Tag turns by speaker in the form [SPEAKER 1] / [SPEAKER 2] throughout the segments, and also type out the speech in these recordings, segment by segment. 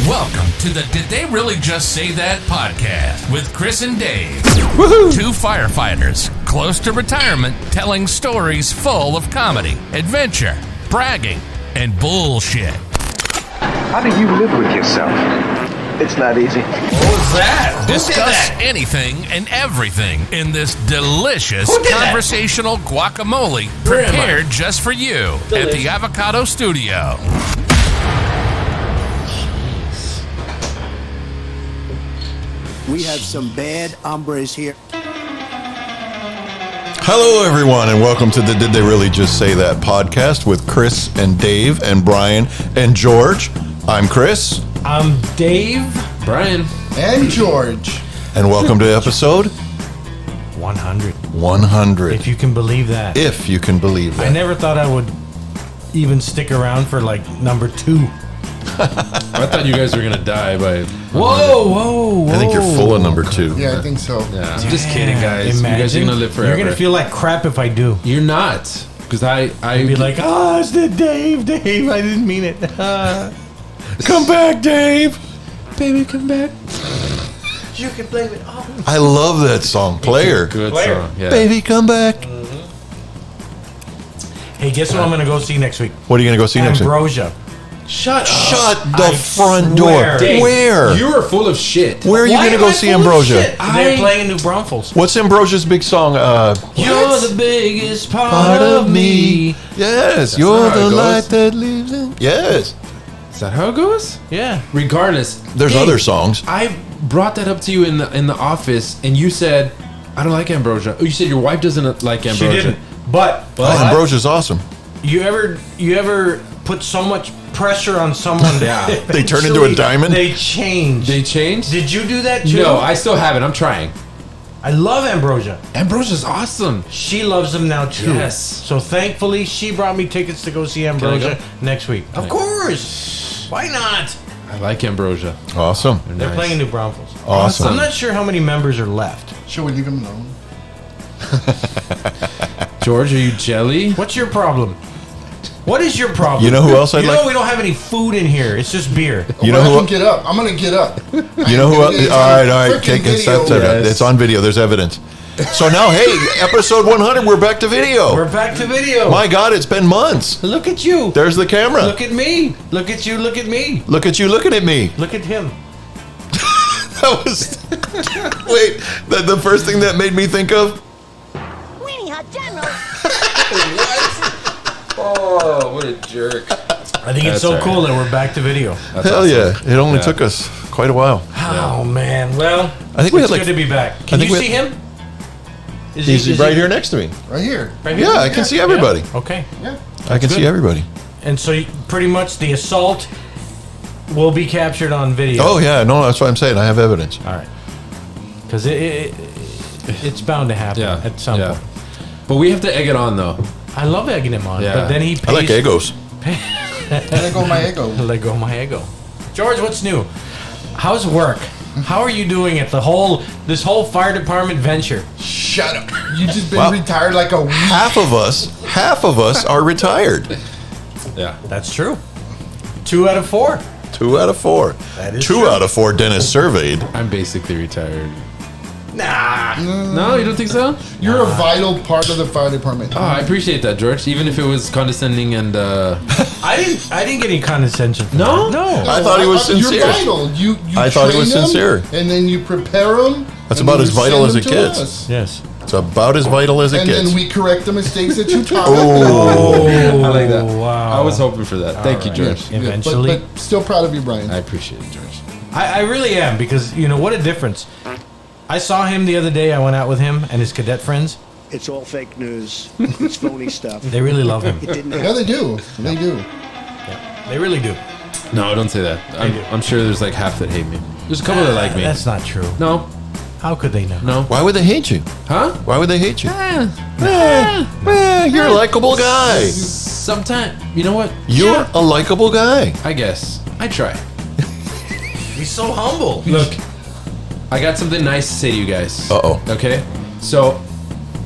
[SPEAKER 1] Welcome to the Did They Really Just Say That podcast with Chris and Dave.
[SPEAKER 2] Woohoo!
[SPEAKER 1] Two firefighters close to retirement telling stories full of comedy, adventure, bragging, and bullshit.
[SPEAKER 3] How do you live with yourself? It's not easy.
[SPEAKER 1] What was that? Discuss anything and everything in this delicious conversational guacamole prepared just for you at the Avocado Studio.
[SPEAKER 4] We have some bad hombres here.
[SPEAKER 2] Hello, everyone, and welcome to the Did They Really Just Say That podcast with Chris and Dave and Brian and George. I'm Chris.
[SPEAKER 5] I'm Dave.
[SPEAKER 6] Brian.
[SPEAKER 7] And George.
[SPEAKER 2] And welcome to episode
[SPEAKER 5] 100.
[SPEAKER 2] 100.
[SPEAKER 5] If you can believe that.
[SPEAKER 2] If you can believe that.
[SPEAKER 5] I never thought I would even stick around for like number 2.
[SPEAKER 6] I thought you guys were gonna die by.
[SPEAKER 5] Whoa.
[SPEAKER 2] I think you're full of number 2.
[SPEAKER 7] Yeah, I think so.
[SPEAKER 6] Yeah, I'm just kidding, guys.
[SPEAKER 5] Imagine,
[SPEAKER 6] you guys are gonna live forever.
[SPEAKER 5] You're gonna feel like crap if I do.
[SPEAKER 6] You're not, because I'd
[SPEAKER 5] be like, it's the Dave. I didn't mean it.
[SPEAKER 2] Come back, Dave.
[SPEAKER 6] baby, come back.
[SPEAKER 5] You can blame it all.
[SPEAKER 2] I love that song. Player.
[SPEAKER 6] Good
[SPEAKER 5] Player.
[SPEAKER 6] song. Yeah.
[SPEAKER 2] Baby, come back.
[SPEAKER 5] Hey, guess what I'm gonna go see next week?
[SPEAKER 2] What are you going to go see next week?
[SPEAKER 5] Ambrosia.
[SPEAKER 6] Shut up.
[SPEAKER 2] Shut the
[SPEAKER 5] I
[SPEAKER 2] front
[SPEAKER 5] swear.
[SPEAKER 2] door.
[SPEAKER 6] Dave,
[SPEAKER 2] Where?
[SPEAKER 6] You are full of shit.
[SPEAKER 2] Where are you going to go see Ambrosia?
[SPEAKER 5] They're playing in New Braunfels.
[SPEAKER 2] What's Ambrosia's big song?
[SPEAKER 5] You're the biggest part of me.
[SPEAKER 2] Yes, you're
[SPEAKER 6] how
[SPEAKER 2] the
[SPEAKER 6] it goes.
[SPEAKER 2] light that lives in. Yes.
[SPEAKER 6] Is that how it goes?
[SPEAKER 5] Yeah.
[SPEAKER 6] Regardless,
[SPEAKER 2] There's
[SPEAKER 6] Dave,
[SPEAKER 2] other songs.
[SPEAKER 6] I brought that up to you in the office, and you said, "I don't like Ambrosia." Oh, you said your wife doesn't like Ambrosia.
[SPEAKER 5] She didn't. But
[SPEAKER 2] Oh, Ambrosia's awesome.
[SPEAKER 5] you ever put so much pressure on someone that
[SPEAKER 2] They turn into a diamond?
[SPEAKER 5] They change.
[SPEAKER 6] They changed?
[SPEAKER 5] Did you do that too?
[SPEAKER 6] No, I still haven't. I'm trying.
[SPEAKER 5] I love Ambrosia.
[SPEAKER 6] Ambrosia's awesome.
[SPEAKER 5] She loves them now too.
[SPEAKER 6] Yes.
[SPEAKER 5] So thankfully, she brought me tickets to go see Ambrosia
[SPEAKER 6] go?
[SPEAKER 5] next week. Of course. Why not?
[SPEAKER 6] I like Ambrosia.
[SPEAKER 2] Awesome.
[SPEAKER 5] They're playing in New Braunfels.
[SPEAKER 2] Awesome.
[SPEAKER 5] I'm not sure how many members are left.
[SPEAKER 7] Should we leave him alone?
[SPEAKER 6] George, are you jelly?
[SPEAKER 5] What's your problem? What is your problem?
[SPEAKER 2] You know who else I'd
[SPEAKER 5] You
[SPEAKER 2] like-
[SPEAKER 5] know we don't have any food in here. It's just beer.
[SPEAKER 2] You know
[SPEAKER 7] I
[SPEAKER 2] who?
[SPEAKER 7] can get up. I'm gonna get up.
[SPEAKER 2] You know who? All right. Take it. Stop.
[SPEAKER 6] Yes.
[SPEAKER 2] It's on video. There's evidence. So now, hey, episode 100. We're back to video.
[SPEAKER 5] We're back to video.
[SPEAKER 2] My God, it's been months.
[SPEAKER 5] Look at you.
[SPEAKER 2] There's the camera.
[SPEAKER 5] Look at me. Look at you. Look at me.
[SPEAKER 2] Look at you looking at me.
[SPEAKER 5] Look at him.
[SPEAKER 2] That was. Wait, the first thing that made me think of.
[SPEAKER 8] Weenie Hot General.
[SPEAKER 6] Oh, what a jerk.
[SPEAKER 5] I think it's so cool that we're back to video.
[SPEAKER 2] Hell yeah! It only took us quite a while.
[SPEAKER 5] Oh man. Well,
[SPEAKER 2] I think we
[SPEAKER 5] it's
[SPEAKER 2] had, like-
[SPEAKER 5] good to be back. Can
[SPEAKER 2] I think
[SPEAKER 5] you
[SPEAKER 2] we
[SPEAKER 5] see
[SPEAKER 2] had-
[SPEAKER 5] him? Is
[SPEAKER 2] He's right here next to me.
[SPEAKER 7] Right here.
[SPEAKER 5] Right here?
[SPEAKER 2] Yeah, I can see everybody.
[SPEAKER 5] Yeah? Okay.
[SPEAKER 7] Yeah.
[SPEAKER 2] I can see everybody.
[SPEAKER 5] And so pretty much the assault will be captured on video.
[SPEAKER 2] Oh yeah, no, that's what I'm saying. I have evidence.
[SPEAKER 5] All right. Because it's bound to happen
[SPEAKER 6] Yeah.
[SPEAKER 5] at some point.
[SPEAKER 6] But we have to egg it on, though.
[SPEAKER 5] I love egging him on,
[SPEAKER 6] Yeah.
[SPEAKER 5] but then he pays.
[SPEAKER 2] I like egos.
[SPEAKER 7] Let go my ego.
[SPEAKER 5] Let go of my ego. George, what's new? How's work? How are you doing at this whole fire department venture?
[SPEAKER 7] Shut up. You just been
[SPEAKER 2] Wow.
[SPEAKER 7] retired like a week.
[SPEAKER 2] Half of us are retired.
[SPEAKER 6] Yeah.
[SPEAKER 5] That's true. 2 out of 4.
[SPEAKER 2] 2 out of 4.
[SPEAKER 5] That is
[SPEAKER 2] 2
[SPEAKER 5] true.
[SPEAKER 2] out of 4 dentists surveyed.
[SPEAKER 6] I'm basically retired.
[SPEAKER 5] Nah.
[SPEAKER 6] No, you don't think so?
[SPEAKER 7] You're a vital part of the fire department.
[SPEAKER 6] Oh, I appreciate that, George. Even if it was condescending and
[SPEAKER 5] I didn't get any condescension. From
[SPEAKER 6] No?
[SPEAKER 5] that. No.
[SPEAKER 2] I thought he was sincere.
[SPEAKER 7] You're vital. You
[SPEAKER 2] I thought he was
[SPEAKER 7] train them,
[SPEAKER 2] sincere.
[SPEAKER 7] and then you prepare them.
[SPEAKER 2] That's about as vital as it gets.
[SPEAKER 5] Yes.
[SPEAKER 2] It's about as vital as it
[SPEAKER 7] And
[SPEAKER 2] gets.
[SPEAKER 7] then we correct the mistakes that you taught.
[SPEAKER 2] Oh.
[SPEAKER 6] I like that.
[SPEAKER 5] Wow.
[SPEAKER 6] I was hoping for that. Thank you, George.
[SPEAKER 7] Yes,
[SPEAKER 5] Eventually.
[SPEAKER 7] But still proud of you, Brian.
[SPEAKER 6] I appreciate it, George.
[SPEAKER 5] I really am, because you know what a difference. I saw him the other day. I went out with him and his cadet friends.
[SPEAKER 4] It's all fake news. It's phony stuff.
[SPEAKER 5] They really love him.
[SPEAKER 4] It didn't
[SPEAKER 7] Yeah,
[SPEAKER 4] happen.
[SPEAKER 7] they do. They do.
[SPEAKER 5] They really do.
[SPEAKER 6] No, don't say that.
[SPEAKER 5] do.
[SPEAKER 6] I'm sure there's like half that hate me. There's a couple that like me.
[SPEAKER 5] That's not true.
[SPEAKER 6] No.
[SPEAKER 5] How could they know?
[SPEAKER 6] No.
[SPEAKER 2] Why would they hate you?
[SPEAKER 6] Huh?
[SPEAKER 2] Why would they hate you? You're a likable guy.
[SPEAKER 6] Sometime. You know what?
[SPEAKER 2] You're a likable guy.
[SPEAKER 6] I guess. I try.
[SPEAKER 5] He's so humble.
[SPEAKER 6] Look, I got something nice to say to you guys.
[SPEAKER 2] Uh-oh.
[SPEAKER 6] Okay? So,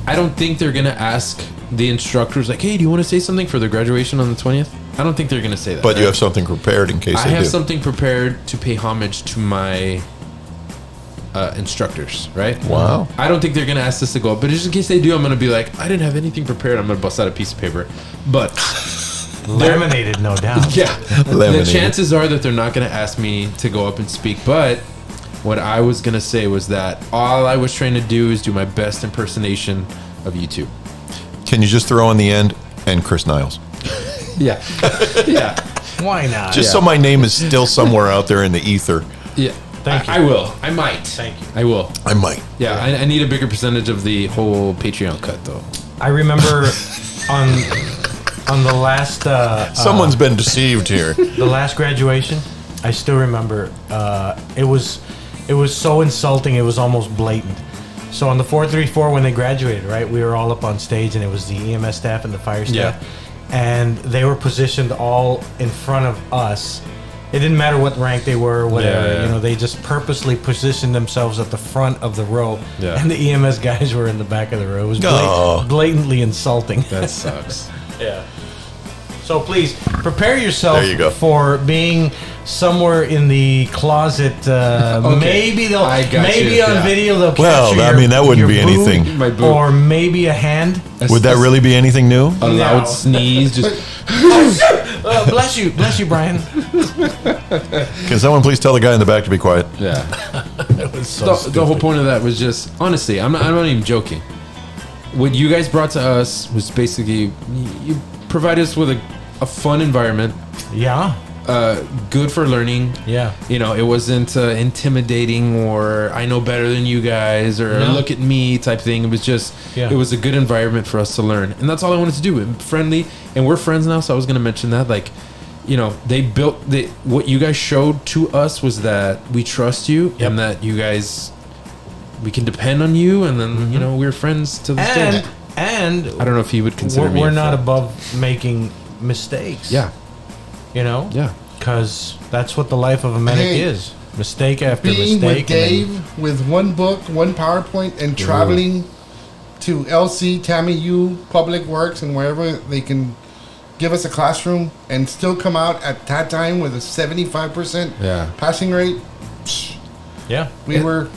[SPEAKER 6] I don't think they're going to ask the instructors, like, hey, do you want to say something for the graduation on the 20th? I don't think they're going to say that.
[SPEAKER 2] But you have something prepared in case
[SPEAKER 6] I
[SPEAKER 2] they do.
[SPEAKER 6] have something prepared to pay homage to my instructors, right?
[SPEAKER 2] Wow.
[SPEAKER 6] I don't think they're going to ask us to go up, but just in case they do, I'm going to be like, I didn't have anything prepared. I'm going to bust out a piece of paper. But
[SPEAKER 5] Laminated, no doubt.
[SPEAKER 6] yeah, the
[SPEAKER 2] Laminated.
[SPEAKER 6] chances are that they're not going to ask me to go up and speak. But what I was going to say was that all I was trying to do is do my best impersonation of YouTube.
[SPEAKER 2] Can you just throw in the end and Chris Niles?
[SPEAKER 6] Yeah. Yeah.
[SPEAKER 5] Why not?
[SPEAKER 2] Just so my name is still somewhere out there in the ether.
[SPEAKER 6] Yeah.
[SPEAKER 5] Thank you.
[SPEAKER 6] I will. I might.
[SPEAKER 5] Thank you.
[SPEAKER 6] I will.
[SPEAKER 2] I might.
[SPEAKER 6] Yeah, I need a bigger percentage of the whole Patreon cut, though.
[SPEAKER 5] I remember on the last
[SPEAKER 2] Someone's been deceived here.
[SPEAKER 5] the last graduation. I still remember. It was so insulting. It was almost blatant. So on the 434 when they graduated, right, we were all up on stage, and it was the EMS staff and the fire staff, and they were positioned all in front of us. It didn't matter what rank they were or whatever.
[SPEAKER 6] Yeah.
[SPEAKER 5] You know, they just purposely positioned themselves at the front of the row,
[SPEAKER 6] Yeah.
[SPEAKER 5] and the EMS guys were in the back of the row. It was
[SPEAKER 2] Oh.
[SPEAKER 5] blatantly insulting.
[SPEAKER 6] That sucks.
[SPEAKER 5] Yeah. So please prepare yourself
[SPEAKER 2] There you go.
[SPEAKER 5] for being somewhere in the closet. Maybe they'll
[SPEAKER 6] I got
[SPEAKER 5] maybe
[SPEAKER 6] you,
[SPEAKER 5] on
[SPEAKER 6] yeah.
[SPEAKER 5] video they'll
[SPEAKER 2] Well,
[SPEAKER 5] capture
[SPEAKER 2] I
[SPEAKER 5] your,
[SPEAKER 2] mean, that wouldn't
[SPEAKER 5] your
[SPEAKER 2] be
[SPEAKER 5] boob,
[SPEAKER 2] anything.
[SPEAKER 6] My boob.
[SPEAKER 5] or maybe a hand.
[SPEAKER 2] Would that really be anything new?
[SPEAKER 6] A loud
[SPEAKER 5] No.
[SPEAKER 6] sneeze, just
[SPEAKER 5] Bless you, Brian.
[SPEAKER 2] Can someone please tell the guy in the back to be quiet?
[SPEAKER 6] yeah.
[SPEAKER 5] It was so
[SPEAKER 6] The whole point of that was just honestly, I'm not even joking. What you guys brought to us was basically you provided us with a fun environment,
[SPEAKER 5] Yeah.
[SPEAKER 6] good for learning.
[SPEAKER 5] Yeah.
[SPEAKER 6] You know, it wasn't intimidating or I know better than you guys or
[SPEAKER 5] No.
[SPEAKER 6] look at me type thing. It was just,
[SPEAKER 5] Yeah.
[SPEAKER 6] it was a good environment for us to learn. And that's all I wanted to do. Friendly. And we're friends now. So I was going to mention that. Like, you know, what you guys showed to us was that we trust you and that you guys, we can depend on you. And then, you know, we're friends to this day.
[SPEAKER 5] And
[SPEAKER 6] I don't know if he would consider me.
[SPEAKER 5] we're
[SPEAKER 6] a
[SPEAKER 5] not
[SPEAKER 6] friend.
[SPEAKER 5] above making mistakes.
[SPEAKER 6] Yeah.
[SPEAKER 5] You know?
[SPEAKER 6] Yeah.
[SPEAKER 5] Because that's what the life of a medic
[SPEAKER 7] Hey,
[SPEAKER 5] is. Mistake after
[SPEAKER 7] Being
[SPEAKER 5] mistake.
[SPEAKER 7] with Dave with one book, one PowerPoint, and traveling to LC, Tammy U, Public Works, and wherever they can give us a classroom and still come out at that time with a 75%
[SPEAKER 6] Yeah.
[SPEAKER 7] passing rate.
[SPEAKER 5] Yeah.
[SPEAKER 7] We were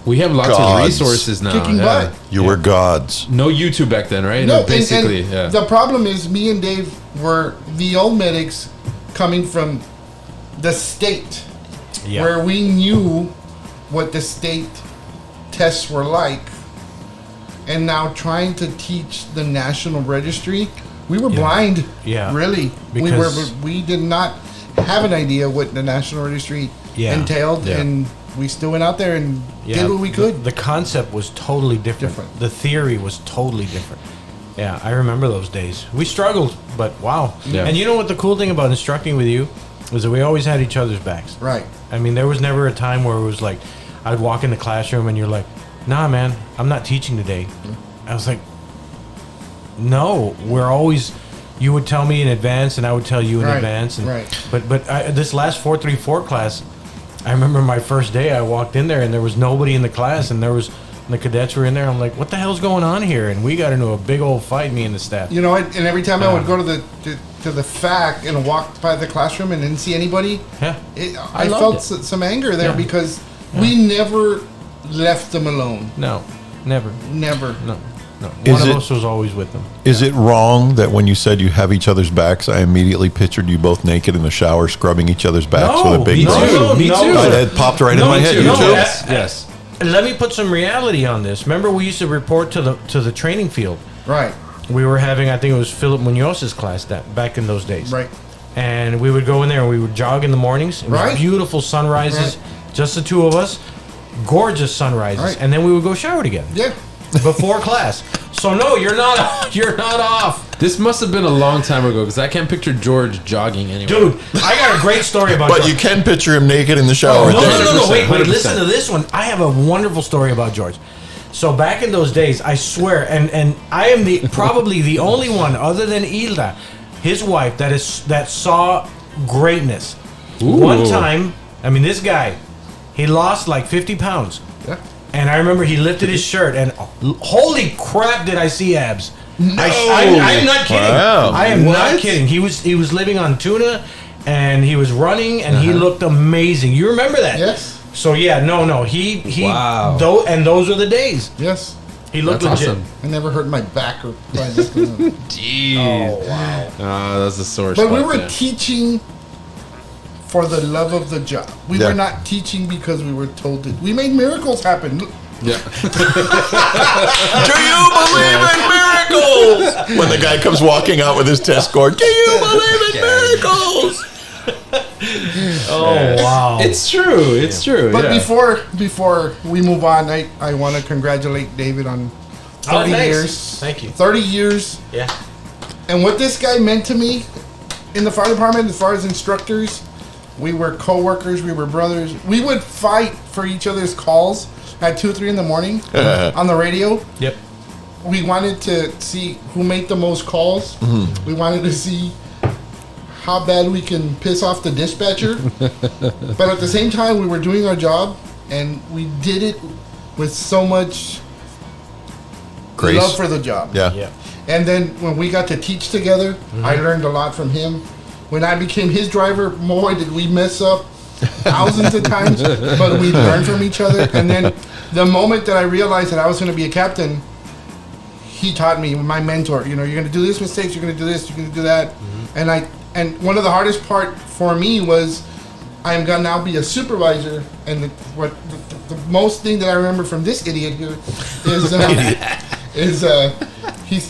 [SPEAKER 6] We have lots
[SPEAKER 2] Gods.
[SPEAKER 6] of resources now.
[SPEAKER 7] kicking
[SPEAKER 6] yeah.
[SPEAKER 7] butt.
[SPEAKER 2] You were gods.
[SPEAKER 6] No YouTube back then, right?
[SPEAKER 7] No,
[SPEAKER 6] basically,
[SPEAKER 7] and
[SPEAKER 6] yeah.
[SPEAKER 7] the problem is me and Dave were the old medics coming from the state,
[SPEAKER 5] Yeah.
[SPEAKER 7] where we knew what the state tests were like, and now trying to teach the National Registry, we were blind.
[SPEAKER 5] Yeah.
[SPEAKER 7] Really,
[SPEAKER 5] Because-
[SPEAKER 7] we did not have an idea what the National Registry
[SPEAKER 5] Yeah.
[SPEAKER 7] entailed,
[SPEAKER 6] Yeah.
[SPEAKER 7] and we still went out there and did what we could.
[SPEAKER 5] The concept was totally different.
[SPEAKER 7] Different.
[SPEAKER 5] The theory was totally different. Yeah, I remember those days. We struggled, but wow.
[SPEAKER 6] Yeah.
[SPEAKER 5] And you know what the cool thing about instructing with you was that we always had each other's backs.
[SPEAKER 7] Right.
[SPEAKER 5] I mean, there was never a time where it was like, I'd walk in the classroom and you're like, nah, man, I'm not teaching today. I was like, no, we're always, you would tell me in advance and I would tell you in
[SPEAKER 7] Right,
[SPEAKER 5] advance. And,
[SPEAKER 7] right.
[SPEAKER 5] But this last 434 class, I remember my first day I walked in there and there was nobody in the class and the cadets were in there. I'm like, what the hell's going on here? And we got into a big old fight, me and the staff.
[SPEAKER 7] You know, and every time I would go to the FAC and walk by the classroom and didn't see anybody,
[SPEAKER 5] Yeah.
[SPEAKER 7] I
[SPEAKER 5] loved
[SPEAKER 7] felt
[SPEAKER 5] it.
[SPEAKER 7] some anger there
[SPEAKER 5] Yeah.
[SPEAKER 7] because we never left them alone.
[SPEAKER 5] No, never.
[SPEAKER 7] Never.
[SPEAKER 5] No.
[SPEAKER 2] Is
[SPEAKER 5] One
[SPEAKER 2] it-
[SPEAKER 5] of us was always with them.
[SPEAKER 2] Is it wrong that when you said you have each other's backs, I immediately pictured you both naked in the shower scrubbing each other's backs with a big
[SPEAKER 6] me
[SPEAKER 2] brush?
[SPEAKER 6] too. Me too.
[SPEAKER 2] That popped right in my head. You
[SPEAKER 5] No,
[SPEAKER 2] too?
[SPEAKER 6] Yes. Yes.
[SPEAKER 5] Let me put some reality on this. Remember, we used to report to the training field.
[SPEAKER 7] Right.
[SPEAKER 5] We were having, I think it was Philip Munoz's class back in those days.
[SPEAKER 7] Right.
[SPEAKER 5] And we would go in there and we would jog in the mornings. It was
[SPEAKER 7] Right.
[SPEAKER 5] beautiful sunrises, just the two of us. Gorgeous sunrises.
[SPEAKER 7] Right.
[SPEAKER 5] And then we would go shower together
[SPEAKER 7] Yeah.
[SPEAKER 5] before class. So no, you're not. You're not off,
[SPEAKER 6] This must have been a long time ago because I can't picture George jogging anywhere.
[SPEAKER 5] dude. I got a great story about.
[SPEAKER 2] But
[SPEAKER 5] George.
[SPEAKER 2] you can picture him naked in the shower.
[SPEAKER 5] No,
[SPEAKER 2] there.
[SPEAKER 5] no, wait,
[SPEAKER 6] 100%.
[SPEAKER 5] listen to this one. I have a wonderful story about George. So back in those days, I swear, and I am probably the only one other than Hilda, his wife, that saw greatness. One time, I mean, this guy, he lost like 50 pounds.
[SPEAKER 7] Yeah.
[SPEAKER 5] And I remember he lifted his shirt, and holy crap, did I see abs. I'm not kidding.
[SPEAKER 2] Wow.
[SPEAKER 5] I am
[SPEAKER 6] What?
[SPEAKER 5] not kidding. He was living on tuna, and he was running, and he looked amazing. You remember that?
[SPEAKER 7] Yes.
[SPEAKER 5] So yeah, no. He
[SPEAKER 6] Wow.
[SPEAKER 5] and those were the days.
[SPEAKER 7] Yes.
[SPEAKER 5] He looked
[SPEAKER 6] That's
[SPEAKER 5] legit.
[SPEAKER 6] awesome.
[SPEAKER 7] I never hurt my back or.
[SPEAKER 6] Jeez.
[SPEAKER 5] Oh wow.
[SPEAKER 6] That's the sore
[SPEAKER 7] But
[SPEAKER 6] spot
[SPEAKER 7] we were
[SPEAKER 6] there.
[SPEAKER 7] teaching for the love of the job. We
[SPEAKER 2] Yeah.
[SPEAKER 7] were not teaching because we were told to. We made miracles happen. Look,
[SPEAKER 6] Yeah.
[SPEAKER 2] Do you believe in miracles? When the guy comes walking out with his test score, do you believe in miracles?
[SPEAKER 5] Oh wow.
[SPEAKER 6] It's true. It's true.
[SPEAKER 7] But
[SPEAKER 6] yeah.
[SPEAKER 7] before we move on, I want to congratulate David on 30
[SPEAKER 5] thanks.
[SPEAKER 7] years.
[SPEAKER 5] Thank you.
[SPEAKER 7] 30 years.
[SPEAKER 5] Yeah.
[SPEAKER 7] And what this guy meant to me in the fire department, as far as instructors, we were co-workers, we were brothers. We would fight for each other's calls at 2 or 3 in the morning on the radio.
[SPEAKER 5] Yep.
[SPEAKER 7] We wanted to see who made the most calls. We wanted to see how bad we can piss off the dispatcher. But at the same time, we were doing our job, and we did it with so much
[SPEAKER 2] Grace.
[SPEAKER 7] love for the job.
[SPEAKER 2] Yeah.
[SPEAKER 5] Yeah.
[SPEAKER 7] And then when we got to teach together, I learned a lot from him. When I became his driver, boy, did we mess up thousands of times, but we learned from each other. And then the moment that I realized that I was going to be a captain, he taught me, my mentor, you're going to do this mistakes, you're going to do this, you're going to do that. And one of the hardest part for me was I'm going to now be a supervisor. And the most thing that I remember from this idiot here is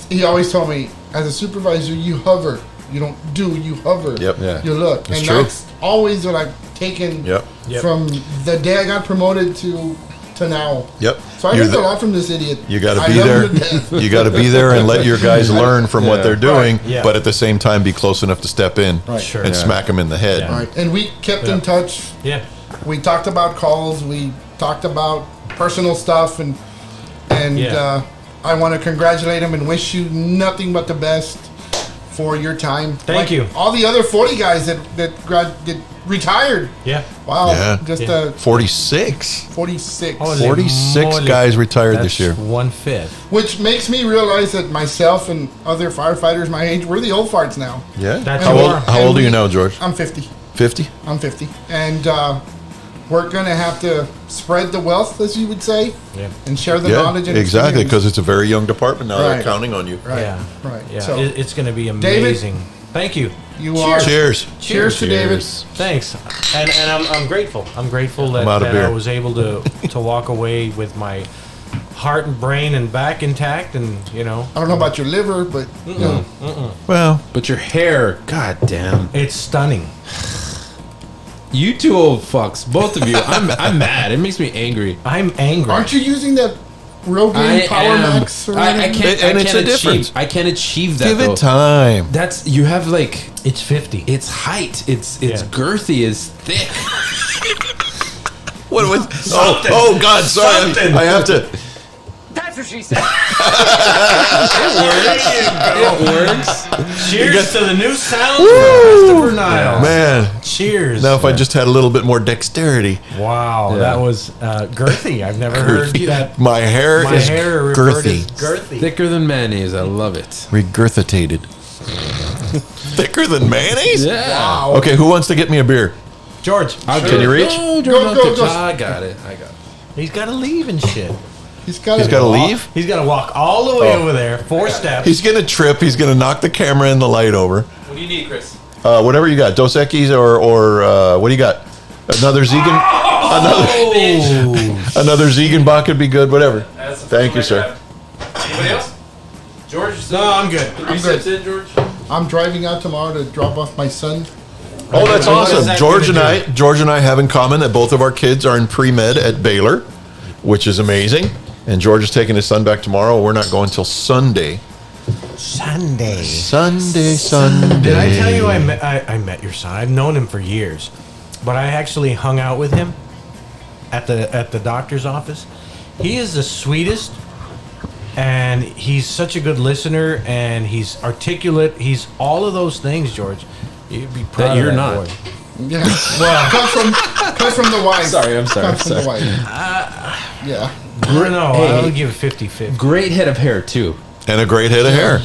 [SPEAKER 7] he always told me, as a supervisor, you hover. You don't do, you hover.
[SPEAKER 2] Yep.
[SPEAKER 6] Yeah.
[SPEAKER 7] You look.
[SPEAKER 2] That's
[SPEAKER 7] and
[SPEAKER 2] true.
[SPEAKER 7] that's always what I've taken
[SPEAKER 2] Yep.
[SPEAKER 7] from the day I got promoted to now.
[SPEAKER 2] Yep.
[SPEAKER 7] So I
[SPEAKER 2] You're
[SPEAKER 7] learned a
[SPEAKER 2] the-
[SPEAKER 7] lot from this idiot.
[SPEAKER 2] You got
[SPEAKER 7] I
[SPEAKER 2] to be
[SPEAKER 7] love
[SPEAKER 2] there.
[SPEAKER 7] him to death.
[SPEAKER 2] You got to be there and let your guys learn from what they're doing,
[SPEAKER 5] Right, yeah.
[SPEAKER 2] but at the same time be close enough to step in
[SPEAKER 5] Sure.
[SPEAKER 2] and
[SPEAKER 5] Yeah.
[SPEAKER 2] smack them in the head.
[SPEAKER 5] Yeah.
[SPEAKER 7] Right. And we kept in touch.
[SPEAKER 5] Yeah.
[SPEAKER 7] We talked about calls. We talked about personal stuff, and
[SPEAKER 5] Yeah.
[SPEAKER 7] I want to congratulate him and wish you nothing but the best for your time.
[SPEAKER 5] Thank you.
[SPEAKER 7] All the other 40 guys that retired.
[SPEAKER 5] Yeah.
[SPEAKER 7] Wow.
[SPEAKER 2] Yeah.
[SPEAKER 7] Just
[SPEAKER 5] Yeah.
[SPEAKER 2] 46.
[SPEAKER 7] 46.
[SPEAKER 5] Holy
[SPEAKER 2] 46
[SPEAKER 5] moly.
[SPEAKER 2] guys retired
[SPEAKER 5] That's
[SPEAKER 2] this year.
[SPEAKER 5] 1/5.
[SPEAKER 7] Which makes me realize that myself and other firefighters my age, we're the old farts now.
[SPEAKER 2] Yeah.
[SPEAKER 5] That's
[SPEAKER 2] How
[SPEAKER 5] you
[SPEAKER 2] old,
[SPEAKER 5] are.
[SPEAKER 2] how old are you now, George?
[SPEAKER 7] I'm 50.
[SPEAKER 2] 50?
[SPEAKER 7] I'm 50. And we're going to have to spread the wealth, as you would say,
[SPEAKER 5] Yeah.
[SPEAKER 7] and share the
[SPEAKER 2] Yeah,
[SPEAKER 7] knowledge and
[SPEAKER 2] exactly,
[SPEAKER 7] experience.
[SPEAKER 2] because it's a very young department now. They're
[SPEAKER 7] Right.
[SPEAKER 2] counting on you.
[SPEAKER 7] Right.
[SPEAKER 5] Yeah.
[SPEAKER 7] Right.
[SPEAKER 5] Yeah.
[SPEAKER 7] So
[SPEAKER 5] It's going to be amazing. Thank you.
[SPEAKER 7] you are.
[SPEAKER 2] Cheers.
[SPEAKER 7] Cheers to David.
[SPEAKER 5] Thanks. And I'm grateful. I'm grateful that,
[SPEAKER 2] I'm out of
[SPEAKER 5] that I
[SPEAKER 2] beer.
[SPEAKER 5] was able to walk away with my heart and brain and back intact, and
[SPEAKER 7] I don't know about your liver, but you know,
[SPEAKER 2] Well,
[SPEAKER 6] But your hair, god damn.
[SPEAKER 5] it's stunning.
[SPEAKER 6] You two old fucks, both of you. I'm mad. It makes me angry.
[SPEAKER 5] I'm angry.
[SPEAKER 7] aren't you using that Rogaine Power Max? Or
[SPEAKER 6] I
[SPEAKER 7] whatever?
[SPEAKER 6] can't.
[SPEAKER 2] And
[SPEAKER 6] I
[SPEAKER 2] it's
[SPEAKER 6] can't
[SPEAKER 2] a difference.
[SPEAKER 6] achieve. I can't achieve that.
[SPEAKER 2] give
[SPEAKER 6] though.
[SPEAKER 2] it time.
[SPEAKER 6] That's you have like
[SPEAKER 5] It's 50.
[SPEAKER 6] it's height. It's
[SPEAKER 5] Yeah.
[SPEAKER 6] girthy. It's thick.
[SPEAKER 2] What was? Oh God! Sorry, I have to.
[SPEAKER 8] That's what she said.
[SPEAKER 6] It works.
[SPEAKER 5] Cheers to the new sound of Christopher Niles.
[SPEAKER 2] Man,
[SPEAKER 5] Cheers.
[SPEAKER 2] now if I just had a little bit more dexterity,
[SPEAKER 5] Wow,
[SPEAKER 6] Yeah.
[SPEAKER 5] that was girthy. I've never heard
[SPEAKER 2] Girthy.
[SPEAKER 5] that.
[SPEAKER 2] my hair
[SPEAKER 5] My
[SPEAKER 2] is
[SPEAKER 5] hair referred
[SPEAKER 2] girthy,
[SPEAKER 5] as girthy.
[SPEAKER 6] Thicker than mayonnaise. I love it.
[SPEAKER 2] regurgitated. Thicker than mayonnaise?
[SPEAKER 6] Yeah.
[SPEAKER 2] Okay, who wants to get me a beer?
[SPEAKER 5] George,
[SPEAKER 2] Can you reach?
[SPEAKER 7] Go.
[SPEAKER 6] I got it.
[SPEAKER 5] he's got to leave and shit.
[SPEAKER 7] He's got
[SPEAKER 2] He's got to leave.
[SPEAKER 5] He's got to walk all the way over there, 4 steps.
[SPEAKER 2] He's gonna trip. He's gonna knock the camera and the light over.
[SPEAKER 6] What do you need, Chris?
[SPEAKER 2] Whatever you got, Dos Equis or what do you got? Another Ziegenbach another Ziegenbach could be good. Whatever. Thank you, sir.
[SPEAKER 6] Anybody else? George?
[SPEAKER 5] No, I'm good.
[SPEAKER 7] I'm good.
[SPEAKER 6] in, George?
[SPEAKER 7] I'm driving out tomorrow to drop off my son.
[SPEAKER 2] Oh, that's
[SPEAKER 5] What is
[SPEAKER 2] awesome.
[SPEAKER 5] that
[SPEAKER 2] George
[SPEAKER 5] gonna
[SPEAKER 2] and I have in common that both of our kids are in pre-med at Baylor, which is amazing. And George is taking his son back tomorrow. We're not going till Sunday.
[SPEAKER 5] Sunday.
[SPEAKER 2] Sunday.
[SPEAKER 5] Did I tell you I met your son? I've known him for years, but I actually hung out with him at the doctor's office. He is the sweetest, and he's such a good listener, and he's articulate. He's all of those things, George. You'd be proud
[SPEAKER 6] That
[SPEAKER 5] of
[SPEAKER 6] you're
[SPEAKER 5] that
[SPEAKER 6] not.
[SPEAKER 5] boy.
[SPEAKER 7] Yeah. Well, comes from the wife.
[SPEAKER 6] Sorry, I'm sorry,
[SPEAKER 7] Comes from the
[SPEAKER 6] sorry.
[SPEAKER 7] wife. Yeah.
[SPEAKER 5] I don't know.
[SPEAKER 6] Hey.
[SPEAKER 5] I would give it 50-50.
[SPEAKER 6] Great head of hair too.
[SPEAKER 2] And a great head of hair.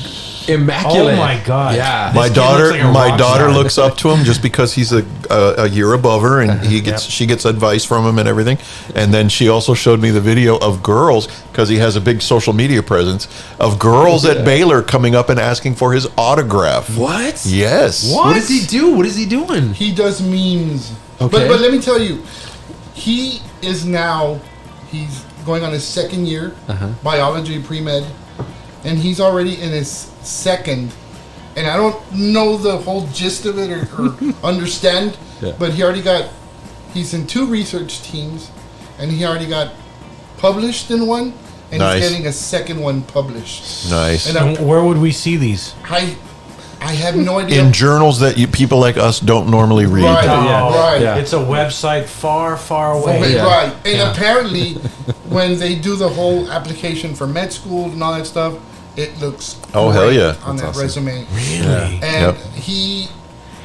[SPEAKER 6] Immaculate.
[SPEAKER 5] Oh my God.
[SPEAKER 6] Yeah.
[SPEAKER 2] My
[SPEAKER 5] This kid looks like a rock star.
[SPEAKER 2] looks up to him just because he's a year above her, and she gets advice from him and everything. And then she also showed me the video of girls, because he has a big social media presence, of girls at Baylor coming up and asking for his autograph.
[SPEAKER 6] What?
[SPEAKER 2] Yes.
[SPEAKER 6] What does he do? What is he doing?
[SPEAKER 7] He does memes.
[SPEAKER 6] Okay.
[SPEAKER 7] But let me tell you, he's going on his second year, biology pre-med, and he's already in his second, and I don't know the whole gist of it or understand, but he's in 2 research teams, and he already got published in one, and
[SPEAKER 2] Nice.
[SPEAKER 7] he's getting a second one published.
[SPEAKER 2] Nice.
[SPEAKER 7] And
[SPEAKER 5] And where would we see these?
[SPEAKER 7] I have no idea.
[SPEAKER 2] In journals that people like us don't normally read.
[SPEAKER 7] Right, right.
[SPEAKER 6] Yeah.
[SPEAKER 5] It's a website far, far away.
[SPEAKER 7] Right. And apparently, when they do the whole application for med school and all that stuff, it looks
[SPEAKER 2] Oh, hell
[SPEAKER 7] great
[SPEAKER 2] yeah.
[SPEAKER 7] on that resume.
[SPEAKER 5] Really?
[SPEAKER 7] And
[SPEAKER 2] Yep.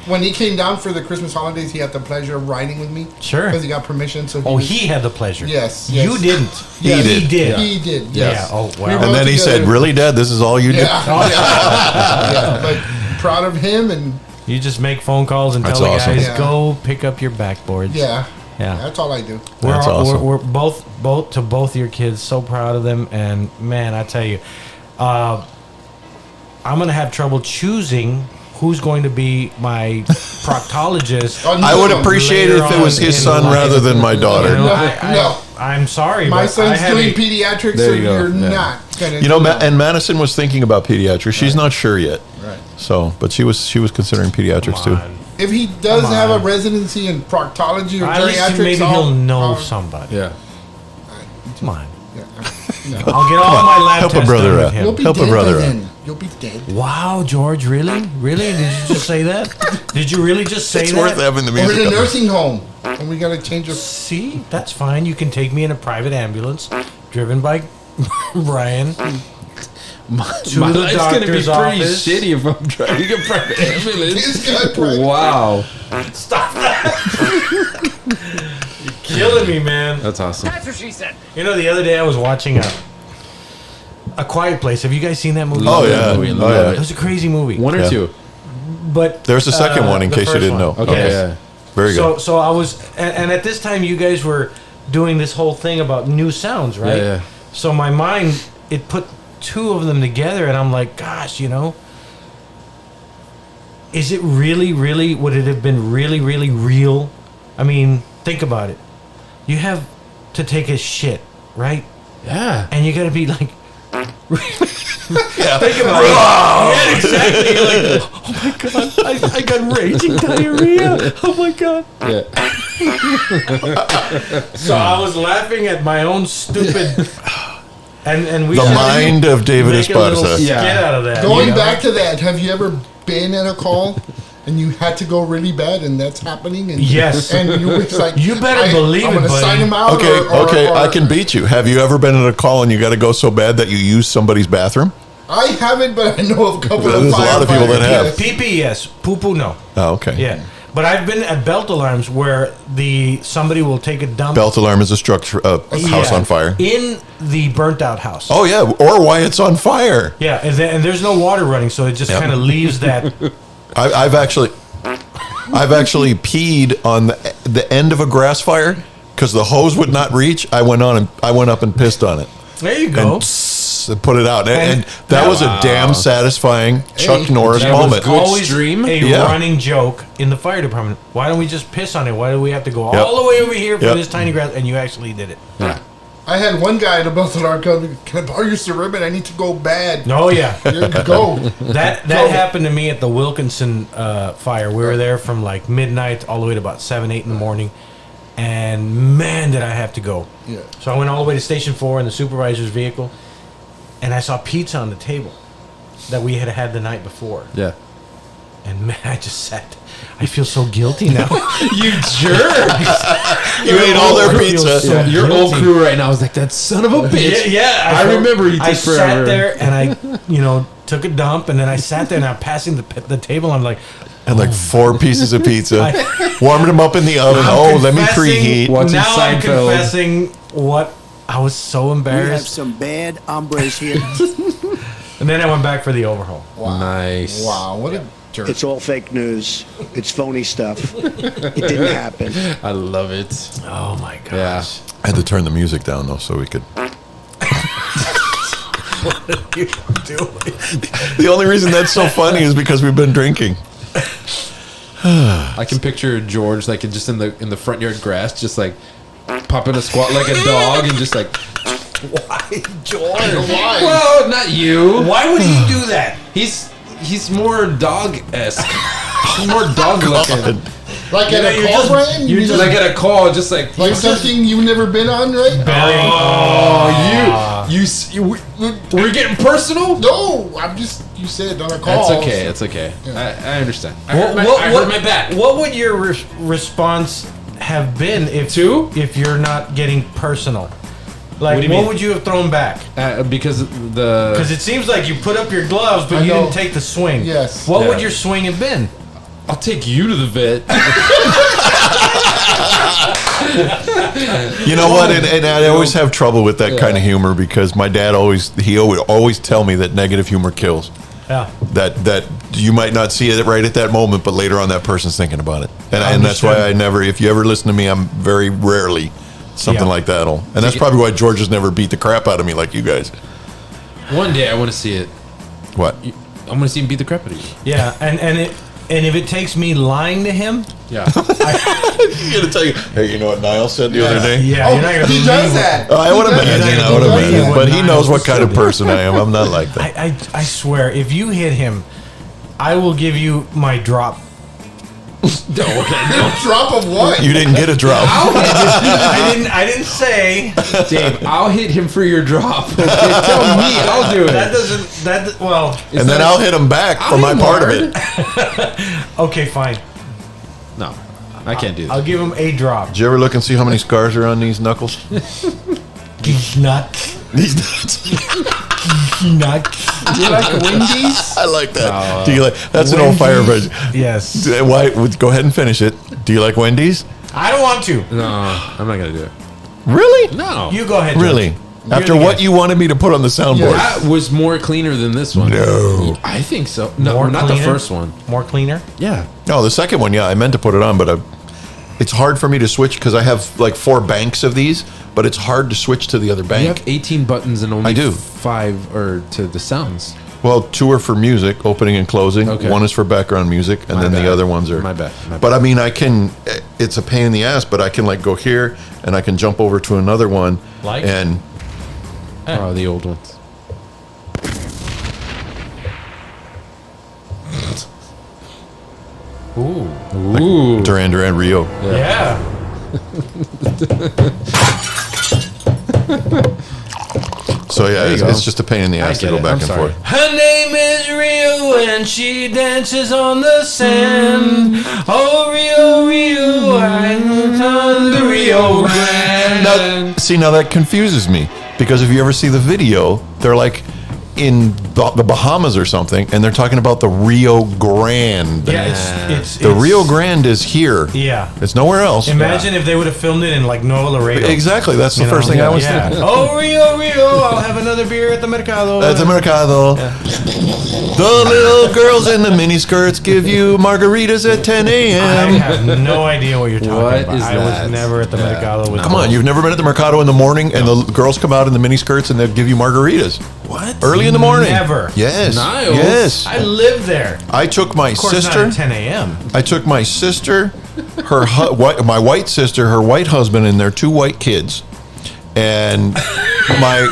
[SPEAKER 7] when he came down for the Christmas holidays, he had the pleasure of riding with me.
[SPEAKER 5] Sure.
[SPEAKER 7] Because he got permission. So
[SPEAKER 5] Oh, he had the pleasure.
[SPEAKER 7] Yes,
[SPEAKER 5] You
[SPEAKER 7] yes.
[SPEAKER 5] didn't.
[SPEAKER 7] Yes.
[SPEAKER 5] He did.
[SPEAKER 7] He did.
[SPEAKER 5] Yeah.
[SPEAKER 7] Yes.
[SPEAKER 5] Oh, wow.
[SPEAKER 7] We
[SPEAKER 2] And then he said,
[SPEAKER 7] together.
[SPEAKER 2] "Really, Dad? This is all you do?"
[SPEAKER 7] Yeah. Yeah. But proud of him, and
[SPEAKER 5] You just make phone calls and
[SPEAKER 2] That's
[SPEAKER 5] tell the
[SPEAKER 2] awesome.
[SPEAKER 5] guys,
[SPEAKER 7] Yeah.
[SPEAKER 5] go pick up your backboards.
[SPEAKER 7] yeah.
[SPEAKER 5] Yeah.
[SPEAKER 7] That's all I do.
[SPEAKER 2] That's awesome.
[SPEAKER 5] We're both to both your kids, so proud of them. And man, I tell you, I'm going to have trouble choosing who's going to be my proctologist.
[SPEAKER 7] Oh, no,
[SPEAKER 2] I would
[SPEAKER 7] no.
[SPEAKER 2] appreciate it if it was
[SPEAKER 5] Later
[SPEAKER 2] his
[SPEAKER 5] on
[SPEAKER 2] son
[SPEAKER 5] in life.
[SPEAKER 2] rather than my daughter.
[SPEAKER 5] You know,
[SPEAKER 7] No.
[SPEAKER 5] I'm sorry,
[SPEAKER 7] My
[SPEAKER 5] but
[SPEAKER 7] son's
[SPEAKER 5] I have
[SPEAKER 7] doing
[SPEAKER 5] a-
[SPEAKER 7] pediatrics,
[SPEAKER 6] There
[SPEAKER 7] so
[SPEAKER 6] you go.
[SPEAKER 7] you're
[SPEAKER 6] Yeah.
[SPEAKER 7] not gonna.
[SPEAKER 2] You know,
[SPEAKER 7] do that.
[SPEAKER 2] and Madison was thinking about pediatrics. She's not sure yet.
[SPEAKER 7] Right.
[SPEAKER 2] So, but she was considering pediatrics too.
[SPEAKER 5] Come on.
[SPEAKER 7] If he does
[SPEAKER 5] Come
[SPEAKER 7] have a
[SPEAKER 5] on.
[SPEAKER 7] residency in proctology or
[SPEAKER 5] At least
[SPEAKER 7] geriatrics,
[SPEAKER 5] maybe he'll
[SPEAKER 7] I'll-
[SPEAKER 5] know somebody.
[SPEAKER 6] Yeah.
[SPEAKER 5] Come on.
[SPEAKER 7] No.
[SPEAKER 5] I'll get all my lab
[SPEAKER 2] Help a
[SPEAKER 5] tests
[SPEAKER 2] brother
[SPEAKER 5] done with
[SPEAKER 2] out.
[SPEAKER 5] him.
[SPEAKER 7] You'll be
[SPEAKER 2] Help a
[SPEAKER 7] dead
[SPEAKER 2] brother
[SPEAKER 7] by
[SPEAKER 2] out.
[SPEAKER 7] then. You'll be dead.
[SPEAKER 5] Wow, George, really? Really? Did you just say that? Did you really just say
[SPEAKER 2] It's
[SPEAKER 5] that?
[SPEAKER 2] worth having the
[SPEAKER 7] We're
[SPEAKER 2] music.
[SPEAKER 7] in a
[SPEAKER 2] up.
[SPEAKER 7] nursing home, and we gotta change our.
[SPEAKER 5] See, that's fine. You can take me in a private ambulance, driven by Brian.
[SPEAKER 6] My
[SPEAKER 5] the
[SPEAKER 6] life's gonna be pretty
[SPEAKER 5] doctor's office.
[SPEAKER 6] shitty if I'm driving a private ambulance.
[SPEAKER 7] This guy private-
[SPEAKER 6] Wow.
[SPEAKER 5] Stop that! You're killing me, man.
[SPEAKER 6] That's awesome.
[SPEAKER 8] That's what she said.
[SPEAKER 5] You know, the other day I was watching A Quiet Place. Have you guys seen that movie?
[SPEAKER 2] Oh yeah,
[SPEAKER 6] Movie,
[SPEAKER 2] oh
[SPEAKER 6] love
[SPEAKER 2] yeah.
[SPEAKER 5] It was a crazy movie.
[SPEAKER 6] One or
[SPEAKER 2] Yeah.
[SPEAKER 6] two.
[SPEAKER 5] But
[SPEAKER 2] There's a second one in
[SPEAKER 5] the
[SPEAKER 2] case you
[SPEAKER 5] first
[SPEAKER 2] didn't
[SPEAKER 5] one.
[SPEAKER 2] know.
[SPEAKER 6] Okay.
[SPEAKER 5] Yes.
[SPEAKER 6] Yeah.
[SPEAKER 2] Very good.
[SPEAKER 5] So I was, and at this time you guys were doing this whole thing about new sounds, right?
[SPEAKER 6] Yeah, yeah.
[SPEAKER 5] So my mind, it put 2 of them together, and I'm like, gosh, you know, is it really, really, would it have been really, really real? I mean, think about it. You have to take a shit, right?
[SPEAKER 6] Yeah.
[SPEAKER 5] And you got to be like,
[SPEAKER 2] Yeah.
[SPEAKER 5] think about it. Yeah, exactly. You're like, oh my god, I got raging diarrhea. Oh my god.
[SPEAKER 6] Yeah.
[SPEAKER 5] So I was laughing at my own stupid. And we
[SPEAKER 2] The
[SPEAKER 5] should
[SPEAKER 2] mind of David
[SPEAKER 5] make a little
[SPEAKER 2] Esparza.
[SPEAKER 5] skit
[SPEAKER 6] Yeah.
[SPEAKER 5] out of that.
[SPEAKER 7] Going
[SPEAKER 5] you know?
[SPEAKER 7] back to that, have you ever been at a call and you had to go really bad, and that's happening? And
[SPEAKER 5] Yes.
[SPEAKER 7] and you was like,
[SPEAKER 5] You better believe
[SPEAKER 7] I'm
[SPEAKER 5] it,
[SPEAKER 7] gonna
[SPEAKER 5] buddy.
[SPEAKER 7] sign him out.
[SPEAKER 2] Okay, okay,
[SPEAKER 7] or-
[SPEAKER 2] I can beat you. Have you ever been at a call and you got to go so bad that you use somebody's bathroom?
[SPEAKER 7] I haven't, but I know of a couple of
[SPEAKER 2] There's a lot of people that
[SPEAKER 7] firefighters,
[SPEAKER 2] have.
[SPEAKER 7] yes.
[SPEAKER 5] Pee pee, yes. Poo poo, no.
[SPEAKER 2] Oh, okay.
[SPEAKER 5] Yeah. But I've been at belt alarms where somebody will take a dump.
[SPEAKER 2] Belt alarm is a structure, house
[SPEAKER 5] Yeah,
[SPEAKER 2] on fire.
[SPEAKER 5] in the burnt out house.
[SPEAKER 2] Oh yeah, or why it's on fire.
[SPEAKER 5] Yeah, and there's no water running, so it just
[SPEAKER 2] Yep.
[SPEAKER 5] kind of leaves that.
[SPEAKER 2] I've actually peed on the end of a grass fire because the hose would not reach. I went up and pissed on it
[SPEAKER 5] There you go.
[SPEAKER 2] and put it out, and that was a damn satisfying Chuck Norris
[SPEAKER 6] That was
[SPEAKER 2] moment.
[SPEAKER 6] good.
[SPEAKER 5] Always
[SPEAKER 6] Extreme?
[SPEAKER 5] a
[SPEAKER 2] Yeah.
[SPEAKER 5] running joke in the fire department. Why don't we just piss on it? Why do we have to go
[SPEAKER 2] Yep.
[SPEAKER 5] all the way over here for
[SPEAKER 2] Yep.
[SPEAKER 5] this tiny grass? And you actually did it.
[SPEAKER 6] Yeah.
[SPEAKER 7] I had one guy at a belt alarm come, can I borrow your Cerebral? I need to go bad.
[SPEAKER 5] Oh yeah,
[SPEAKER 7] Here you go.
[SPEAKER 5] that happened to me at the Wilkinson fire. We were there from like midnight all the way to about 7, 8 in the morning, and man, did I have to go.
[SPEAKER 7] Yeah.
[SPEAKER 5] So I went all the way to Station 4 in the supervisor's vehicle, and I saw pizza on the table that we had the night before.
[SPEAKER 6] Yeah.
[SPEAKER 5] And man, I just sat. I feel so guilty now.
[SPEAKER 6] You jerk.
[SPEAKER 2] You ate all their
[SPEAKER 5] I feel
[SPEAKER 2] pizza.
[SPEAKER 5] so
[SPEAKER 6] Yeah, your old
[SPEAKER 5] guilty.
[SPEAKER 6] crew right now is like, that son of a bitch.
[SPEAKER 5] Yeah,
[SPEAKER 6] I remember you took
[SPEAKER 5] I
[SPEAKER 6] forever.
[SPEAKER 5] sat there and I, took a dump, and then I sat there and I'm passing the table. I'm like,
[SPEAKER 2] And like 4 pieces of pizza, warmed them up in the oven. Let me
[SPEAKER 5] confessing-
[SPEAKER 2] preheat.
[SPEAKER 6] Watching
[SPEAKER 5] now I'm
[SPEAKER 6] Seinfeld.
[SPEAKER 5] confessing what I was so
[SPEAKER 4] We have
[SPEAKER 5] embarrassed.
[SPEAKER 4] some bad hombres here.
[SPEAKER 5] And then I went back for the overhaul.
[SPEAKER 7] Wow.
[SPEAKER 6] Nice.
[SPEAKER 7] Wow, what a jerk.
[SPEAKER 4] It's all fake news. It's phony stuff. It didn't happen.
[SPEAKER 6] I love it.
[SPEAKER 5] Oh my gosh.
[SPEAKER 6] Yeah.
[SPEAKER 2] I had to turn the music down though, so we could. The only reason that's so funny is because we've been drinking.
[SPEAKER 6] I can picture George like just in the front yard grass, just like popping a squat like a dog and just like.
[SPEAKER 5] Why, George?
[SPEAKER 7] Why?
[SPEAKER 6] Well, not you.
[SPEAKER 5] Why would he do that?
[SPEAKER 6] He's more dog-esque. He's more dog-looking.
[SPEAKER 7] Like at a
[SPEAKER 5] you're
[SPEAKER 7] call,
[SPEAKER 5] just-
[SPEAKER 7] Brian?
[SPEAKER 6] You're just like at a call, just like
[SPEAKER 7] something you've never been on, right?
[SPEAKER 6] we're getting personal.
[SPEAKER 7] No, you said on a call.
[SPEAKER 6] That's okay. It's okay.
[SPEAKER 7] Yeah.
[SPEAKER 6] I understand. I hurt my back.
[SPEAKER 5] What would your response have been if you're not getting personal? Like,
[SPEAKER 6] What do you
[SPEAKER 5] what
[SPEAKER 6] mean?
[SPEAKER 5] would you have thrown back?
[SPEAKER 6] Because
[SPEAKER 5] Because it seems like you put up your gloves, but
[SPEAKER 7] I
[SPEAKER 5] you
[SPEAKER 7] know.
[SPEAKER 5] didn't take the swing.
[SPEAKER 7] Yes.
[SPEAKER 5] What would
[SPEAKER 6] Yeah.
[SPEAKER 5] your swing have been?
[SPEAKER 6] I'll take you to the vet.
[SPEAKER 2] You know what? And I always have trouble with that kind of humor because my dad always tell me that negative humor kills.
[SPEAKER 5] Yeah.
[SPEAKER 2] That you might not see it right at that moment, but later on that person's thinking about it. And that's why I never, if you ever listen to me, I'm very rarely something like that'll. And that's probably why George has never beat the crap out of me like you guys.
[SPEAKER 6] One day I want to see it.
[SPEAKER 2] What?
[SPEAKER 6] I want to see him beat the crap out of you.
[SPEAKER 5] Yeah, and if it takes me lying to him,
[SPEAKER 6] Yeah.
[SPEAKER 2] I'm gonna tell you. Hey, you know what Niall said the other day?
[SPEAKER 5] yeah, you're not gonna
[SPEAKER 7] He
[SPEAKER 5] believe
[SPEAKER 7] does
[SPEAKER 5] what-
[SPEAKER 7] that.
[SPEAKER 2] I would imagine. I would imagine. But he knows what kind of
[SPEAKER 5] Niall
[SPEAKER 2] person I am. I'm not like that.
[SPEAKER 5] I swear, if you hit him, I will give you my drop.
[SPEAKER 7] Drop of what?
[SPEAKER 2] You didn't get a drop.
[SPEAKER 5] I didn't say
[SPEAKER 6] Dave, I'll hit him for your drop. Okay? Tell me, I'll do it.
[SPEAKER 5] well.
[SPEAKER 2] And then I'll hit him back for my part of it.
[SPEAKER 5] Okay, fine.
[SPEAKER 6] No, I can't do that.
[SPEAKER 5] I'll give him a drop.
[SPEAKER 2] Did you ever look and see how many scars are on these knuckles?
[SPEAKER 5] He's nuts.
[SPEAKER 2] These nuts.
[SPEAKER 5] Nuts.
[SPEAKER 7] Do you like Wendy's?
[SPEAKER 2] I like that. Do you like? That's an old fire
[SPEAKER 5] Wendy's?
[SPEAKER 2] bread.
[SPEAKER 5] Yes.
[SPEAKER 2] Why? Go ahead and finish it. Do you like Wendy's?
[SPEAKER 5] I don't want to.
[SPEAKER 6] No, I'm not gonna do it.
[SPEAKER 2] Really?
[SPEAKER 6] No,
[SPEAKER 5] You go ahead. George.
[SPEAKER 2] Really?
[SPEAKER 5] You're
[SPEAKER 2] After
[SPEAKER 5] the
[SPEAKER 2] what
[SPEAKER 5] guest.
[SPEAKER 2] you wanted me to put on the soundboard?
[SPEAKER 6] that was more cleaner than this one.
[SPEAKER 2] No.
[SPEAKER 6] I think so. No,
[SPEAKER 5] More
[SPEAKER 6] not
[SPEAKER 5] cleaner?
[SPEAKER 6] the first one.
[SPEAKER 5] More cleaner.
[SPEAKER 6] Yeah.
[SPEAKER 2] No, the second one. Yeah, I meant to put it on, but it's hard for me to switch because I have like 4 banks of these. But it's hard to switch to the other
[SPEAKER 6] You
[SPEAKER 2] bank.
[SPEAKER 6] have 18 buttons and only
[SPEAKER 2] I do.
[SPEAKER 6] 5 are to the sounds.
[SPEAKER 2] Well, 2 are for music, opening and closing.
[SPEAKER 6] Okay.
[SPEAKER 2] 1 is for background music, and
[SPEAKER 6] My
[SPEAKER 2] then
[SPEAKER 6] bad.
[SPEAKER 2] the other ones are.
[SPEAKER 6] My bad.
[SPEAKER 2] But I mean, I can. It's a pain in the ass, but I can like go here, and I can jump over to another one,
[SPEAKER 5] Like?
[SPEAKER 2] and
[SPEAKER 6] Oh, the old ones. Ooh.
[SPEAKER 2] Duran Duran Rio.
[SPEAKER 5] Yeah.
[SPEAKER 2] So yeah,
[SPEAKER 6] you
[SPEAKER 2] it's,
[SPEAKER 6] go.
[SPEAKER 2] it's just a pain in the ass to
[SPEAKER 6] get
[SPEAKER 2] go
[SPEAKER 6] it.
[SPEAKER 2] back
[SPEAKER 6] I'm
[SPEAKER 2] and
[SPEAKER 6] sorry.
[SPEAKER 2] forth.
[SPEAKER 5] Her name is Rio and she dances on the sand. Oh, Rio, Rio, I'm on the Rio Grande.
[SPEAKER 2] Now that confuses me because if you ever see the video, they're like in the Bahamas or something, and they're talking about the Rio Grande.
[SPEAKER 5] Yeah, it's
[SPEAKER 2] The Rio Grande is here.
[SPEAKER 5] Yeah.
[SPEAKER 2] It's nowhere else.
[SPEAKER 5] Imagine if they would have filmed it in like Nuevo Laredo.
[SPEAKER 2] Exactly. That's the
[SPEAKER 5] You know?
[SPEAKER 2] first thing I was
[SPEAKER 5] Yeah.
[SPEAKER 2] thinking.
[SPEAKER 5] Oh, Rio, Rio, I'll have another beer at the Mercado.
[SPEAKER 2] That's a Mercado. The little girls in the mini skirts give you margaritas at 10
[SPEAKER 5] I
[SPEAKER 2] a.m.
[SPEAKER 5] have no idea what you're talking
[SPEAKER 6] What
[SPEAKER 5] about.
[SPEAKER 6] is
[SPEAKER 5] I
[SPEAKER 6] that?
[SPEAKER 5] was never at the Mercado with
[SPEAKER 2] Come on, you've never been at the Mercado in the morning and the girls come out in the mini skirts and they'll give you margaritas.
[SPEAKER 5] What?
[SPEAKER 2] Early in the morning.
[SPEAKER 5] Never.
[SPEAKER 2] Yes.
[SPEAKER 6] Niles.
[SPEAKER 2] Yes.
[SPEAKER 5] I lived there.
[SPEAKER 2] I took my
[SPEAKER 5] Of course,
[SPEAKER 2] sister.
[SPEAKER 5] not at 10 a.m.
[SPEAKER 2] I took my sister, my white sister, her white husband, and their 2 white kids, and my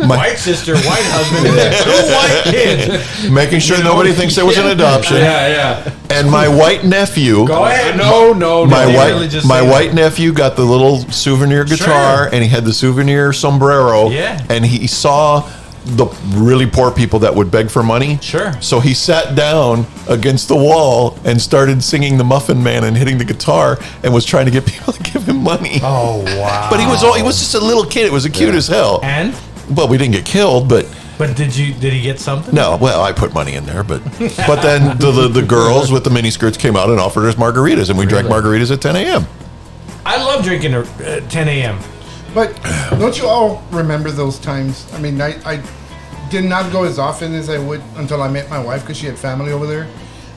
[SPEAKER 5] White sister, white husband, and 2 white kids.
[SPEAKER 2] making sure nobody thinks it was an adoption,
[SPEAKER 6] Yeah.
[SPEAKER 2] and my white nephew.
[SPEAKER 5] Go ahead.
[SPEAKER 6] No.
[SPEAKER 2] My
[SPEAKER 5] They
[SPEAKER 2] white
[SPEAKER 5] really just
[SPEAKER 2] my
[SPEAKER 5] say
[SPEAKER 2] white
[SPEAKER 5] that.
[SPEAKER 2] nephew got the little souvenir guitar, and he had the souvenir sombrero.
[SPEAKER 5] Yeah.
[SPEAKER 2] And he saw the really poor people that would beg for money.
[SPEAKER 5] Sure.
[SPEAKER 2] So he sat down against the wall and started singing the Muffin Man and hitting the guitar and was trying to get people to give him money.
[SPEAKER 5] Oh, wow.
[SPEAKER 2] But he was just a little kid. It was cute as hell.
[SPEAKER 5] And?
[SPEAKER 2] Well, we didn't get killed, but
[SPEAKER 5] But did he get something?
[SPEAKER 2] no. Well, I put money in there, but then the girls with the mini skirts came out and offered us margaritas, and we drank margaritas at 10 a.m.
[SPEAKER 5] I love drinking at 10 a.m.
[SPEAKER 7] But don't you all remember those times? I mean, I did not go as often as I would until I met my wife because she had family over there.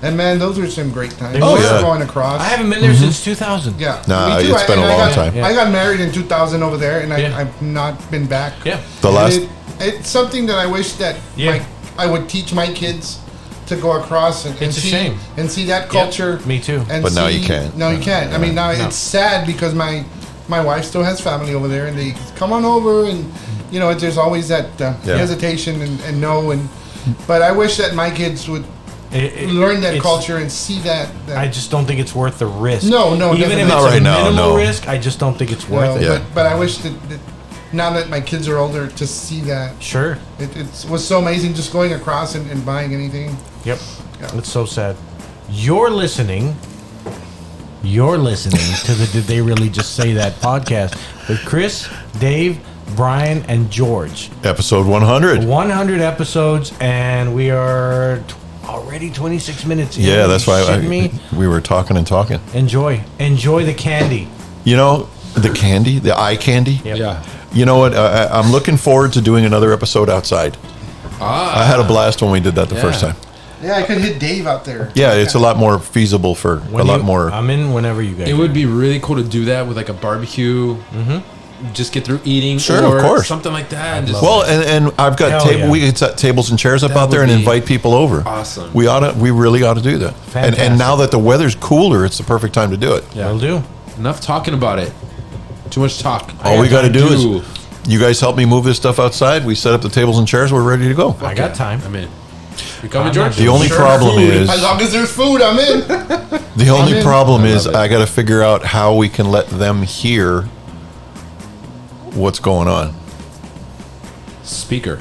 [SPEAKER 7] And man, those were some great times.
[SPEAKER 5] Oh,
[SPEAKER 2] yeah.
[SPEAKER 7] Going across.
[SPEAKER 5] I haven't been there since 2000.
[SPEAKER 7] Yeah.
[SPEAKER 2] Nah,
[SPEAKER 7] Me too.
[SPEAKER 2] it's been a
[SPEAKER 7] And
[SPEAKER 2] long time.
[SPEAKER 7] I got married in 2000 over there, and
[SPEAKER 5] Yeah.
[SPEAKER 7] I've not been back.
[SPEAKER 5] Yeah.
[SPEAKER 2] The
[SPEAKER 7] And
[SPEAKER 2] last.
[SPEAKER 7] it's something that I wish that
[SPEAKER 5] Yeah.
[SPEAKER 7] I would teach my kids to go across and
[SPEAKER 5] It's a
[SPEAKER 7] see
[SPEAKER 5] shame.
[SPEAKER 7] and see that culture.
[SPEAKER 5] Me too.
[SPEAKER 7] And
[SPEAKER 2] But now you can't.
[SPEAKER 7] No, you can't. I mean, now it's sad because my wife still has family over there, and they come on over, and you know, there's always that hesitation and no, and but I wish that my kids would learn that
[SPEAKER 5] it's-
[SPEAKER 7] culture and see that.
[SPEAKER 5] I just don't think it's worth the risk.
[SPEAKER 7] No,
[SPEAKER 5] Even if
[SPEAKER 7] definitely
[SPEAKER 5] it's
[SPEAKER 2] not
[SPEAKER 5] a
[SPEAKER 2] right now,
[SPEAKER 5] minimal
[SPEAKER 2] no.
[SPEAKER 5] risk, I just don't think it's worth
[SPEAKER 7] No,
[SPEAKER 5] it.
[SPEAKER 2] Yeah.
[SPEAKER 7] but I wish that now that my kids are older to see that.
[SPEAKER 5] Sure.
[SPEAKER 7] It was so amazing just going across and buying anything.
[SPEAKER 5] Yep. It's so sad. You're listening to the Did They Really Just Say That podcast with Chris, Dave, Brian, and George.
[SPEAKER 2] Episode 100.
[SPEAKER 5] 100 episodes, and we are already 26 minutes in.
[SPEAKER 2] Yeah, that's why
[SPEAKER 5] Shitting me?
[SPEAKER 2] we were talking and talking.
[SPEAKER 5] Enjoy the candy.
[SPEAKER 2] You know, the candy, the eye candy.
[SPEAKER 5] Yep.
[SPEAKER 6] Yeah.
[SPEAKER 2] You know what? I'm looking forward to doing another episode outside. I had a blast when we did that the first time.
[SPEAKER 7] Yeah, I could hit Dave out there.
[SPEAKER 2] Yeah, it's a lot more feasible for a lot more.
[SPEAKER 5] I'm in whenever you guys.
[SPEAKER 6] It would be really cool to do that with like a barbecue. Mm-hmm. Just get through eating,
[SPEAKER 2] Sure,
[SPEAKER 6] or
[SPEAKER 2] of course.
[SPEAKER 6] something like that. And just,
[SPEAKER 2] Well, and I've got
[SPEAKER 5] Hell yeah.
[SPEAKER 2] we could set tables and chairs up
[SPEAKER 6] That
[SPEAKER 2] out there
[SPEAKER 6] would
[SPEAKER 2] and
[SPEAKER 6] be
[SPEAKER 2] invite people over.
[SPEAKER 6] awesome.
[SPEAKER 2] We really ought to do that.
[SPEAKER 5] Fantastic.
[SPEAKER 2] And now that the weather's cooler, it's the perfect time to do it.
[SPEAKER 5] Will do.
[SPEAKER 6] enough talking about it. Too much talk.
[SPEAKER 2] All we got to do is you guys help me move this stuff outside. We set up the tables and chairs. We're ready to go.
[SPEAKER 5] I got time.
[SPEAKER 6] I'm in. You coming,
[SPEAKER 5] I'm
[SPEAKER 6] George?
[SPEAKER 5] not
[SPEAKER 2] The only problem is
[SPEAKER 7] As long as there's food, I'm in.
[SPEAKER 2] the only
[SPEAKER 7] in.
[SPEAKER 2] problem
[SPEAKER 6] I
[SPEAKER 2] is
[SPEAKER 6] love it.
[SPEAKER 2] I got to figure out how we can let them hear what's going on.
[SPEAKER 6] Speaker.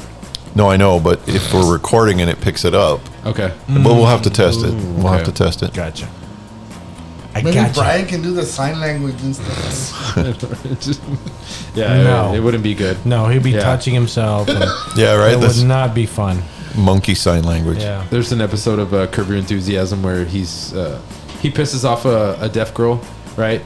[SPEAKER 2] No, I know, but if we're recording and it picks it up,
[SPEAKER 6] Okay.
[SPEAKER 2] but we'll have to test it. We'll have
[SPEAKER 6] okay.
[SPEAKER 2] to test it.
[SPEAKER 5] Gotcha. I
[SPEAKER 7] Maybe
[SPEAKER 5] gotcha.
[SPEAKER 7] Brian can do the sign language and stuff.
[SPEAKER 6] Yeah,
[SPEAKER 5] No.
[SPEAKER 6] it wouldn't be good.
[SPEAKER 5] No, he'd be
[SPEAKER 6] Yeah.
[SPEAKER 5] touching himself. And
[SPEAKER 2] Yeah, right.
[SPEAKER 5] it
[SPEAKER 2] That's
[SPEAKER 5] would not be fun.
[SPEAKER 2] monkey sign language.
[SPEAKER 5] Yeah.
[SPEAKER 6] There's an episode of Curb Your Enthusiasm where he pisses off a deaf girl, right?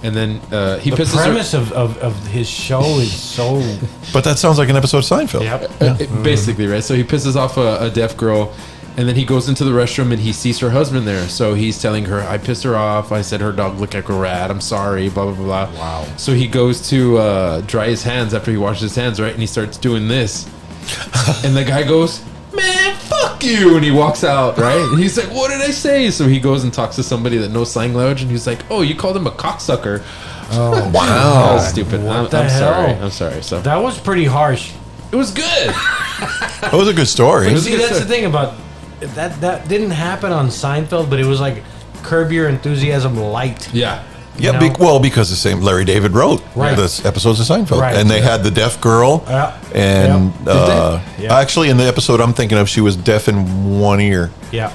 [SPEAKER 6] And then he
[SPEAKER 5] The
[SPEAKER 6] pisses
[SPEAKER 5] premise of his show is so.
[SPEAKER 2] But that sounds like an episode of Seinfeld.
[SPEAKER 6] her, basically, right? So he pisses off a deaf girl, and then he goes into the restroom and he sees her husband there. So he's telling her, "I pissed her off. I said her dog looked like a rat. I'm sorry." Blah blah blah. blah.
[SPEAKER 5] Wow.
[SPEAKER 6] So he goes to dry his hands after he washes his hands, right? And he starts doing this, and the guy goes, "Man, fuck you!" And he walks out, right? And he's like, "What did I say?" So he goes and talks to somebody that knows sign language, and he's like, "Oh, you called him a cocksucker."
[SPEAKER 5] Oh,
[SPEAKER 6] That
[SPEAKER 2] Wow.
[SPEAKER 6] was stupid.
[SPEAKER 5] What
[SPEAKER 6] I'm
[SPEAKER 5] the
[SPEAKER 6] sorry.
[SPEAKER 5] hell?
[SPEAKER 6] I'm sorry. So
[SPEAKER 5] that was pretty harsh.
[SPEAKER 6] it was good.
[SPEAKER 2] That was a good story.
[SPEAKER 5] But see, that's the thing about that didn't happen on Seinfeld, but it was like Curb Your Enthusiasm light.
[SPEAKER 6] Yeah.
[SPEAKER 2] Yeah,
[SPEAKER 5] You know?
[SPEAKER 2] because the same Larry David wrote
[SPEAKER 5] Right.
[SPEAKER 2] this episodes of Seinfeld,
[SPEAKER 5] Right.
[SPEAKER 2] and they had the deaf girl,
[SPEAKER 5] Yeah.
[SPEAKER 2] and
[SPEAKER 5] Yep. Yep.
[SPEAKER 2] actually in the episode I'm thinking of, she was deaf in one ear.
[SPEAKER 5] Yeah.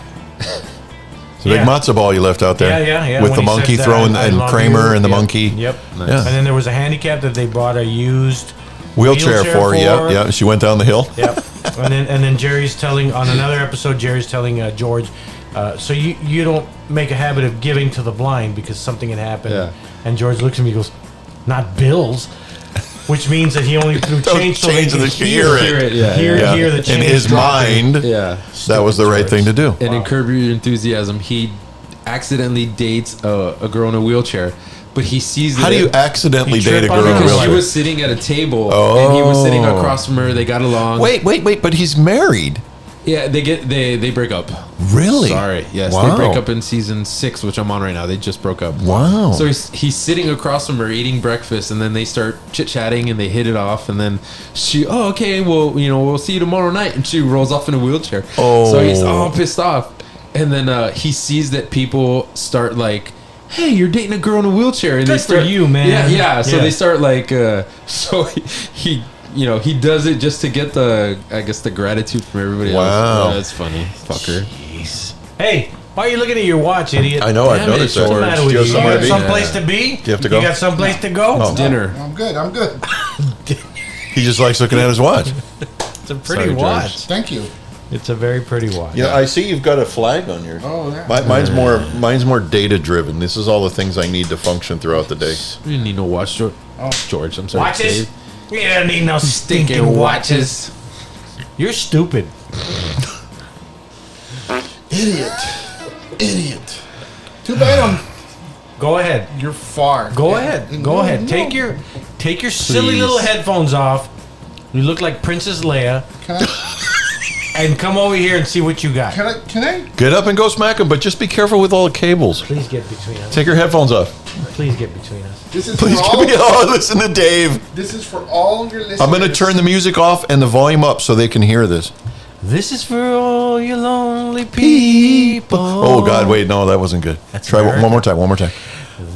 [SPEAKER 2] The big matzo ball you left out there,
[SPEAKER 5] Yeah.
[SPEAKER 2] with
[SPEAKER 5] When
[SPEAKER 2] the
[SPEAKER 5] he
[SPEAKER 2] monkey
[SPEAKER 5] said,
[SPEAKER 2] throwing
[SPEAKER 5] "I
[SPEAKER 2] and
[SPEAKER 5] love
[SPEAKER 2] Kramer
[SPEAKER 5] you."
[SPEAKER 2] and the
[SPEAKER 5] Yep.
[SPEAKER 2] monkey.
[SPEAKER 5] Yep.
[SPEAKER 2] Yeah.
[SPEAKER 5] And then there was a handicap that they bought a used
[SPEAKER 2] Wheelchair for, yeah. She went down the hill.
[SPEAKER 5] Yep. and then Jerry's telling on another episode. Jerry's telling George, so you don't make a habit of giving to the blind because something had happened.
[SPEAKER 6] Yeah.
[SPEAKER 5] And George looks at me and goes, "Not bills," which means that he only threw change so they
[SPEAKER 2] change
[SPEAKER 5] could
[SPEAKER 2] the
[SPEAKER 5] hear
[SPEAKER 2] hear
[SPEAKER 5] it.
[SPEAKER 2] it.
[SPEAKER 6] Yeah.
[SPEAKER 5] Hear the
[SPEAKER 2] In
[SPEAKER 5] change
[SPEAKER 2] his
[SPEAKER 5] dropping.
[SPEAKER 2] mind,
[SPEAKER 6] Yeah.
[SPEAKER 2] that was the right thing to do.
[SPEAKER 6] And in Curb Your Enthusiasm, he accidentally dates a girl in a wheelchair, but he sees
[SPEAKER 2] How
[SPEAKER 6] it.
[SPEAKER 2] do you accidentally
[SPEAKER 5] You
[SPEAKER 2] date a
[SPEAKER 5] trip on
[SPEAKER 2] girl in
[SPEAKER 5] it
[SPEAKER 2] a
[SPEAKER 6] Because she
[SPEAKER 2] wheelchair?
[SPEAKER 6] was sitting at a table and he was sitting across from her. They got along.
[SPEAKER 2] Wait, but he's married.
[SPEAKER 6] Yeah, they break up.
[SPEAKER 2] Really?
[SPEAKER 6] Sorry. Yes,
[SPEAKER 2] Wow.
[SPEAKER 6] they break up in season 6, which I'm on right now. They just broke up.
[SPEAKER 2] Wow.
[SPEAKER 6] So he's sitting across from her eating breakfast, and then they start chit chatting and they hit it off, and then okay, well, we'll see you tomorrow night, and she rolls off in a wheelchair.
[SPEAKER 2] Oh.
[SPEAKER 6] So he's all pissed off, and then he sees that people start like, "Hey, you're dating a girl in a wheelchair," and
[SPEAKER 5] Good
[SPEAKER 6] they start
[SPEAKER 5] for you, man.
[SPEAKER 6] Yeah. So
[SPEAKER 5] Yeah.
[SPEAKER 6] they start like, so he. He does it just to get the gratitude from everybody else.
[SPEAKER 2] Wow.
[SPEAKER 6] Yeah, that's funny, fucker.
[SPEAKER 5] Jeez. Hey, why are you looking at your watch, idiot?
[SPEAKER 2] I know, I've
[SPEAKER 6] Damn it,
[SPEAKER 2] noticed
[SPEAKER 6] George.
[SPEAKER 2] that.
[SPEAKER 5] What's the matter
[SPEAKER 2] Do
[SPEAKER 5] with
[SPEAKER 2] you
[SPEAKER 5] you?
[SPEAKER 2] have
[SPEAKER 5] You
[SPEAKER 2] somewhere to
[SPEAKER 5] got
[SPEAKER 2] be?
[SPEAKER 5] someplace to be?
[SPEAKER 2] Do you have to go?
[SPEAKER 5] You got someplace to go?
[SPEAKER 2] Oh.
[SPEAKER 6] Dinner.
[SPEAKER 7] I'm good.
[SPEAKER 2] He just likes looking at his watch.
[SPEAKER 5] It's a pretty
[SPEAKER 6] Sorry, George.
[SPEAKER 5] watch.
[SPEAKER 7] Thank you.
[SPEAKER 5] It's a very pretty watch.
[SPEAKER 2] Yeah, I see you've got a flag on yours.
[SPEAKER 7] Oh, yeah.
[SPEAKER 2] Mine's more data driven. This is all the things I need to function throughout the day.
[SPEAKER 6] You didn't need no watch, George. I'm sorry.
[SPEAKER 5] Watches?
[SPEAKER 6] Dave.
[SPEAKER 5] You don't need no stinking watches. You're stupid.
[SPEAKER 7] Idiot. Too bad
[SPEAKER 5] Go ahead.
[SPEAKER 7] you're far.
[SPEAKER 5] Go ahead. Go ahead. Take your silly little headphones off. You look like Princess Leia.
[SPEAKER 7] Can I?
[SPEAKER 5] And come over here and see what you got.
[SPEAKER 7] Can I?
[SPEAKER 2] Get up and go smack them, but just be careful with all the cables.
[SPEAKER 5] Please get between us.
[SPEAKER 2] Take your headphones off.
[SPEAKER 5] Please get between us.
[SPEAKER 7] This is
[SPEAKER 2] Please
[SPEAKER 7] for
[SPEAKER 2] give
[SPEAKER 7] all.
[SPEAKER 2] me. Oh, listen to Dave.
[SPEAKER 7] This is for all your listeners.
[SPEAKER 2] I'm going to turn the music off and the volume up so they can hear this.
[SPEAKER 5] This is for all you lonely people.
[SPEAKER 2] Oh God, wait, no, that wasn't good.
[SPEAKER 5] That's
[SPEAKER 2] Try
[SPEAKER 5] America.
[SPEAKER 2] one more time. One more time.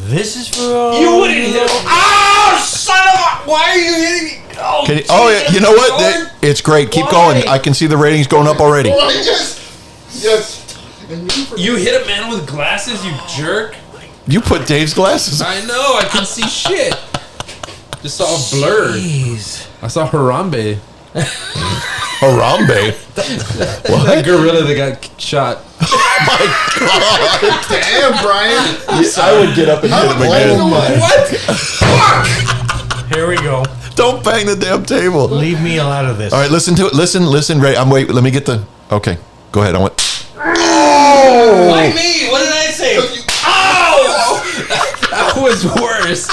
[SPEAKER 5] This is for all
[SPEAKER 8] You wouldn't hit him. Oh, son of a... Why are you hitting me? Oh,
[SPEAKER 2] Can you, oh, yeah, you know what?
[SPEAKER 8] Lord.
[SPEAKER 2] It's great. Keep
[SPEAKER 8] Why?
[SPEAKER 2] going. I can see the ratings going up already.
[SPEAKER 7] Oh, yes. And
[SPEAKER 6] You hit a man with glasses, you jerk.
[SPEAKER 2] You put Dave's glasses on.
[SPEAKER 6] I know, I can see shit. Just saw a blur.
[SPEAKER 5] Jeez.
[SPEAKER 6] I saw Harambe.
[SPEAKER 2] Harambe.
[SPEAKER 6] That gorilla that got shot.
[SPEAKER 7] damn, Brian.
[SPEAKER 2] I would get up and hit him again.
[SPEAKER 6] What?
[SPEAKER 5] Here we go.
[SPEAKER 2] Don't bang the damn table.
[SPEAKER 5] Leave me out of this.
[SPEAKER 2] All right, listen to it. Listen. Ray, I'm wait. Let me get the. Okay, go ahead. I want.
[SPEAKER 8] Why me? What did I say? Ow!
[SPEAKER 6] That was worse.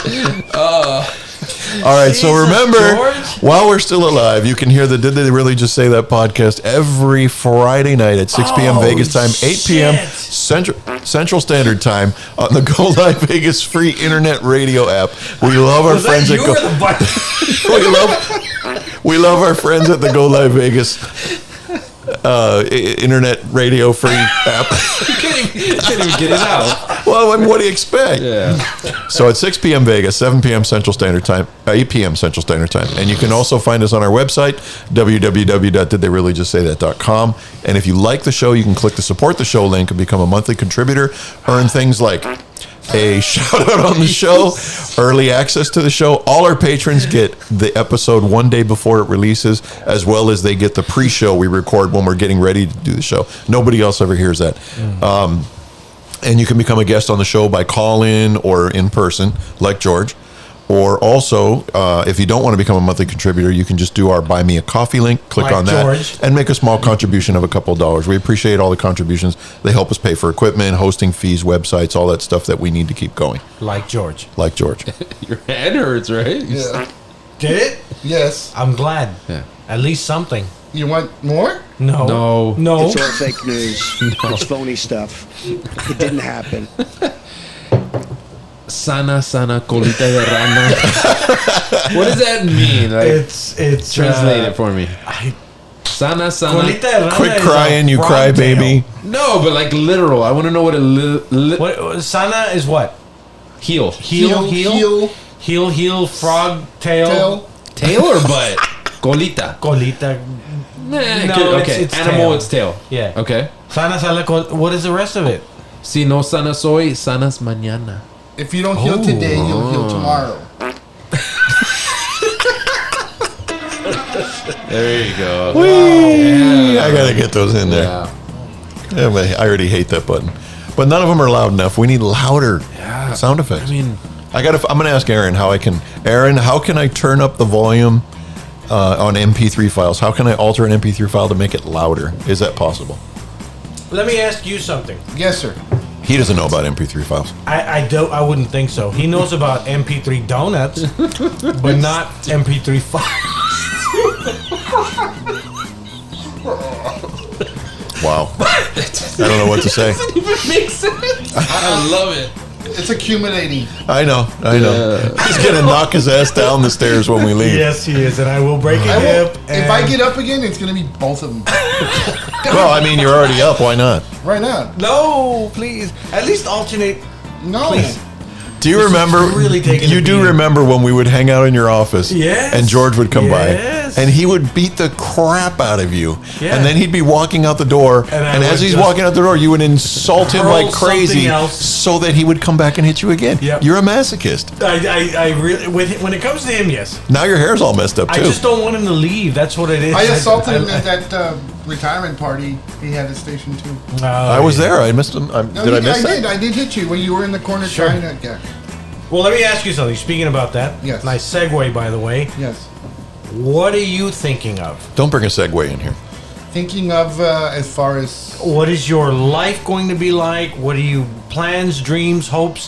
[SPEAKER 2] All right, so
[SPEAKER 5] Jesus,
[SPEAKER 2] remember,
[SPEAKER 5] George.
[SPEAKER 2] while we're still alive, you can hear the Did They Really Just Say That podcast every Friday night at 6 p.m. Vegas time, 8 p.m.
[SPEAKER 5] shit.
[SPEAKER 2] Central Standard Time on the Go Live Vegas free internet radio app. We love our
[SPEAKER 5] Was
[SPEAKER 2] friends
[SPEAKER 5] that
[SPEAKER 2] at
[SPEAKER 5] you
[SPEAKER 2] Go.
[SPEAKER 5] or the button?
[SPEAKER 2] we love our friends at the Go Live Vegas internet radio free app.
[SPEAKER 6] Can't even get it out.
[SPEAKER 2] Well, I mean, what do you expect?
[SPEAKER 6] Yeah.
[SPEAKER 2] So at 6 p.m. Vegas, 7 p.m. Central Standard Time, 8 p.m. Central Standard Time. And you can also find us on our website, www.didtheyreallyjustsay.com. And if you like the show, you can click the support the show link and become a monthly contributor. Earn things like a shout out on the show, early access to the show. All our patrons get the episode one day before it releases, as well as they get the pre-show we record when we're getting ready to do the show. Nobody else ever hears that. And you can become a guest on the show by call-in or in person, like George. Or also, if you don't want to become a monthly contributor, you can just do our Buy Me a Coffee link, click
[SPEAKER 5] Like
[SPEAKER 2] on that,
[SPEAKER 5] George.
[SPEAKER 2] and make a small contribution of a couple of dollars. We appreciate all the contributions. They help us pay for equipment, hosting fees, websites, all that stuff that we need to keep going,
[SPEAKER 5] Like George.
[SPEAKER 2] like George.
[SPEAKER 6] Your head hurts, right?
[SPEAKER 7] Yeah.
[SPEAKER 5] Did it?
[SPEAKER 7] Yes.
[SPEAKER 5] I'm glad.
[SPEAKER 6] Yeah.
[SPEAKER 5] At least something.
[SPEAKER 7] You want more?
[SPEAKER 5] No.
[SPEAKER 6] No.
[SPEAKER 5] No.
[SPEAKER 4] It's all fake news. It's phony stuff. It didn't happen.
[SPEAKER 6] Sana colita de rana. What does that mean? Like,
[SPEAKER 5] It's
[SPEAKER 6] translate it for me.
[SPEAKER 5] I,
[SPEAKER 6] Sana.
[SPEAKER 5] Colita de rana
[SPEAKER 2] Quit
[SPEAKER 5] is a
[SPEAKER 2] crying, you
[SPEAKER 5] frog
[SPEAKER 2] cry
[SPEAKER 5] tail.
[SPEAKER 2] baby.
[SPEAKER 6] No, but like literal. I want to know what a
[SPEAKER 5] What sana is what?
[SPEAKER 6] heel.
[SPEAKER 5] Heel, frog tail.
[SPEAKER 6] Tail or butt? Colita.
[SPEAKER 5] Colita.
[SPEAKER 6] Nah,
[SPEAKER 5] No,
[SPEAKER 6] okay.
[SPEAKER 5] it's
[SPEAKER 6] Animal,
[SPEAKER 5] tail.
[SPEAKER 6] it's tail.
[SPEAKER 5] Yeah.
[SPEAKER 6] Okay.
[SPEAKER 5] Sana what is the rest of it?
[SPEAKER 6] Si no sana soy, sanas mañana.
[SPEAKER 7] If you don't heal today, you'll heal tomorrow.
[SPEAKER 6] There you go.
[SPEAKER 2] Whee! I gotta get those in there.
[SPEAKER 6] Yeah.
[SPEAKER 2] Yeah, but I already hate that button. But none of them are loud enough. We need louder sound effects.
[SPEAKER 6] I mean,
[SPEAKER 2] I'm gonna ask Aaron how I can. Aaron, how can I turn up the volume on MP3 files? How can I alter an MP3 file to make it louder? Is that possible?
[SPEAKER 5] Let me ask you something.
[SPEAKER 7] Yes, sir.
[SPEAKER 2] He doesn't know about MP3 files.
[SPEAKER 5] I wouldn't think so. He knows about MP3 donuts, but not MP3 files.
[SPEAKER 2] Wow. I don't know what to say.
[SPEAKER 6] doesn't even make sense. I love it.
[SPEAKER 7] It's accumulating.
[SPEAKER 2] I know. He's gonna knock his ass down the stairs when we leave.
[SPEAKER 5] Yes, he is, and I will break a
[SPEAKER 7] I will,
[SPEAKER 5] hip.
[SPEAKER 7] if I get up again, it's going to be both of them.
[SPEAKER 2] Well, I mean, you're already up. Why not?
[SPEAKER 7] Right now.
[SPEAKER 5] No, please. At least alternate.
[SPEAKER 7] No.
[SPEAKER 5] Please.
[SPEAKER 2] Do you
[SPEAKER 5] This is
[SPEAKER 2] remember?
[SPEAKER 5] really taking
[SPEAKER 2] You
[SPEAKER 5] a
[SPEAKER 2] do
[SPEAKER 5] beating.
[SPEAKER 2] remember when we would hang out in your office?
[SPEAKER 5] Yes.
[SPEAKER 2] And George would come
[SPEAKER 5] Yes.
[SPEAKER 2] by, and he would beat the crap out of you.
[SPEAKER 5] Yeah.
[SPEAKER 2] And then he'd be walking out the door,
[SPEAKER 5] And I
[SPEAKER 2] and as
[SPEAKER 5] would
[SPEAKER 2] he's
[SPEAKER 5] just
[SPEAKER 2] walking out the door, you would insult him
[SPEAKER 5] hurl
[SPEAKER 2] like crazy,
[SPEAKER 5] something else.
[SPEAKER 2] so that he would come back and hit you again.
[SPEAKER 5] Yep.
[SPEAKER 2] You're a masochist.
[SPEAKER 5] I really, when it comes to him, yes.
[SPEAKER 2] Now your hair's all messed up
[SPEAKER 5] I
[SPEAKER 2] too.
[SPEAKER 5] just don't want him to leave. That's what it is.
[SPEAKER 7] I assaulted him at that retirement party he had at Station 2.
[SPEAKER 2] I was there. I missed him.
[SPEAKER 7] No,
[SPEAKER 2] Did I miss that?
[SPEAKER 7] I did hit you when you were in the corner
[SPEAKER 5] Sure.
[SPEAKER 7] trying to... Yeah.
[SPEAKER 5] Well, let me ask you something. Speaking about that,
[SPEAKER 7] Yes.
[SPEAKER 5] nice segue, by the way.
[SPEAKER 7] Yes.
[SPEAKER 5] What are you thinking of?
[SPEAKER 2] Don't bring a segue in here.
[SPEAKER 7] Thinking of as far as
[SPEAKER 5] What is your life going to be like? What are you plans, dreams, hopes?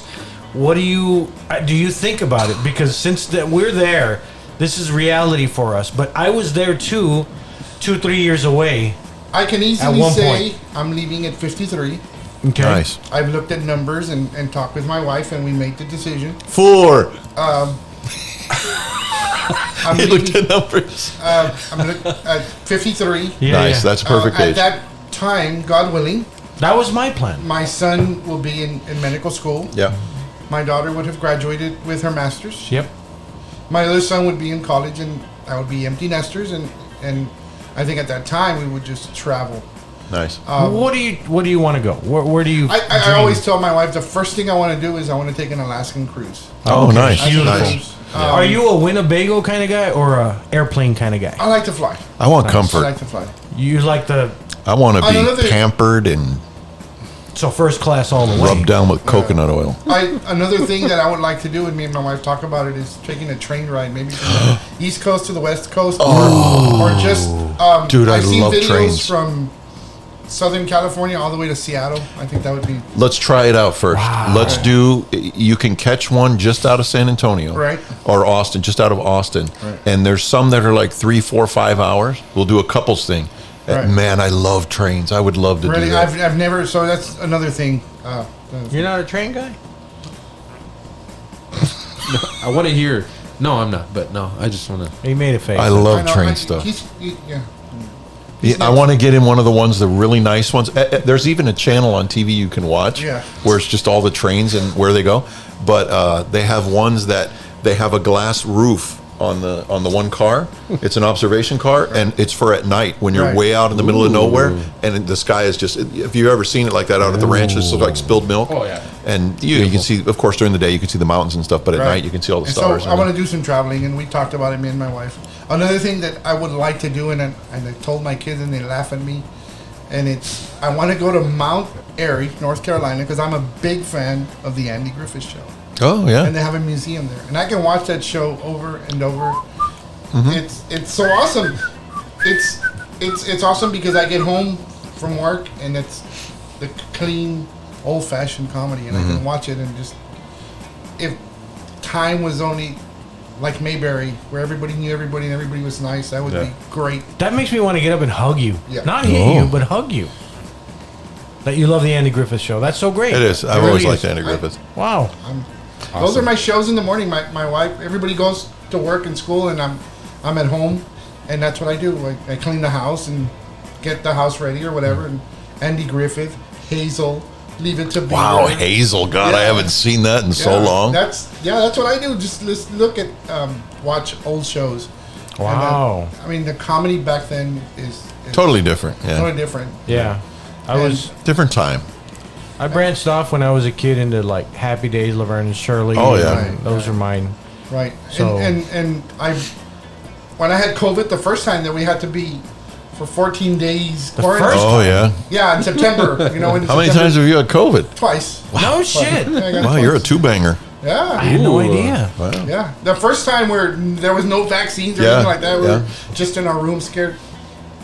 [SPEAKER 5] What do you think about it? Because since that we're there, this is reality for us. But I was there too, 2-3 years away.
[SPEAKER 7] I can
[SPEAKER 5] At
[SPEAKER 7] easily
[SPEAKER 5] one
[SPEAKER 7] say
[SPEAKER 5] point.
[SPEAKER 7] I'm leaving at 53.
[SPEAKER 5] Okay.
[SPEAKER 2] Nice.
[SPEAKER 7] I've looked at numbers and talked with my wife, and we made the decision.
[SPEAKER 2] 4.
[SPEAKER 7] I'm
[SPEAKER 2] He looked
[SPEAKER 7] leaving,
[SPEAKER 2] at numbers.
[SPEAKER 7] I'm at 53.
[SPEAKER 5] Yeah,
[SPEAKER 2] Nice.
[SPEAKER 5] yeah.
[SPEAKER 2] That's a perfect
[SPEAKER 7] At
[SPEAKER 2] age.
[SPEAKER 7] that time, God willing,
[SPEAKER 5] That was my plan.
[SPEAKER 7] my son will be in medical school.
[SPEAKER 2] Yeah.
[SPEAKER 7] My daughter would have graduated with her master's.
[SPEAKER 5] Yep.
[SPEAKER 7] My other son would be in college, and I would be empty nesters. And I think at that time we would just travel.
[SPEAKER 2] Nice.
[SPEAKER 5] What do you want to go? Where do you?
[SPEAKER 7] I
[SPEAKER 5] dream?
[SPEAKER 7] always tell my wife the first thing I want to do is I want to take an Alaskan cruise.
[SPEAKER 2] Oh,
[SPEAKER 5] Okay,
[SPEAKER 2] nice.
[SPEAKER 5] beautiful.
[SPEAKER 2] Nice.
[SPEAKER 5] Are you a Winnebago kind of guy or a airplane kind of guy?
[SPEAKER 7] I like to fly.
[SPEAKER 2] I want
[SPEAKER 7] I
[SPEAKER 2] comfort.
[SPEAKER 7] like to fly.
[SPEAKER 5] You like the
[SPEAKER 2] I want to be
[SPEAKER 7] Another-
[SPEAKER 2] pampered and
[SPEAKER 5] so first class all the way.
[SPEAKER 2] rubbed down with coconut oil.
[SPEAKER 7] Another thing that I would like to do, and me and my wife talk about it, is taking a train ride, maybe from the East Coast to the West Coast, or just.
[SPEAKER 2] Dude, I
[SPEAKER 7] I've seen
[SPEAKER 2] love
[SPEAKER 7] videos
[SPEAKER 2] trains.
[SPEAKER 7] from Southern California all the way to Seattle. I think that would be
[SPEAKER 2] Let's try it out first. Let's do. You can catch one just out of San Antonio,
[SPEAKER 7] Right.
[SPEAKER 2] Or Austin, just out of Austin.
[SPEAKER 7] Right.
[SPEAKER 2] And there's some that are like 3, 4, 5 hours. We'll do a couples thing.
[SPEAKER 7] Right.
[SPEAKER 2] Man, I love trains. I would love to
[SPEAKER 7] really.
[SPEAKER 2] do that.
[SPEAKER 7] I've never. So that's another thing.
[SPEAKER 5] You're not a train guy?
[SPEAKER 6] I want to hear. No, I'm not. But no, I just want to.
[SPEAKER 5] He made a face.
[SPEAKER 2] I
[SPEAKER 7] I
[SPEAKER 2] love
[SPEAKER 7] know,
[SPEAKER 2] train stuff.
[SPEAKER 7] Yeah.
[SPEAKER 2] Yeah, I want to get in one of the ones, the really nice ones. There's even a channel on TV you can watch
[SPEAKER 7] Yeah.
[SPEAKER 2] where it's just all the trains and where they go. But they have ones that they have a glass roof on the one car. It's an observation car, and it's for at night when you're
[SPEAKER 7] Right.
[SPEAKER 2] way out in the middle of nowhere, and the sky is just. If you've ever seen it like that out at the ranch, it's like spilled milk.
[SPEAKER 6] Oh, yeah.
[SPEAKER 2] And you can see, of course, during the day you can see the mountains and stuff, but at
[SPEAKER 7] Right.
[SPEAKER 2] night you can see all the
[SPEAKER 7] And
[SPEAKER 2] stars.
[SPEAKER 7] So I want to do some traveling, and we talked about it, me and my wife. Another thing that I would like to do, and I told my kids, and they laugh at me, and it's I want to go to Mount Airy, North Carolina, because I'm a big fan of the Andy Griffith Show,
[SPEAKER 2] Oh yeah.
[SPEAKER 7] and they have a museum there, and I can watch that show over and over. It's so awesome. It's awesome because I get home from work, and it's the clean, old-fashioned comedy, and I can watch it and just if time was only like Mayberry, where everybody knew everybody and everybody was nice, that would be great.
[SPEAKER 5] That makes me want to get up and hug you.
[SPEAKER 7] Yeah.
[SPEAKER 5] Not hit
[SPEAKER 2] Oh.
[SPEAKER 5] you, but hug you. That you love the Andy Griffith Show. That's so great.
[SPEAKER 2] It is. I've
[SPEAKER 5] really
[SPEAKER 2] always
[SPEAKER 5] is.
[SPEAKER 2] liked Andy Griffith.
[SPEAKER 5] Wow.
[SPEAKER 7] Those are my shows in the morning. My wife, everybody goes to work and school, and I'm at home, and that's what I do. I clean the house and get the house ready or whatever. And Andy Griffith, Hazel, Leave It to Beaver.
[SPEAKER 2] Wow, Hazel. God, I
[SPEAKER 7] Yeah.
[SPEAKER 2] haven't seen that in so
[SPEAKER 7] Yeah,
[SPEAKER 2] long.
[SPEAKER 7] That's what I do. Just look at watch old shows.
[SPEAKER 5] Wow.
[SPEAKER 7] And, I mean, the comedy back then is
[SPEAKER 2] Totally different. Yeah.
[SPEAKER 7] totally different.
[SPEAKER 5] Yeah.
[SPEAKER 2] Different time.
[SPEAKER 5] I branched off when I was a kid into like Happy Days, Laverne and Shirley.
[SPEAKER 2] Oh, yeah.
[SPEAKER 5] and those are mine.
[SPEAKER 7] Right.
[SPEAKER 5] So-
[SPEAKER 7] And when I had COVID the first time, that we had to be for 14 days quarantined.
[SPEAKER 5] first
[SPEAKER 2] Oh yeah.
[SPEAKER 7] Yeah, in September.
[SPEAKER 2] How many times have you had COVID?
[SPEAKER 7] Twice.
[SPEAKER 5] No shit.
[SPEAKER 7] Yeah, I got
[SPEAKER 2] Wow, you're a
[SPEAKER 7] twice.
[SPEAKER 2] two-banger.
[SPEAKER 5] I
[SPEAKER 7] Yeah.
[SPEAKER 5] had no idea.
[SPEAKER 2] Wow.
[SPEAKER 7] Yeah. The first time where there was no vaccines or
[SPEAKER 2] Yeah,
[SPEAKER 7] anything like that, we
[SPEAKER 2] yeah.
[SPEAKER 7] were just in our room scared.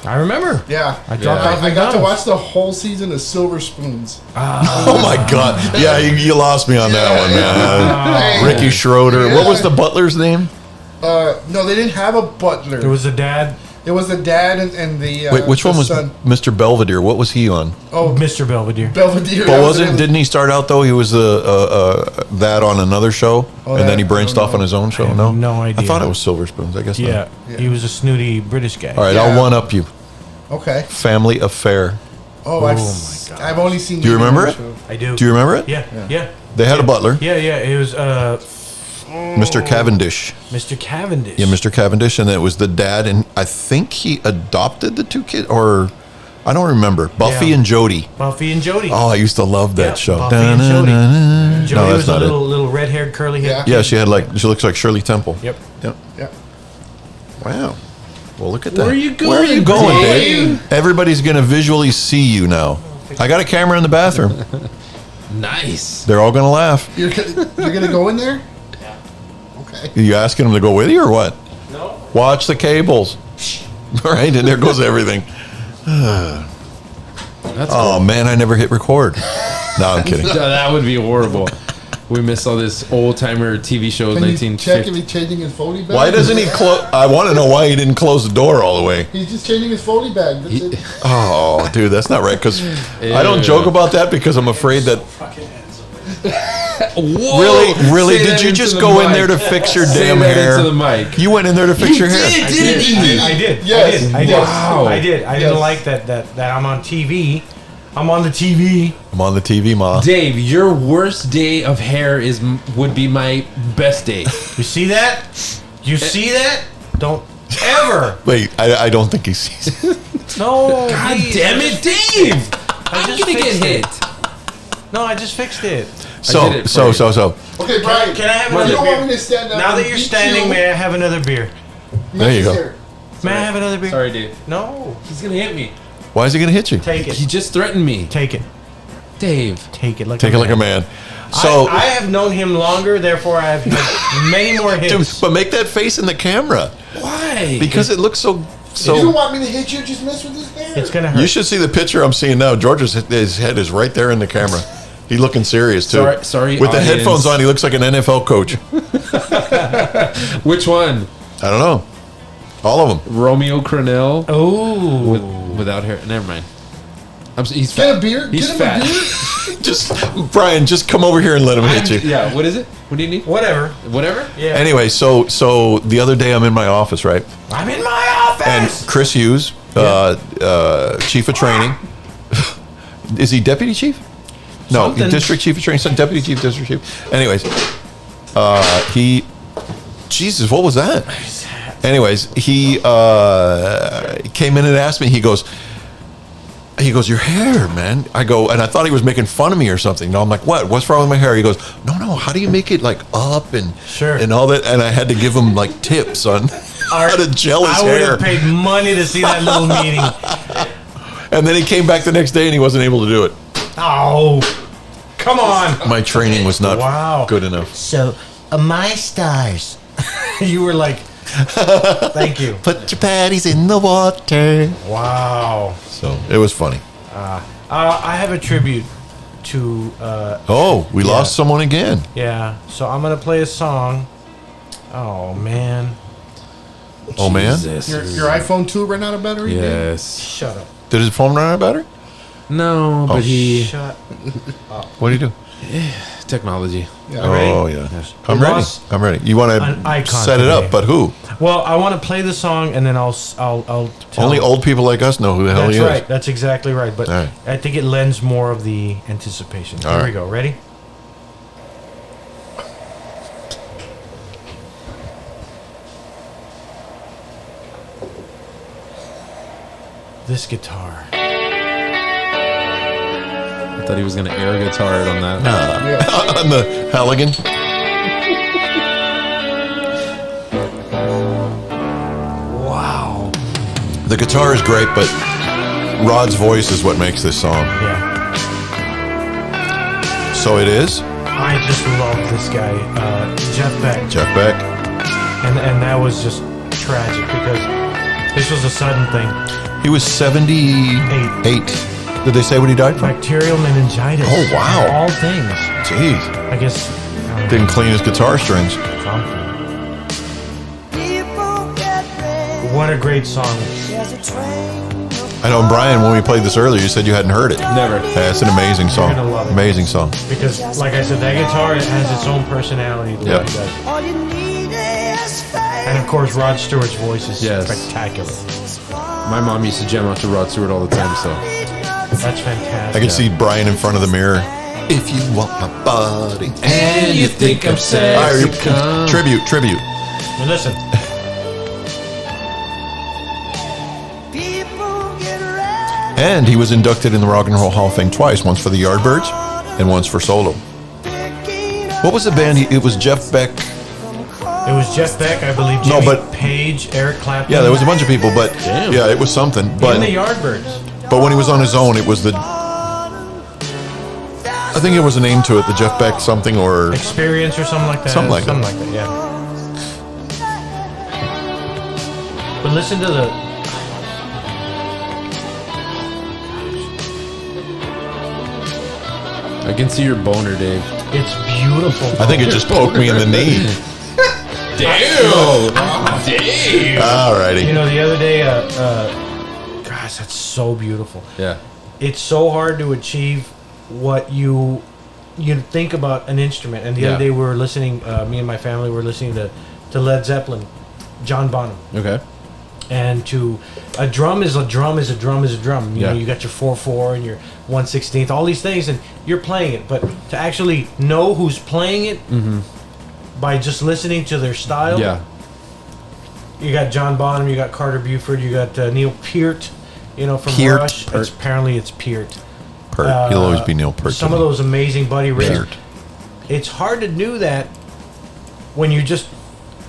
[SPEAKER 5] I remember.
[SPEAKER 7] Yeah.
[SPEAKER 5] I dropped off
[SPEAKER 7] I got to
[SPEAKER 5] McDonald's.
[SPEAKER 7] watch the whole season of Silver Spoons.
[SPEAKER 2] Oh my God. Yeah, you lost me on that one, man.
[SPEAKER 7] Hey.
[SPEAKER 2] Ricky Schroeder.
[SPEAKER 7] Yeah.
[SPEAKER 2] What was the butler's name?
[SPEAKER 7] No, they didn't have a butler.
[SPEAKER 5] There was a dad,
[SPEAKER 7] It was the dad and the
[SPEAKER 2] Wait, which
[SPEAKER 7] the
[SPEAKER 2] one was
[SPEAKER 7] son.
[SPEAKER 2] Mr. Belvedere? What was he on?
[SPEAKER 7] Oh,
[SPEAKER 5] Mr. Belvedere.
[SPEAKER 7] Belvedere.
[SPEAKER 2] But didn't he start out though? He was that on another show,
[SPEAKER 7] Oh,
[SPEAKER 2] and then he
[SPEAKER 7] that-
[SPEAKER 2] branched
[SPEAKER 7] I don't
[SPEAKER 2] off on
[SPEAKER 7] know.
[SPEAKER 2] his own show.
[SPEAKER 5] I have
[SPEAKER 2] No,
[SPEAKER 5] no
[SPEAKER 2] I
[SPEAKER 5] idea.
[SPEAKER 2] thought it was Silver Spoons. I guess.
[SPEAKER 5] Yeah.
[SPEAKER 2] Not.
[SPEAKER 7] Yeah.
[SPEAKER 5] He was a snooty British guy.
[SPEAKER 2] All right,
[SPEAKER 7] Yeah.
[SPEAKER 2] I'll one up you.
[SPEAKER 7] Okay.
[SPEAKER 2] Family Affair.
[SPEAKER 7] Oh, I've only seen.
[SPEAKER 2] Do you
[SPEAKER 7] the
[SPEAKER 2] remember it?
[SPEAKER 7] show.
[SPEAKER 5] I do.
[SPEAKER 2] Do you remember it?
[SPEAKER 5] Yeah. Yeah.
[SPEAKER 2] They had a butler,
[SPEAKER 5] Yeah. It was
[SPEAKER 2] Mr. Cavendish.
[SPEAKER 5] Mr. Cavendish.
[SPEAKER 2] Yeah, Mr. Cavendish, and it was the dad, and I think he adopted the two kids, or I don't remember. Buffy
[SPEAKER 5] Yeah.
[SPEAKER 2] and Jody.
[SPEAKER 5] Buffy and Jody.
[SPEAKER 2] Oh, I used to love that
[SPEAKER 5] Yeah,
[SPEAKER 2] show.
[SPEAKER 5] Buffy and Jody.
[SPEAKER 2] Da-na-na-na.
[SPEAKER 5] Jody
[SPEAKER 2] No, that's
[SPEAKER 5] was a
[SPEAKER 2] not it.
[SPEAKER 5] little red-haired, curly-haired.
[SPEAKER 7] Yeah.
[SPEAKER 2] Yeah, she looks like Shirley Temple.
[SPEAKER 5] Yep.
[SPEAKER 2] Yep.
[SPEAKER 7] Yeah.
[SPEAKER 2] Wow. Well, look at that.
[SPEAKER 6] Where are you
[SPEAKER 2] Where are you
[SPEAKER 6] going,
[SPEAKER 2] going,
[SPEAKER 6] Dave?
[SPEAKER 2] Dave? Everybody's going to visually see you now. I got a camera in the bathroom.
[SPEAKER 6] Nice.
[SPEAKER 2] They're all going to laugh.
[SPEAKER 7] You're gonna go in there? Yeah. Okay.
[SPEAKER 2] Are you asking them to go with you or what?
[SPEAKER 5] No.
[SPEAKER 2] Watch the cables. Right, and there goes everything. Oh man, I never hit record. No, I'm kidding.
[SPEAKER 6] That would be horrible. We miss all this old timer TV shows.
[SPEAKER 7] Can you check
[SPEAKER 6] 1950.
[SPEAKER 7] if he's changing his Foley bag?
[SPEAKER 2] Why doesn't he close? I want to know why he didn't close the door all the way.
[SPEAKER 7] He's just changing his Foley bag. That's it.
[SPEAKER 2] Oh, dude, that's not right. Because I don't joke about that because I'm afraid that.
[SPEAKER 6] Whoa,
[SPEAKER 2] Really?
[SPEAKER 6] say
[SPEAKER 2] Did
[SPEAKER 6] that
[SPEAKER 2] you
[SPEAKER 6] into
[SPEAKER 2] just
[SPEAKER 6] the
[SPEAKER 2] go in
[SPEAKER 6] mic.
[SPEAKER 2] there to fix your
[SPEAKER 6] Say
[SPEAKER 2] damn
[SPEAKER 6] that
[SPEAKER 2] hair?
[SPEAKER 6] into the mic.
[SPEAKER 2] You went in there to fix your hair.
[SPEAKER 6] Did, didn't he?
[SPEAKER 5] I did.
[SPEAKER 7] Yes.
[SPEAKER 5] I did.
[SPEAKER 6] Wow.
[SPEAKER 5] I did. I didn't
[SPEAKER 7] Yes.
[SPEAKER 5] like that I'm on TV. I'm on the TV.
[SPEAKER 2] I'm on the TV, Ma.
[SPEAKER 6] Dave, your worst day of hair would be my best day.
[SPEAKER 5] You see that? You see that? Don't ever.
[SPEAKER 2] Wait, I don't think he sees it.
[SPEAKER 5] No.
[SPEAKER 6] God
[SPEAKER 5] please.
[SPEAKER 6] damn it, Dave! I'm
[SPEAKER 5] just
[SPEAKER 6] gonna get
[SPEAKER 5] fixed
[SPEAKER 6] hit.
[SPEAKER 5] it. No, I just fixed it.
[SPEAKER 2] So.
[SPEAKER 6] Okay, Brian.
[SPEAKER 7] Okay, Brian.
[SPEAKER 5] Can I have
[SPEAKER 7] you
[SPEAKER 5] another
[SPEAKER 7] don't
[SPEAKER 5] beer?
[SPEAKER 7] want me to stand up
[SPEAKER 5] Now that
[SPEAKER 7] and
[SPEAKER 5] you're
[SPEAKER 7] beat
[SPEAKER 5] standing,
[SPEAKER 7] you?
[SPEAKER 5] may I have another beer?
[SPEAKER 2] There you go.
[SPEAKER 7] Here.
[SPEAKER 5] May I have another beer?
[SPEAKER 6] Sorry, Dave.
[SPEAKER 5] No.
[SPEAKER 6] He's gonna hit me.
[SPEAKER 2] Why is he going to hit you?
[SPEAKER 5] Take
[SPEAKER 6] He
[SPEAKER 5] it.
[SPEAKER 6] just threatened me.
[SPEAKER 5] Take it.
[SPEAKER 6] Dave.
[SPEAKER 5] Take it like
[SPEAKER 2] Take
[SPEAKER 5] a
[SPEAKER 2] it like a man. So,
[SPEAKER 5] I have known him longer, therefore I have had many more
[SPEAKER 2] dude,
[SPEAKER 5] hits.
[SPEAKER 2] but make that face in the camera
[SPEAKER 6] Why?
[SPEAKER 2] because it looks so.
[SPEAKER 7] You don't
[SPEAKER 2] So
[SPEAKER 7] want me to hit you? Just mess with his hair.
[SPEAKER 5] It's gonna hurt.
[SPEAKER 2] you should see the picture I'm seeing now. George's his head is right there in the camera. He's looking serious too.
[SPEAKER 6] Sorry,
[SPEAKER 2] With the
[SPEAKER 6] audience.
[SPEAKER 2] headphones on, he looks like an NFL coach.
[SPEAKER 6] Which one?
[SPEAKER 2] I don't know. All of them.
[SPEAKER 6] Romeo Crennel
[SPEAKER 5] Oh.
[SPEAKER 6] without hair. Never mind. He's
[SPEAKER 7] Get
[SPEAKER 6] fat.
[SPEAKER 7] a beer.
[SPEAKER 6] He's
[SPEAKER 7] Get him
[SPEAKER 6] fat.
[SPEAKER 7] a beer.
[SPEAKER 2] Just Brian, just come over here and let him hit you.
[SPEAKER 6] Yeah. What is it? What do you need?
[SPEAKER 5] Whatever.
[SPEAKER 6] Whatever.
[SPEAKER 5] Yeah.
[SPEAKER 2] Anyway, so the other day I'm in my office, right?
[SPEAKER 5] I'm in my office.
[SPEAKER 2] And Chris Hughes, chief of training. Is he deputy chief? No,
[SPEAKER 5] Something.
[SPEAKER 2] district chief of training. Some deputy chief, district chief. Anyways, he. Jesus, what was that? Anyways, he came in and asked me. He goes, your hair, man. I go, and I thought he was making fun of me or something. No, I'm like, what? What's wrong with my hair? He goes, no. How do you make it like up and
[SPEAKER 5] Sure.
[SPEAKER 2] and all that? And I had to give him like tips on how to gel his
[SPEAKER 5] I would
[SPEAKER 2] hair.
[SPEAKER 5] have paid money to see that little meeting.
[SPEAKER 2] And then he came back the next day and he wasn't able to do it.
[SPEAKER 5] Oh, come on.
[SPEAKER 2] My training was not
[SPEAKER 5] Wow.
[SPEAKER 2] good enough.
[SPEAKER 5] So, my stars. You were like, thank you.
[SPEAKER 2] Put your patties in the water.
[SPEAKER 5] Wow.
[SPEAKER 2] So it was funny.
[SPEAKER 5] I have a tribute to,
[SPEAKER 2] We lost someone again.
[SPEAKER 5] yeah. So I'm going to play a song. Oh, man.
[SPEAKER 2] Oh, man.
[SPEAKER 7] Your iPhone 2 ran out of battery?
[SPEAKER 6] Yes.
[SPEAKER 5] Shut up.
[SPEAKER 2] Did his phone run out of battery?
[SPEAKER 6] No, but he
[SPEAKER 5] Shut
[SPEAKER 2] What do you do?
[SPEAKER 6] technology.
[SPEAKER 7] Yeah.
[SPEAKER 2] Oh, yeah. I'm
[SPEAKER 5] We
[SPEAKER 2] ready.
[SPEAKER 5] lost
[SPEAKER 2] I'm ready. You want
[SPEAKER 5] an
[SPEAKER 2] to
[SPEAKER 5] icon
[SPEAKER 2] set it
[SPEAKER 5] today.
[SPEAKER 2] up, but who?
[SPEAKER 5] Well, I want to play the song and then I'll tell
[SPEAKER 2] Only old people like us know who the hell
[SPEAKER 5] That's
[SPEAKER 2] he is.
[SPEAKER 5] right. That's exactly right. But
[SPEAKER 2] All right.
[SPEAKER 5] I think it lends more of the anticipation.
[SPEAKER 2] All
[SPEAKER 5] Here we
[SPEAKER 2] right.
[SPEAKER 5] go. Ready? This guitar.
[SPEAKER 6] I thought he was gonna air guitar it on that.
[SPEAKER 2] On the Halligan.
[SPEAKER 5] Wow.
[SPEAKER 2] The guitar is great, but Rod's voice is what makes this song.
[SPEAKER 5] Yeah.
[SPEAKER 2] So it is
[SPEAKER 5] I just love this guy, Jeff Beck.
[SPEAKER 2] Jeff Beck.
[SPEAKER 5] And that was just tragic because this was a sudden thing.
[SPEAKER 2] He was 78. Did they say when he died from?
[SPEAKER 5] Bacterial meningitis.
[SPEAKER 2] Oh, wow.
[SPEAKER 5] Of all things.
[SPEAKER 2] Jeez.
[SPEAKER 5] I guess.
[SPEAKER 2] Didn't clean his guitar strings.
[SPEAKER 5] Something. What a great song.
[SPEAKER 2] I know, Brian, when we played this earlier, you said you hadn't heard it.
[SPEAKER 6] Never.
[SPEAKER 2] Yeah, it's an amazing song.
[SPEAKER 5] You're gonna love it.
[SPEAKER 2] Amazing song.
[SPEAKER 5] Because, like I said, that guitar it has its own personality. The way
[SPEAKER 2] Yep.
[SPEAKER 5] it does. And of course, Rod Stewart's voice is
[SPEAKER 6] Yes.
[SPEAKER 5] spectacular.
[SPEAKER 6] My mom used to jam out to Rod Stewart all the time, so
[SPEAKER 5] That's fantastic.
[SPEAKER 2] I can see Brian in front of the mirror. If you want my body.
[SPEAKER 6] and you think I'm
[SPEAKER 2] All right, tribute.
[SPEAKER 5] Now listen.
[SPEAKER 2] And he was inducted in the Rock and Roll Hall of Fame twice, once for the Yardbirds and once for solo. What was the band? It was Jeff Beck.
[SPEAKER 5] It was Jeff Beck, I believe.
[SPEAKER 2] No,
[SPEAKER 5] Jimmy
[SPEAKER 2] but-
[SPEAKER 5] Page, Eric Clapton.
[SPEAKER 2] Yeah, there was a bunch of people, but
[SPEAKER 6] Damn.
[SPEAKER 2] yeah, it was something. But
[SPEAKER 5] Even the Yardbirds.
[SPEAKER 2] but when he was on his own, it was the. I think it was a name to it, the Jeff Beck something or
[SPEAKER 5] Experience or something like that.
[SPEAKER 2] Something like that.
[SPEAKER 5] yeah. But listen to the.
[SPEAKER 6] I can see your boner, Dave.
[SPEAKER 5] It's beautiful.
[SPEAKER 2] I think it just poked me in the knee.
[SPEAKER 8] Damn.
[SPEAKER 2] Alrighty.
[SPEAKER 5] You know, the other day, gosh, that's so beautiful.
[SPEAKER 6] Yeah.
[SPEAKER 5] It's so hard to achieve what you think about an instrument. And the other day we were listening, me and my family were listening to Led Zeppelin, John Bonham.
[SPEAKER 6] Okay.
[SPEAKER 5] And a drum is a drum is a drum is a drum. You know,
[SPEAKER 6] Yeah.
[SPEAKER 5] you got your 4/4 and your 1/16, all these things, and you're playing it. But to actually know who's playing it by just listening to their style.
[SPEAKER 6] Yeah.
[SPEAKER 5] You got John Bonham, you got Carter Buford, you got Neil Peart, you know, from
[SPEAKER 2] Peart.
[SPEAKER 5] Rush. Apparently it's Peart.
[SPEAKER 2] Peart. He'll always be Neil Peart.
[SPEAKER 5] Some of those amazing Buddy Rich.
[SPEAKER 2] Peart.
[SPEAKER 5] It's hard to do that when you just,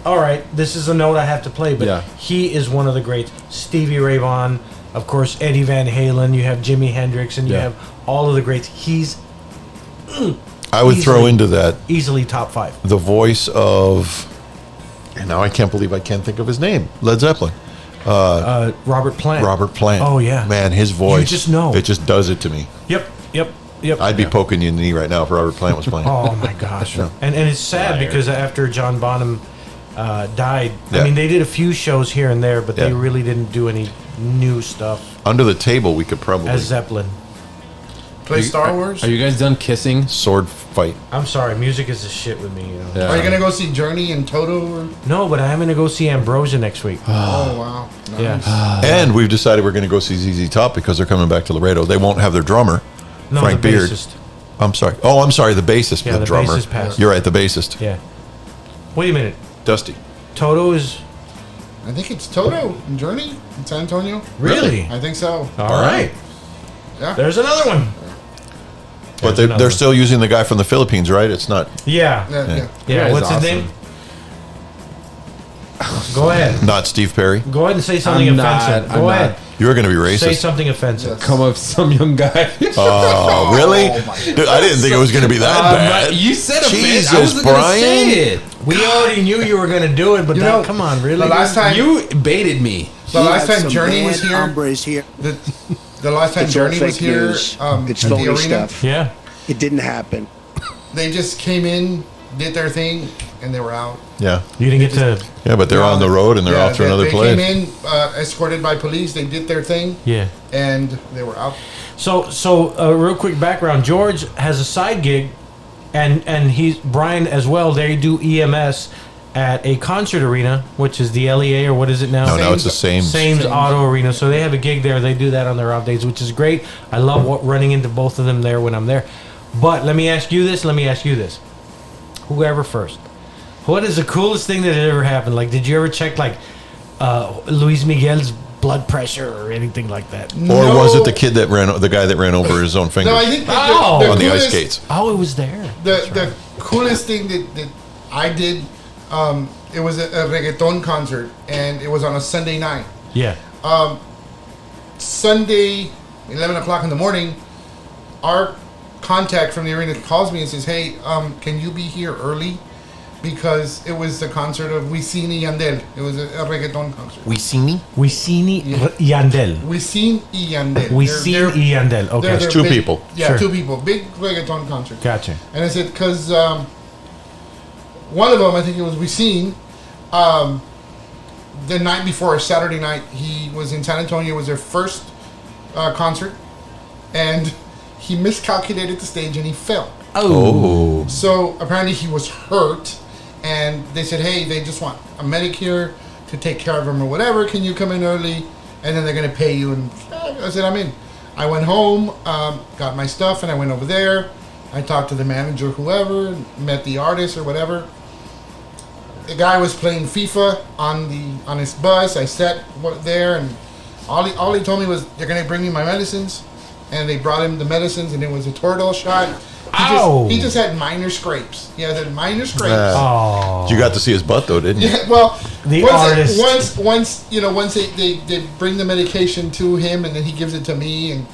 [SPEAKER 5] all right, this is a note I have to play, but
[SPEAKER 6] Yeah.
[SPEAKER 5] he is one of the greats. Stevie Ray Vaughan, of course, Eddie Van Halen, you have Jimi Hendrix, and you have all of the greats. He's
[SPEAKER 2] I would throw into that
[SPEAKER 5] easily top 5.
[SPEAKER 2] the voice of, and now I can't believe I can't think of his name, Led Zeppelin.
[SPEAKER 5] Robert Plant.
[SPEAKER 2] Robert Plant.
[SPEAKER 5] Oh, yeah.
[SPEAKER 2] Man, his voice.
[SPEAKER 5] You just know.
[SPEAKER 2] It just does it to me.
[SPEAKER 5] Yep.
[SPEAKER 2] I'd be poking you in the knee right now if Robert Plant was playing.
[SPEAKER 5] Oh my gosh! And it's sad because after John Bonham died,
[SPEAKER 2] Yeah.
[SPEAKER 5] I mean they did a few shows here and there, but they
[SPEAKER 2] Yeah.
[SPEAKER 5] really didn't do any new stuff
[SPEAKER 2] Under the table, we could probably
[SPEAKER 5] as Zeppelin.
[SPEAKER 7] Play Star Wars.
[SPEAKER 6] Are you guys done kissing?
[SPEAKER 2] sword fight.
[SPEAKER 5] I'm sorry, music is the shit with me. You know.
[SPEAKER 6] Yeah.
[SPEAKER 7] Are you gonna go see Journey and Toto? Or?
[SPEAKER 5] No, but I am gonna go see Ambrosia next week.
[SPEAKER 7] Oh wow! Nice.
[SPEAKER 5] Yeah.
[SPEAKER 2] And we've decided we're going to go see ZZ Top because they're coming back to Laredo. They won't have their drummer,
[SPEAKER 5] No,
[SPEAKER 2] Frank
[SPEAKER 5] the
[SPEAKER 2] Beard.
[SPEAKER 5] bassist.
[SPEAKER 2] I'm sorry. Oh, I'm sorry. The bassist,
[SPEAKER 5] Yeah,
[SPEAKER 2] the
[SPEAKER 5] the
[SPEAKER 2] drummer.
[SPEAKER 5] bassist passed.
[SPEAKER 2] You're right. The bassist,
[SPEAKER 5] Yeah. Wait a minute.
[SPEAKER 2] Dusty.
[SPEAKER 5] Toto is
[SPEAKER 7] I think it's Toto and Journey in San Antonio.
[SPEAKER 5] really
[SPEAKER 7] I think so.
[SPEAKER 5] all right.
[SPEAKER 7] Yeah.
[SPEAKER 5] There's another one.
[SPEAKER 2] But
[SPEAKER 5] There's another
[SPEAKER 2] they're
[SPEAKER 5] one.
[SPEAKER 2] still using the guy from the Philippines, right? It's not
[SPEAKER 5] Yeah.
[SPEAKER 7] Yeah.
[SPEAKER 5] Yeah.
[SPEAKER 6] Yeah,
[SPEAKER 5] What's
[SPEAKER 6] he's
[SPEAKER 5] his
[SPEAKER 6] awesome.
[SPEAKER 5] name? Go ahead.
[SPEAKER 2] not Steve Perry.
[SPEAKER 5] Go ahead and say something
[SPEAKER 6] I'm not-
[SPEAKER 5] offensive.
[SPEAKER 6] I'm
[SPEAKER 5] Go
[SPEAKER 6] not.
[SPEAKER 5] ahead.
[SPEAKER 2] You're going to be
[SPEAKER 5] Say
[SPEAKER 2] racist.
[SPEAKER 5] something offensive.
[SPEAKER 7] Yes.
[SPEAKER 6] Come up, some young guy.
[SPEAKER 2] Oh, really? Dude, I didn't think it was going to be that bad.
[SPEAKER 6] You said offense.
[SPEAKER 2] Jesus,
[SPEAKER 6] I wasn't gonna
[SPEAKER 2] Brian.
[SPEAKER 6] say it.
[SPEAKER 5] We already knew you were going to do it, but
[SPEAKER 7] You
[SPEAKER 5] that,
[SPEAKER 7] know,
[SPEAKER 5] come on, really?
[SPEAKER 7] The last time
[SPEAKER 6] You baited me.
[SPEAKER 7] the
[SPEAKER 4] You
[SPEAKER 7] last
[SPEAKER 4] have
[SPEAKER 7] time
[SPEAKER 4] some
[SPEAKER 7] Journey was
[SPEAKER 4] bad
[SPEAKER 7] here,
[SPEAKER 4] hombres here.
[SPEAKER 7] the last time
[SPEAKER 4] It's all
[SPEAKER 7] Journey was
[SPEAKER 4] fake
[SPEAKER 7] here,
[SPEAKER 4] news. It's
[SPEAKER 7] at the
[SPEAKER 4] phony
[SPEAKER 7] arena,
[SPEAKER 4] stuff.
[SPEAKER 5] Yeah.
[SPEAKER 4] It didn't happen.
[SPEAKER 7] they just came in, did their thing, and they were out.
[SPEAKER 2] Yeah.
[SPEAKER 5] You didn't get to.
[SPEAKER 2] Yeah, but they're on the road and they're off to another
[SPEAKER 7] they
[SPEAKER 2] place.
[SPEAKER 7] came in escorted by police. They did their thing,
[SPEAKER 5] Yeah.
[SPEAKER 7] and they were out.
[SPEAKER 5] So real quick background. George has a side gig, and he's Brian as well. They do EMS at a concert arena, which is the LEA or what is it now?
[SPEAKER 2] No, now it's the same.
[SPEAKER 5] Sames Auto Arena. So they have a gig there. They do that on their off days, which is great. I love running into both of them there when I'm there. But let me ask you this. Whoever first. What is the coolest thing that ever happened? Like, did you ever check like Luis Miguel's blood pressure or anything like that?
[SPEAKER 2] Or was it the guy that ran over his own finger
[SPEAKER 7] No, I think
[SPEAKER 2] on the ice skates?
[SPEAKER 5] Oh, it was there.
[SPEAKER 7] The coolest thing that I did, it was a reggaeton concert, and it was on a Sunday night.
[SPEAKER 5] Yeah.
[SPEAKER 7] Sunday, 11 o'clock in the morning, our contact from the arena calls me and says, "Hey, can you be here early? Because it was the concert of Wisin y Yandel. It was a reggaeton concert.
[SPEAKER 2] Wisini?
[SPEAKER 5] Wisin Yandel.
[SPEAKER 7] Wisin y Yandel.
[SPEAKER 5] Wisin y Yandel. Okay.
[SPEAKER 7] they're
[SPEAKER 2] two
[SPEAKER 7] big-
[SPEAKER 2] people.
[SPEAKER 7] Yeah,
[SPEAKER 5] Sure.
[SPEAKER 7] 2 people. Big reggaeton concert.
[SPEAKER 5] Gotcha.
[SPEAKER 7] And I said, because one of them, I think it was Wisin, the night before, Saturday night, he was in San Antonio. It was their first concert. And he miscalculated the stage and he fell.
[SPEAKER 2] Oh.
[SPEAKER 7] So apparently he was hurt. And they said, hey, they just want a medic here to take care of him or whatever. Can you come in early? And then they're going to pay you. And I said, I'm in. I went home, got my stuff, and I went over there. I talked to the manager, whoever, met the artist or whatever. The guy was playing FIFA on his bus. I sat there, and all he told me was, they're going to bring me my medicines. And they brought him the medicines, and it was a Toradol shot. He just had minor scrapes. He had minor scrapes.
[SPEAKER 5] Oh.
[SPEAKER 2] You got to see his butt though, didn't you?
[SPEAKER 7] Yeah, well,
[SPEAKER 5] The
[SPEAKER 7] once
[SPEAKER 5] artist.
[SPEAKER 7] once they bring the medication to him, and then he gives it to me,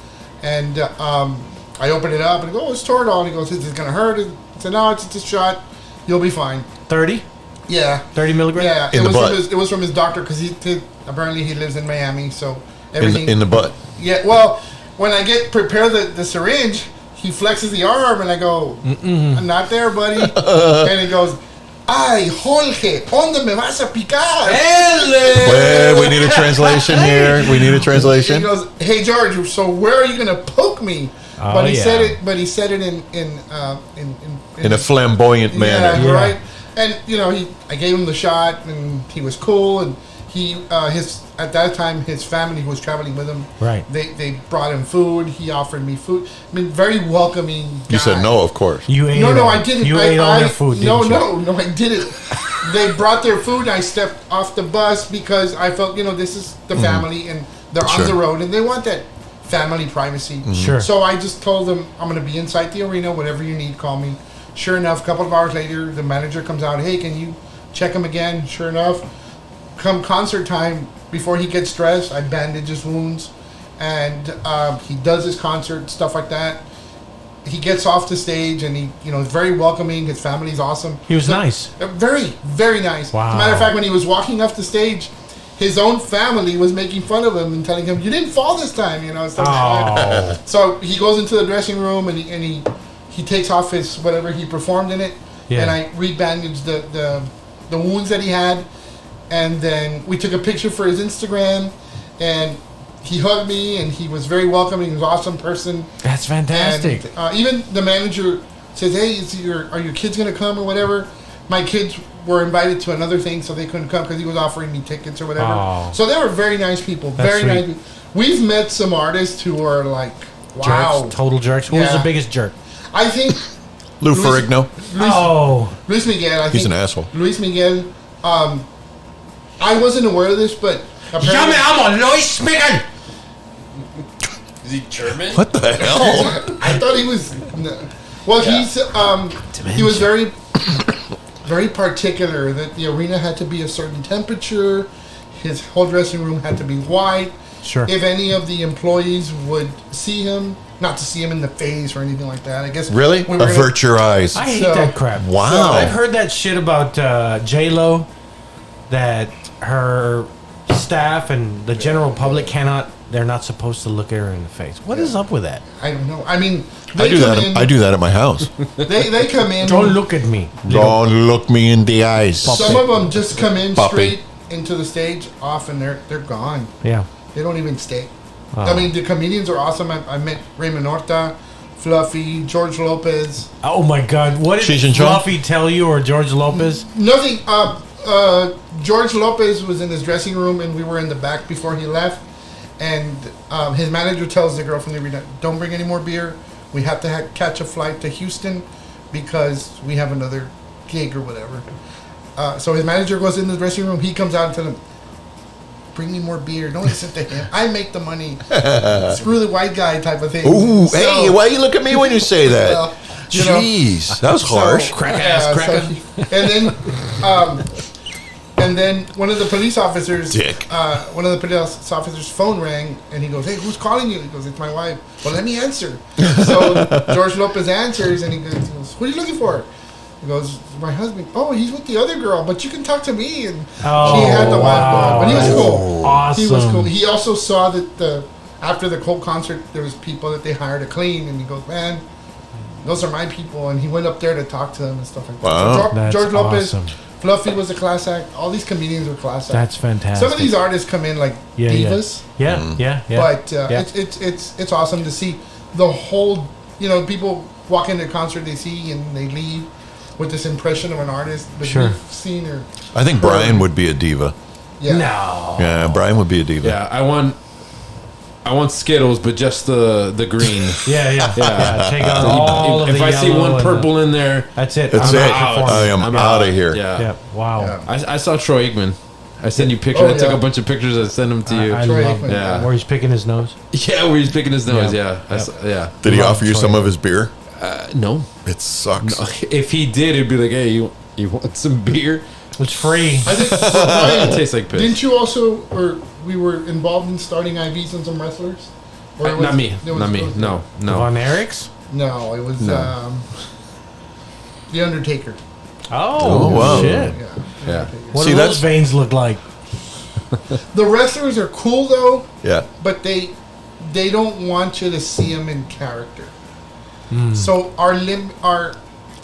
[SPEAKER 7] and I open it up and I go, oh, it's Toradol. And he goes, is it gonna hurt? I said, no, it's just a shot. You'll be fine.
[SPEAKER 5] 30?
[SPEAKER 7] Yeah.
[SPEAKER 5] 30 milligrams?
[SPEAKER 7] Yeah.
[SPEAKER 2] In the butt.
[SPEAKER 7] It was from his doctor because apparently he lives in Miami, so everything
[SPEAKER 2] in the butt.
[SPEAKER 7] Yeah, well, when I prepare the syringe, he flexes the arm, and I go, I'm not there, buddy. And he goes, ay, Jorge, ¿dónde me vas a picar?
[SPEAKER 2] Wait, we need a translation here. We need a translation.
[SPEAKER 7] He goes, hey, George, so where are you going to poke me?
[SPEAKER 5] Oh,
[SPEAKER 7] but he
[SPEAKER 5] yeah.
[SPEAKER 7] said it in
[SPEAKER 2] a flamboyant manner.
[SPEAKER 7] Yeah, right. And I gave him the shot, and he was cool. And he at that time his family who was traveling with him.
[SPEAKER 5] Right.
[SPEAKER 7] They brought him food. He offered me food. I mean, very welcoming guy.
[SPEAKER 2] You said no, of course.
[SPEAKER 5] You ate
[SPEAKER 7] No, I didn't.
[SPEAKER 5] You ate all their food, didn't you?
[SPEAKER 7] No, I didn't. They brought their food, and I stepped off the bus because I felt, this is the family, and they're on the road, and they want that family privacy.
[SPEAKER 5] Sure.
[SPEAKER 7] So I just told them, I'm going to be inside the arena. Whatever you need, call me. Sure enough, a couple of hours later, the manager comes out. Hey, can you check him again? Sure enough, come concert time, before he gets dressed, I bandage his wounds, and he does his concert, stuff like that. He gets off the stage, and he, is very welcoming. His family's awesome.
[SPEAKER 5] He was nice.
[SPEAKER 7] Very, very nice.
[SPEAKER 5] Wow.
[SPEAKER 7] As a matter of fact, when he was walking off the stage, his own family was making fun of him and telling him, "You didn't fall this time," stuff like that. So he goes into the dressing room, and he takes off his whatever he performed in it, and I rebandaged the wounds that he had. And then we took a picture for his Instagram, and he hugged me, and he was very welcoming. He was an awesome person.
[SPEAKER 5] That's fantastic.
[SPEAKER 7] And, even the manager says, "Hey, are your kids going to come or whatever?" My kids were invited to another thing, so they couldn't come because he was offering me tickets or whatever.
[SPEAKER 5] Oh.
[SPEAKER 7] So they were very nice people.
[SPEAKER 5] That's
[SPEAKER 7] Very
[SPEAKER 5] sweet.
[SPEAKER 7] nice people. We've met some artists who are like, wow.
[SPEAKER 5] Jerks, total jerks. Who was the biggest jerk?
[SPEAKER 7] I think
[SPEAKER 2] Lou Ferrigno.
[SPEAKER 7] Luis Miguel.
[SPEAKER 2] He's an asshole.
[SPEAKER 7] Luis Miguel. I wasn't aware of this, but apparently...
[SPEAKER 8] Ja me amo Luis Miguel. Is he German?
[SPEAKER 2] What the hell?
[SPEAKER 7] I thought he was... No. Well, he was very, very particular that the arena had to be a certain temperature. His whole dressing room had to be white.
[SPEAKER 5] Sure.
[SPEAKER 7] If any of the employees would see him, not to see him in the face or anything like that. I guess
[SPEAKER 2] Really?
[SPEAKER 7] we were gonna-
[SPEAKER 2] Avert your eyes.
[SPEAKER 5] I hate that crap.
[SPEAKER 2] Wow.
[SPEAKER 5] I've heard that shit about J-Lo, that her staff and the general public they're not supposed to look at her in the face. What is up with that?
[SPEAKER 7] I don't know. I mean,
[SPEAKER 2] I do that at my house.
[SPEAKER 7] They come in.
[SPEAKER 5] Don't look at me.
[SPEAKER 2] Don't look me in the eyes.
[SPEAKER 7] Some of them just come in
[SPEAKER 2] Puppy.
[SPEAKER 7] straight into the stage, off, and they're gone.
[SPEAKER 5] Yeah.
[SPEAKER 7] They don't even stay.
[SPEAKER 5] Oh.
[SPEAKER 7] I mean, the comedians are awesome. I met Raymond Horta, Fluffy, George Lopez.
[SPEAKER 5] Oh my God! What
[SPEAKER 2] Cheech
[SPEAKER 5] did
[SPEAKER 2] and Chong?
[SPEAKER 5] Fluffy tell you, or George Lopez?
[SPEAKER 7] Nothing. George Lopez was in his dressing room, and we were in the back before he left. And his manager tells the girl from the arena, "Don't bring any more beer. We have to catch a flight to Houston because we have another gig or whatever." So his manager goes in the dressing room. He comes out and tells him, "Bring me more beer. Don't listen to him. I make the money. Screw the white guy," type of thing.
[SPEAKER 2] Ooh,
[SPEAKER 7] So-
[SPEAKER 2] hey, why you look at me when you say that?
[SPEAKER 7] Well, you know,
[SPEAKER 2] Jeez, that was harsh.
[SPEAKER 7] And then one of the police officers,
[SPEAKER 2] Dick.
[SPEAKER 7] one of the police officers' phone rang, and he goes, "Hey, who's calling you?" He goes, "It's my wife." "Well, let me answer." So George Lopez answers, and he goes, "What are you looking for?" He goes, "My husband." "Oh, he's with the other girl, but you can talk to me." And he had the wife going, but he was cool.
[SPEAKER 5] Awesome.
[SPEAKER 7] He was cool. He also saw that after the Cold concert, there was people that they hired to clean, and he goes, "Man, those are my people." And he went up there to talk to them and stuff like that.
[SPEAKER 2] Wow.
[SPEAKER 7] So George Lopez.
[SPEAKER 5] Awesome.
[SPEAKER 7] Fluffy was a class act. All these comedians were class acts.
[SPEAKER 5] That's fantastic.
[SPEAKER 7] Some of these artists come in like divas,
[SPEAKER 5] Yeah.
[SPEAKER 7] but it's awesome to see the whole. People walk into a concert they see and they leave with this impression of an artist that
[SPEAKER 5] Sure.
[SPEAKER 7] we've seen or.
[SPEAKER 2] I think Brian would be a diva.
[SPEAKER 7] Yeah.
[SPEAKER 5] No.
[SPEAKER 2] Yeah, Brian would be a diva.
[SPEAKER 6] Yeah, I want Skittles, but just the green.
[SPEAKER 5] Yeah. Take out all of
[SPEAKER 6] If
[SPEAKER 5] the
[SPEAKER 6] I see
[SPEAKER 5] yellow
[SPEAKER 6] one
[SPEAKER 5] and
[SPEAKER 6] purple in there,
[SPEAKER 5] that's it.
[SPEAKER 2] That's
[SPEAKER 5] I'm
[SPEAKER 2] it.
[SPEAKER 5] out.
[SPEAKER 2] I am
[SPEAKER 6] I'm
[SPEAKER 2] out of here.
[SPEAKER 6] Yeah.
[SPEAKER 5] Yeah. Wow.
[SPEAKER 7] Yeah.
[SPEAKER 6] I saw Troy Aikman. I sent you pictures.
[SPEAKER 7] Oh,
[SPEAKER 6] I took
[SPEAKER 7] yeah.
[SPEAKER 6] a bunch of pictures. I sent them to you.
[SPEAKER 5] I
[SPEAKER 7] Troy
[SPEAKER 5] love
[SPEAKER 7] Aikman,
[SPEAKER 6] yeah.
[SPEAKER 5] where he's picking his nose.
[SPEAKER 6] Yeah, where he's picking his nose.
[SPEAKER 5] Yeah.
[SPEAKER 6] Yeah.
[SPEAKER 2] Did he
[SPEAKER 5] Love
[SPEAKER 2] offer you
[SPEAKER 5] Troy.
[SPEAKER 2] some of his beer?
[SPEAKER 6] No.
[SPEAKER 2] It sucks.
[SPEAKER 6] If he did, it'd be like, hey, you want some beer?
[SPEAKER 5] It's free.
[SPEAKER 7] I think
[SPEAKER 6] It
[SPEAKER 7] Brian,
[SPEAKER 6] tastes like piss.
[SPEAKER 7] didn't you also, or we were involved in starting IVs on some wrestlers? Or it was-
[SPEAKER 6] Not me.
[SPEAKER 7] it was-
[SPEAKER 6] Not me.
[SPEAKER 7] it was-
[SPEAKER 6] No.
[SPEAKER 5] Von Erichs?
[SPEAKER 7] No, it was The Undertaker.
[SPEAKER 5] Oh,
[SPEAKER 2] wow.
[SPEAKER 5] shit.
[SPEAKER 7] Yeah.
[SPEAKER 6] Yeah.
[SPEAKER 5] What
[SPEAKER 2] See,
[SPEAKER 5] do those
[SPEAKER 2] that's-
[SPEAKER 5] veins look like?
[SPEAKER 7] The wrestlers are cool though.
[SPEAKER 2] Yeah.
[SPEAKER 7] But they don't want you to see them in character. So our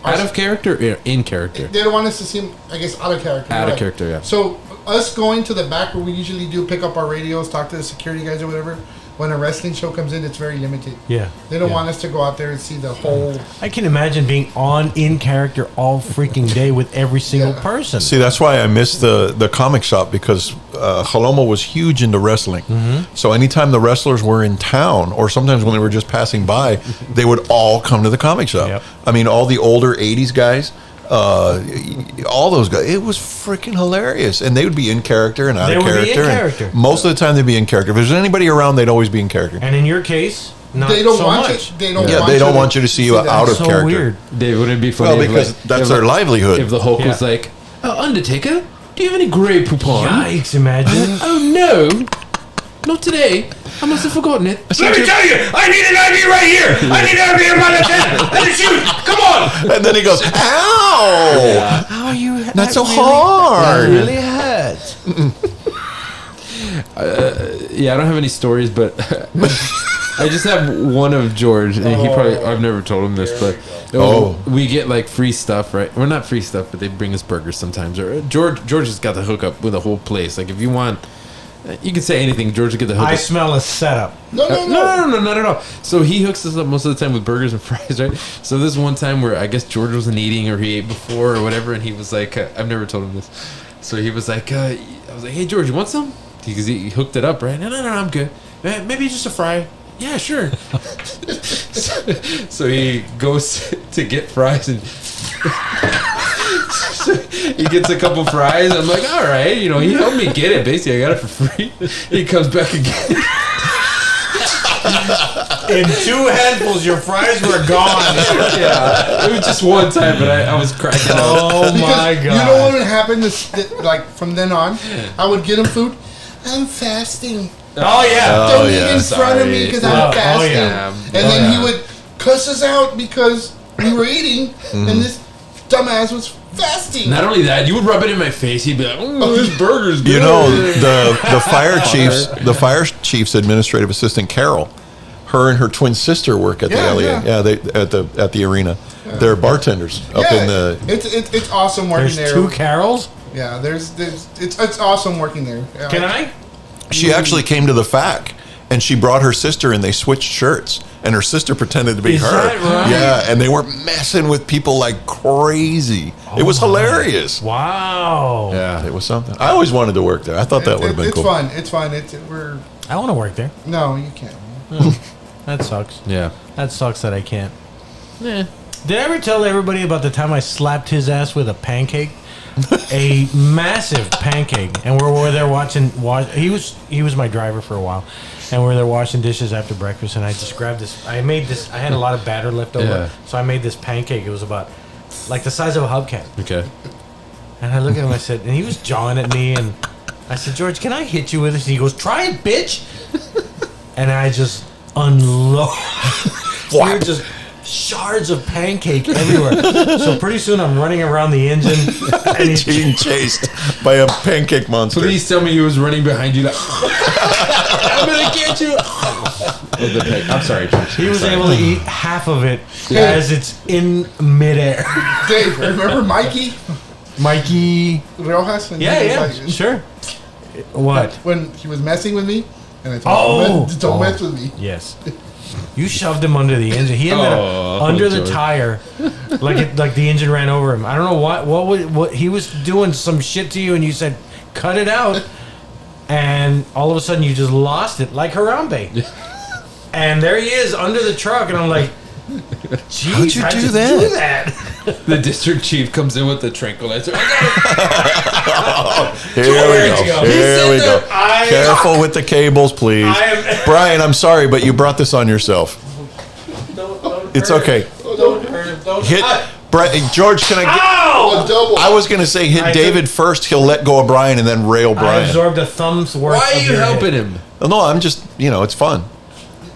[SPEAKER 6] out of character, or in character.
[SPEAKER 7] They don't want us to see them, I guess, out of character.
[SPEAKER 6] Out of character, yeah.
[SPEAKER 7] So us going to the back where we usually do pick up our radios, talk to the security guys or whatever. When a wrestling show comes in, it's very limited.
[SPEAKER 5] Yeah.
[SPEAKER 7] They don't want us to go out there and see the whole.
[SPEAKER 5] I can imagine being in character all freaking day with every single person.
[SPEAKER 2] See, that's why I missed the comic shop, because Jalomo was huge into wrestling. So anytime the wrestlers were in town, or sometimes when they were just passing by, they would all come to the comic shop.
[SPEAKER 5] Yep.
[SPEAKER 2] I mean, all the older 80s guys, all those guys, it was freaking hilarious. And they would be in character and out of character.
[SPEAKER 5] Be in character.
[SPEAKER 2] Most of the time they'd be in character. If there's anybody around, they'd always be in character.
[SPEAKER 5] And in your case, not
[SPEAKER 7] They don't
[SPEAKER 5] so
[SPEAKER 7] want
[SPEAKER 5] much.
[SPEAKER 7] you. They don't.
[SPEAKER 2] They don't want you to see you
[SPEAKER 7] that.
[SPEAKER 2] out of
[SPEAKER 5] So
[SPEAKER 2] character.
[SPEAKER 5] weird.
[SPEAKER 6] They wouldn't be funny.
[SPEAKER 2] Well,
[SPEAKER 6] if,
[SPEAKER 2] because that's
[SPEAKER 6] if,
[SPEAKER 2] their livelihood.
[SPEAKER 6] If the Hulk
[SPEAKER 5] Yeah.
[SPEAKER 6] was like, Undertaker, do you have any Grey Poupon?
[SPEAKER 5] Yikes! Imagine.
[SPEAKER 6] Oh no, not today. I must have forgotten it.
[SPEAKER 8] Let me tell you, I need an IV right here. I need an IV in my left hand. Let it shoot. Come on.
[SPEAKER 2] And then he goes, ow!
[SPEAKER 5] How are you?
[SPEAKER 2] Not so hard.
[SPEAKER 5] That really hurts.
[SPEAKER 6] Yeah, I don't have any stories, but I just have one of George, and he probably, I've never told him this, but we get like free stuff, right? Well, not free stuff, but they bring us burgers sometimes. Or George has got the hookup with the whole place. Like if you want, you can say anything, George will get the hookup.
[SPEAKER 5] I smell a setup.
[SPEAKER 7] No,
[SPEAKER 6] not at all. So he hooks us up most of the time with burgers and fries, right? So this one time where I guess George wasn't eating, or he ate before or whatever, and he was like, I've never told him this. So he was like, I was like, hey George, you want some? Because he hooked it up, right? No, I'm good. Maybe just a fry. Yeah, sure. so he goes to get fries, and he gets a couple fries. I'm like, all right, he helped me get it. Basically, I got it for free. He comes back again.
[SPEAKER 5] In 2 handfuls, your fries were gone.
[SPEAKER 6] Yeah, it was just one time, but I was cracking up.
[SPEAKER 5] Oh my god!
[SPEAKER 7] You know what would happen? Like from then on, I would get him food. I'm fasting.
[SPEAKER 5] Oh yeah.
[SPEAKER 7] Don't eat in front of me because I'm fasting.
[SPEAKER 6] yeah.
[SPEAKER 7] And then he would cuss us out because we were eating, and this dumbass was fasting.
[SPEAKER 6] Not only that, you would rub it in my face. He'd be like, "Oh, this burger's good."
[SPEAKER 2] You know, the fire chief's administrative assistant, Carol, her and her twin sister work at the LEA. Yeah, they at the arena. Yeah. They're bartenders up in the.
[SPEAKER 7] It's awesome working
[SPEAKER 5] There's
[SPEAKER 7] there.
[SPEAKER 5] 2 Carols.
[SPEAKER 7] Yeah, it's awesome working there. Yeah,
[SPEAKER 5] Can I?
[SPEAKER 2] She actually came to the FAC, and she brought her sister, and they switched shirts, and her sister pretended to be
[SPEAKER 5] Is
[SPEAKER 2] her.
[SPEAKER 5] that right?
[SPEAKER 2] Yeah, and they were messing with people like crazy. It was hilarious.
[SPEAKER 5] Wow.
[SPEAKER 2] Yeah, it was something. I always wanted to work there. I thought that would have been
[SPEAKER 7] it's
[SPEAKER 2] cool.
[SPEAKER 7] Fun. It's fun.
[SPEAKER 5] I want to work there.
[SPEAKER 7] No, you can't.
[SPEAKER 5] That sucks.
[SPEAKER 6] Yeah.
[SPEAKER 5] That sucks that I can't. Did I ever tell everybody about the time I slapped his ass with a pancake? A massive pancake, and we're there watching. He was my driver for a while, and we're there washing dishes after breakfast. And I just grabbed this. I had a lot of batter left over, so I made this pancake. It was about like the size of a hubcap.
[SPEAKER 6] Okay.
[SPEAKER 5] And I look at him. I said, and he was jawing at me, and I said, George, can I hit you with this? And he goes, try it, bitch. And I just unload. We were just shards of pancake everywhere. So pretty soon I'm running around the engine, and he's
[SPEAKER 2] Being chased by a pancake monster.
[SPEAKER 6] Please tell me he was running behind you like, I'm gonna get you. I'm sorry, George.
[SPEAKER 5] He was able to eat half of it as it's in midair.
[SPEAKER 7] Dave, remember Mikey Rojas? When he was like-
[SPEAKER 5] sure. What?
[SPEAKER 7] When he was messing with me, and I told him, don't mess with me.
[SPEAKER 5] Yes. You shoved him under the engine. He ended up under the tire, like the engine ran over him. I don't know what he was doing some shit to you, and you said, "Cut it out," and all of a sudden you just lost it, like Harambe. And there he is under the truck, and I'm like, "Geez,
[SPEAKER 2] how'd you do that?"
[SPEAKER 6] The district chief comes in with the tranquilizer. I got it.
[SPEAKER 2] Here we go. Careful with the cables, please. Brian, I'm sorry, but you brought this on yourself. It's okay.
[SPEAKER 5] Don't hurt him. Don't
[SPEAKER 2] Hit Brian. George, can I get...
[SPEAKER 7] Double.
[SPEAKER 2] I was going to say hit David first. He'll let go of Brian and then rail
[SPEAKER 5] I
[SPEAKER 2] Brian.
[SPEAKER 5] absorbed a thumb's worth.
[SPEAKER 6] Why are
[SPEAKER 5] of
[SPEAKER 6] you
[SPEAKER 5] your
[SPEAKER 6] helping
[SPEAKER 5] hit.
[SPEAKER 6] him?
[SPEAKER 2] No, I'm just, it's fun.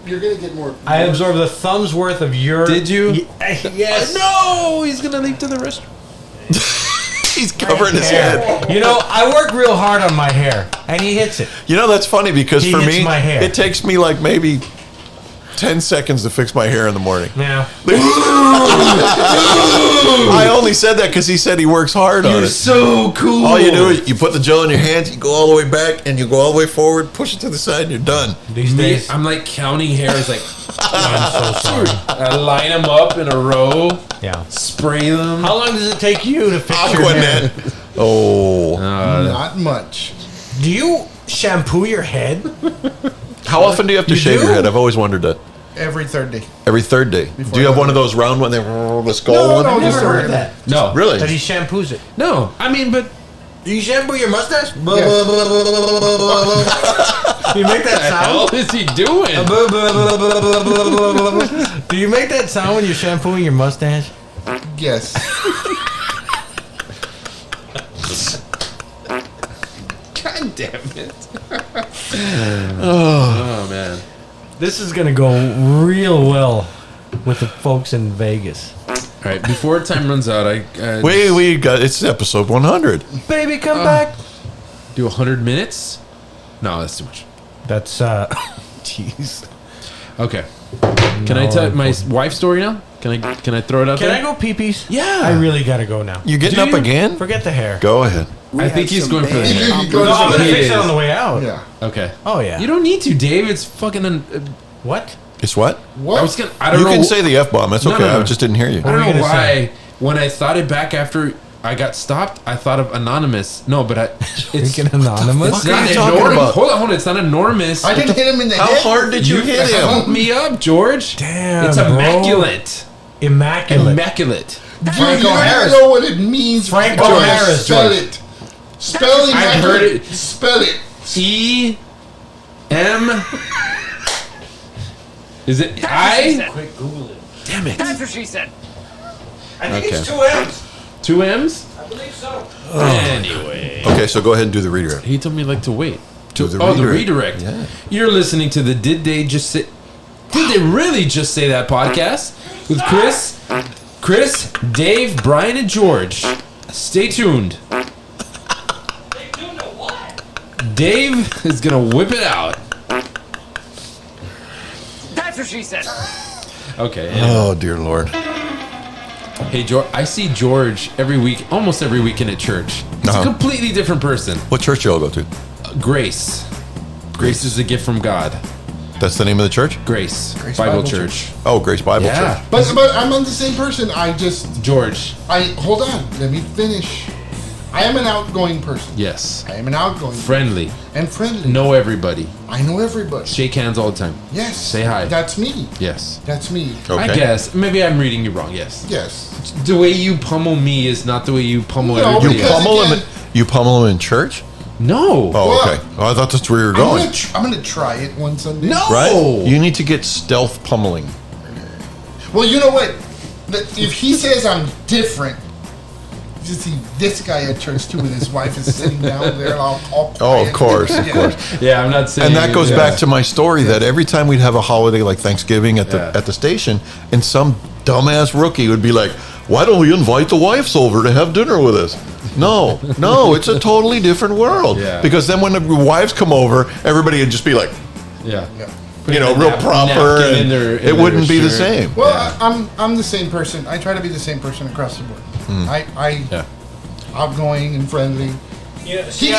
[SPEAKER 7] You're gonna get more.
[SPEAKER 5] I absorbed the thumb's worth of your.
[SPEAKER 6] Did you?
[SPEAKER 5] Yes.
[SPEAKER 6] No, he's gonna leave to the restaurant.
[SPEAKER 2] He's covering his head.
[SPEAKER 5] You know, I work real hard on my hair, and he hits it.
[SPEAKER 2] You know, that's funny because
[SPEAKER 5] He
[SPEAKER 2] for
[SPEAKER 5] hits
[SPEAKER 2] me,
[SPEAKER 5] my hair.
[SPEAKER 2] it takes me like maybe 10 seconds to fix my hair in the morning.
[SPEAKER 5] Yeah.
[SPEAKER 2] I only said that because he said he works hard on
[SPEAKER 6] You're
[SPEAKER 2] it.
[SPEAKER 6] so cool.
[SPEAKER 2] All you do is you put the gel in your hands, you go all the way back, and you go all the way forward, push it to the side, and you're done.
[SPEAKER 5] These
[SPEAKER 6] Me,
[SPEAKER 5] days,
[SPEAKER 6] I'm like counting hairs, like
[SPEAKER 5] I'm so sorry.
[SPEAKER 6] I line them up in a row,
[SPEAKER 5] Yeah.
[SPEAKER 6] spray them.
[SPEAKER 5] How long does it take you to fix your hair?
[SPEAKER 2] Aquanet. Oh.
[SPEAKER 7] Not much.
[SPEAKER 5] Do you shampoo your head?
[SPEAKER 2] How often do you have to shave your head? I've always wondered that.
[SPEAKER 7] Every third day.
[SPEAKER 2] Every third day. Do you have one of those round one, the skull one?
[SPEAKER 7] No,
[SPEAKER 5] I've
[SPEAKER 7] just
[SPEAKER 5] never heard
[SPEAKER 7] a-
[SPEAKER 5] that.
[SPEAKER 6] No,
[SPEAKER 2] Really?
[SPEAKER 5] That he shampoos it.
[SPEAKER 6] no. I mean, but
[SPEAKER 5] Do you shampoo your mustache?
[SPEAKER 7] Yes.
[SPEAKER 5] Do you make that
[SPEAKER 6] how
[SPEAKER 5] sound?
[SPEAKER 6] is he doing?
[SPEAKER 5] Do you make that sound when you're shampooing your mustache?
[SPEAKER 7] Yes.
[SPEAKER 6] God damn it! Oh man.
[SPEAKER 5] This is gonna go real well with the folks in Vegas.
[SPEAKER 6] All right, before time runs out, I
[SPEAKER 2] We got it's episode 100.
[SPEAKER 5] Baby, come back.
[SPEAKER 6] do 100 minutes. No, that's too much.
[SPEAKER 5] That's jeez.
[SPEAKER 6] Okay. Can I tell my wife story now? Can I throw it out
[SPEAKER 5] Can
[SPEAKER 6] there?
[SPEAKER 5] I go pee-pees?
[SPEAKER 6] Yeah.
[SPEAKER 5] I really gotta go now.
[SPEAKER 2] You getting
[SPEAKER 6] Do
[SPEAKER 2] up
[SPEAKER 6] you?
[SPEAKER 2] again?
[SPEAKER 5] Forget the hair.
[SPEAKER 2] Go ahead.
[SPEAKER 6] I think he's going for the hair.
[SPEAKER 5] No, I'm gonna
[SPEAKER 6] He
[SPEAKER 5] fix
[SPEAKER 6] is.
[SPEAKER 5] it on the way out.
[SPEAKER 7] Yeah.
[SPEAKER 6] Okay.
[SPEAKER 5] Oh yeah.
[SPEAKER 6] You don't need to, Dave. It's fucking.
[SPEAKER 5] What?
[SPEAKER 2] It's what?
[SPEAKER 7] What?
[SPEAKER 6] I was gonna. I don't
[SPEAKER 2] You
[SPEAKER 6] know.
[SPEAKER 2] can say the F-bomb. That's
[SPEAKER 6] No,
[SPEAKER 2] okay.
[SPEAKER 6] no, no.
[SPEAKER 2] I just didn't hear you.
[SPEAKER 6] I don't
[SPEAKER 5] What were you
[SPEAKER 6] know
[SPEAKER 5] gonna
[SPEAKER 6] why.
[SPEAKER 5] say?
[SPEAKER 6] When I thought it back after I got stopped, I thought of anonymous. No, but it's
[SPEAKER 5] Freaking anonymous.
[SPEAKER 6] It's
[SPEAKER 2] What are
[SPEAKER 6] not
[SPEAKER 2] you talking
[SPEAKER 6] enormous.
[SPEAKER 2] about?
[SPEAKER 6] Hold on. It's not enormous.
[SPEAKER 7] I didn't hit him in the
[SPEAKER 2] How
[SPEAKER 7] head.
[SPEAKER 2] hard did you hit
[SPEAKER 6] Help
[SPEAKER 2] him?
[SPEAKER 6] me up, George.
[SPEAKER 5] Damn,
[SPEAKER 6] It's
[SPEAKER 5] bro.
[SPEAKER 6] immaculate.
[SPEAKER 5] Immaculate.
[SPEAKER 6] Immaculate.
[SPEAKER 7] You
[SPEAKER 5] Franco
[SPEAKER 7] don't
[SPEAKER 5] Harris.
[SPEAKER 7] know what it means.
[SPEAKER 5] Franco
[SPEAKER 7] George.
[SPEAKER 5] Harris,
[SPEAKER 7] Spell
[SPEAKER 5] George.
[SPEAKER 7] it. Spell it.
[SPEAKER 6] I've heard it.
[SPEAKER 7] Spell it.
[SPEAKER 6] E-M. Is it I?
[SPEAKER 5] Quick, Google it.
[SPEAKER 6] Damn it.
[SPEAKER 8] That's what she said.
[SPEAKER 5] I think
[SPEAKER 6] Okay.
[SPEAKER 5] it's 2 M's.
[SPEAKER 6] 2 M's?
[SPEAKER 5] I believe so.
[SPEAKER 6] Anyway.
[SPEAKER 2] Okay, so go ahead and do the redirect.
[SPEAKER 6] He told me like to wait.
[SPEAKER 2] Do the
[SPEAKER 6] the
[SPEAKER 2] redirect.
[SPEAKER 6] redirect.
[SPEAKER 2] Yeah.
[SPEAKER 6] You're listening to the Did They Really Just Say That podcast with Chris, Dave, Brian, and George. Stay tuned. Dave is gonna whip it out.
[SPEAKER 8] That's what she said.
[SPEAKER 6] Okay. Anyway.
[SPEAKER 2] Oh, dear Lord.
[SPEAKER 6] Hey, George. I see George every week, almost every weekend at church. He's a completely different person.
[SPEAKER 2] What church y'all go to?
[SPEAKER 6] Grace. Grace is a gift from God.
[SPEAKER 2] That's the name of the church?
[SPEAKER 6] Grace Bible
[SPEAKER 7] Bible
[SPEAKER 6] Church.
[SPEAKER 2] Oh, Grace Bible
[SPEAKER 6] Yeah.
[SPEAKER 2] Church.
[SPEAKER 7] But I'm on the same person.
[SPEAKER 6] George.
[SPEAKER 7] Hold on. Let me finish. I am an outgoing person.
[SPEAKER 6] Yes.
[SPEAKER 7] I am an outgoing
[SPEAKER 6] Friendly.
[SPEAKER 7] and friendly.
[SPEAKER 6] Know everybody.
[SPEAKER 7] I know everybody.
[SPEAKER 6] Shake hands all the time.
[SPEAKER 7] Yes.
[SPEAKER 6] Say hi.
[SPEAKER 7] That's me.
[SPEAKER 6] Yes.
[SPEAKER 7] That's me.
[SPEAKER 2] Okay.
[SPEAKER 6] I guess. Maybe I'm reading you wrong. Yes.
[SPEAKER 7] Yes.
[SPEAKER 6] The way you pummel me is not the way you pummel
[SPEAKER 7] No,
[SPEAKER 6] everybody
[SPEAKER 2] You
[SPEAKER 7] because-
[SPEAKER 6] else.
[SPEAKER 2] pummel him.
[SPEAKER 7] again-
[SPEAKER 2] You pummel him in church?
[SPEAKER 6] No.
[SPEAKER 2] Oh,
[SPEAKER 7] What?
[SPEAKER 2] okay. Oh, I thought that's where you were going.
[SPEAKER 7] I'm gonna try it one Sunday.
[SPEAKER 6] No.
[SPEAKER 2] Right? You need to get stealth pummeling.
[SPEAKER 7] Well, you know what? If he says I'm different, you see this guy at church too, with his wife is sitting down there all
[SPEAKER 2] Oh,
[SPEAKER 7] quiet.
[SPEAKER 2] of course, of
[SPEAKER 7] Yeah.
[SPEAKER 2] course.
[SPEAKER 6] Yeah, I'm not saying.
[SPEAKER 2] And that goes
[SPEAKER 6] yeah.
[SPEAKER 2] back to my story that every time we'd have a holiday like Thanksgiving at
[SPEAKER 6] Yeah.
[SPEAKER 2] the station, and some dumbass rookie would be like, "Why don't we invite the wives over to have dinner with us?" No, it's a totally different world.
[SPEAKER 6] Yeah.
[SPEAKER 2] Because then when the wives come over, everybody would just be like,
[SPEAKER 6] Yeah.
[SPEAKER 2] real proper,
[SPEAKER 6] napkin
[SPEAKER 2] and
[SPEAKER 6] in their- in
[SPEAKER 2] it wouldn't
[SPEAKER 6] their
[SPEAKER 2] be the
[SPEAKER 6] shirt.
[SPEAKER 2] same.
[SPEAKER 7] Well,
[SPEAKER 6] Yeah.
[SPEAKER 7] I'm the same person. I try to be the same person across the board. I
[SPEAKER 6] Yeah.
[SPEAKER 7] outgoing and friendly.
[SPEAKER 5] Yeah,
[SPEAKER 7] He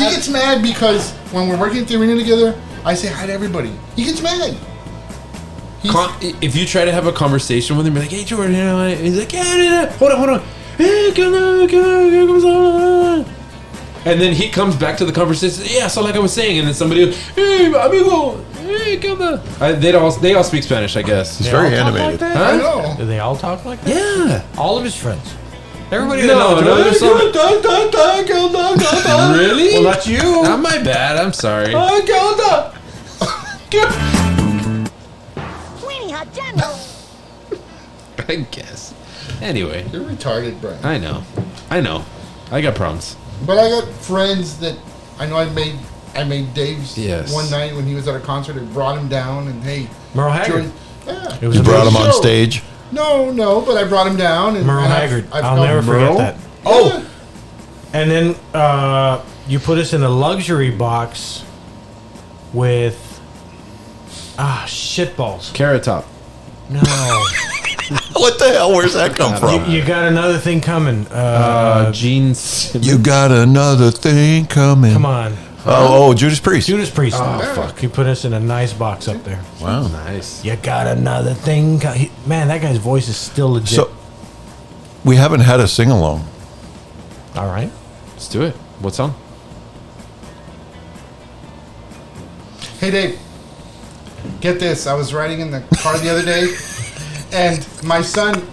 [SPEAKER 7] gets mad because when we're working at the arena together, I say hi to everybody. He gets mad.
[SPEAKER 6] If you try to have a conversation with him, be like, "Hey, Jordan," you know, he's like, "Yeah, hold on. Hey, come on. And then he comes back to the conversation. Yeah, so like I was saying, and then somebody goes, "Hey, amigo, hey, come on." They all speak Spanish, I guess.
[SPEAKER 2] It's very
[SPEAKER 5] all talk like
[SPEAKER 2] animated.
[SPEAKER 5] that?
[SPEAKER 7] I know.
[SPEAKER 5] Do they all talk like that?
[SPEAKER 6] Yeah.
[SPEAKER 5] All of his friends. Everybody
[SPEAKER 6] No,
[SPEAKER 5] that knows
[SPEAKER 6] no, there's
[SPEAKER 5] George.
[SPEAKER 6] some. Really?
[SPEAKER 5] Well, that's you.
[SPEAKER 6] Not my bad. I'm sorry.
[SPEAKER 9] Sweeney Hot General.
[SPEAKER 6] I guess. Anyway,
[SPEAKER 7] You're retarded, Brian.
[SPEAKER 6] I know. I got problems.
[SPEAKER 7] But I got friends that I know. I made Dave's
[SPEAKER 6] Yes.
[SPEAKER 7] one night when he was at a concert. I brought him down and hey,
[SPEAKER 5] Merle Haggard.
[SPEAKER 7] George- yeah.
[SPEAKER 5] It was
[SPEAKER 2] You
[SPEAKER 5] a
[SPEAKER 2] brought
[SPEAKER 5] big
[SPEAKER 2] him on
[SPEAKER 7] show.
[SPEAKER 2] stage.
[SPEAKER 7] No, but I brought him down. And
[SPEAKER 5] Merle
[SPEAKER 7] and
[SPEAKER 5] Haggard.
[SPEAKER 7] I've
[SPEAKER 5] I'll
[SPEAKER 7] known
[SPEAKER 5] never
[SPEAKER 7] Merle.
[SPEAKER 5] forget that.
[SPEAKER 7] Oh,
[SPEAKER 5] And then you put us in a luxury box with shitballs.
[SPEAKER 6] Carrot Top.
[SPEAKER 5] No.
[SPEAKER 2] What the hell? Where's that come from?
[SPEAKER 5] You got another thing coming.
[SPEAKER 6] Jeans.
[SPEAKER 2] You got another thing coming.
[SPEAKER 5] Come on.
[SPEAKER 2] Oh, Judas Priest.
[SPEAKER 5] Judas Priest. Oh, fuck. You put us in a nice box up there.
[SPEAKER 2] Wow.
[SPEAKER 6] Nice.
[SPEAKER 5] You got another thing. Man, that guy's voice is still legit.
[SPEAKER 2] So, we haven't had a sing-along.
[SPEAKER 5] All right.
[SPEAKER 6] Let's do it. What song?
[SPEAKER 7] Hey, Dave. Get this. I was riding in the car the other day, and my son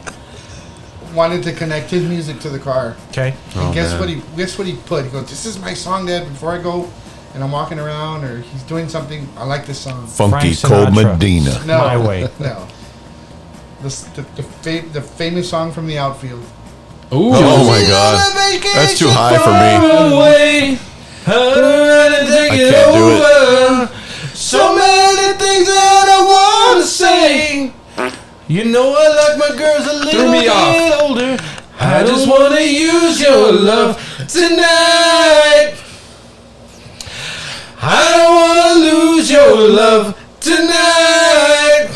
[SPEAKER 7] wanted to connect his music to the car.
[SPEAKER 5] Okay.
[SPEAKER 7] And guess what he put? He goes, "This is my song, Dad. Before I go, and I'm walking around, or he's doing something. I like this song."
[SPEAKER 2] Funky
[SPEAKER 5] Frank
[SPEAKER 2] Cold
[SPEAKER 5] Sinatra.
[SPEAKER 2] Medina.
[SPEAKER 7] No,
[SPEAKER 5] My Way.
[SPEAKER 7] No. The famous song from the outfield.
[SPEAKER 6] Ooh.
[SPEAKER 2] Oh my God. That's too high for me.
[SPEAKER 6] Away.
[SPEAKER 2] I can't do it.
[SPEAKER 5] So many things that I want to say. You know I like my girls a little
[SPEAKER 6] me
[SPEAKER 5] bit
[SPEAKER 6] off.
[SPEAKER 5] older. I just want to use your love tonight. I don't want to lose your love tonight.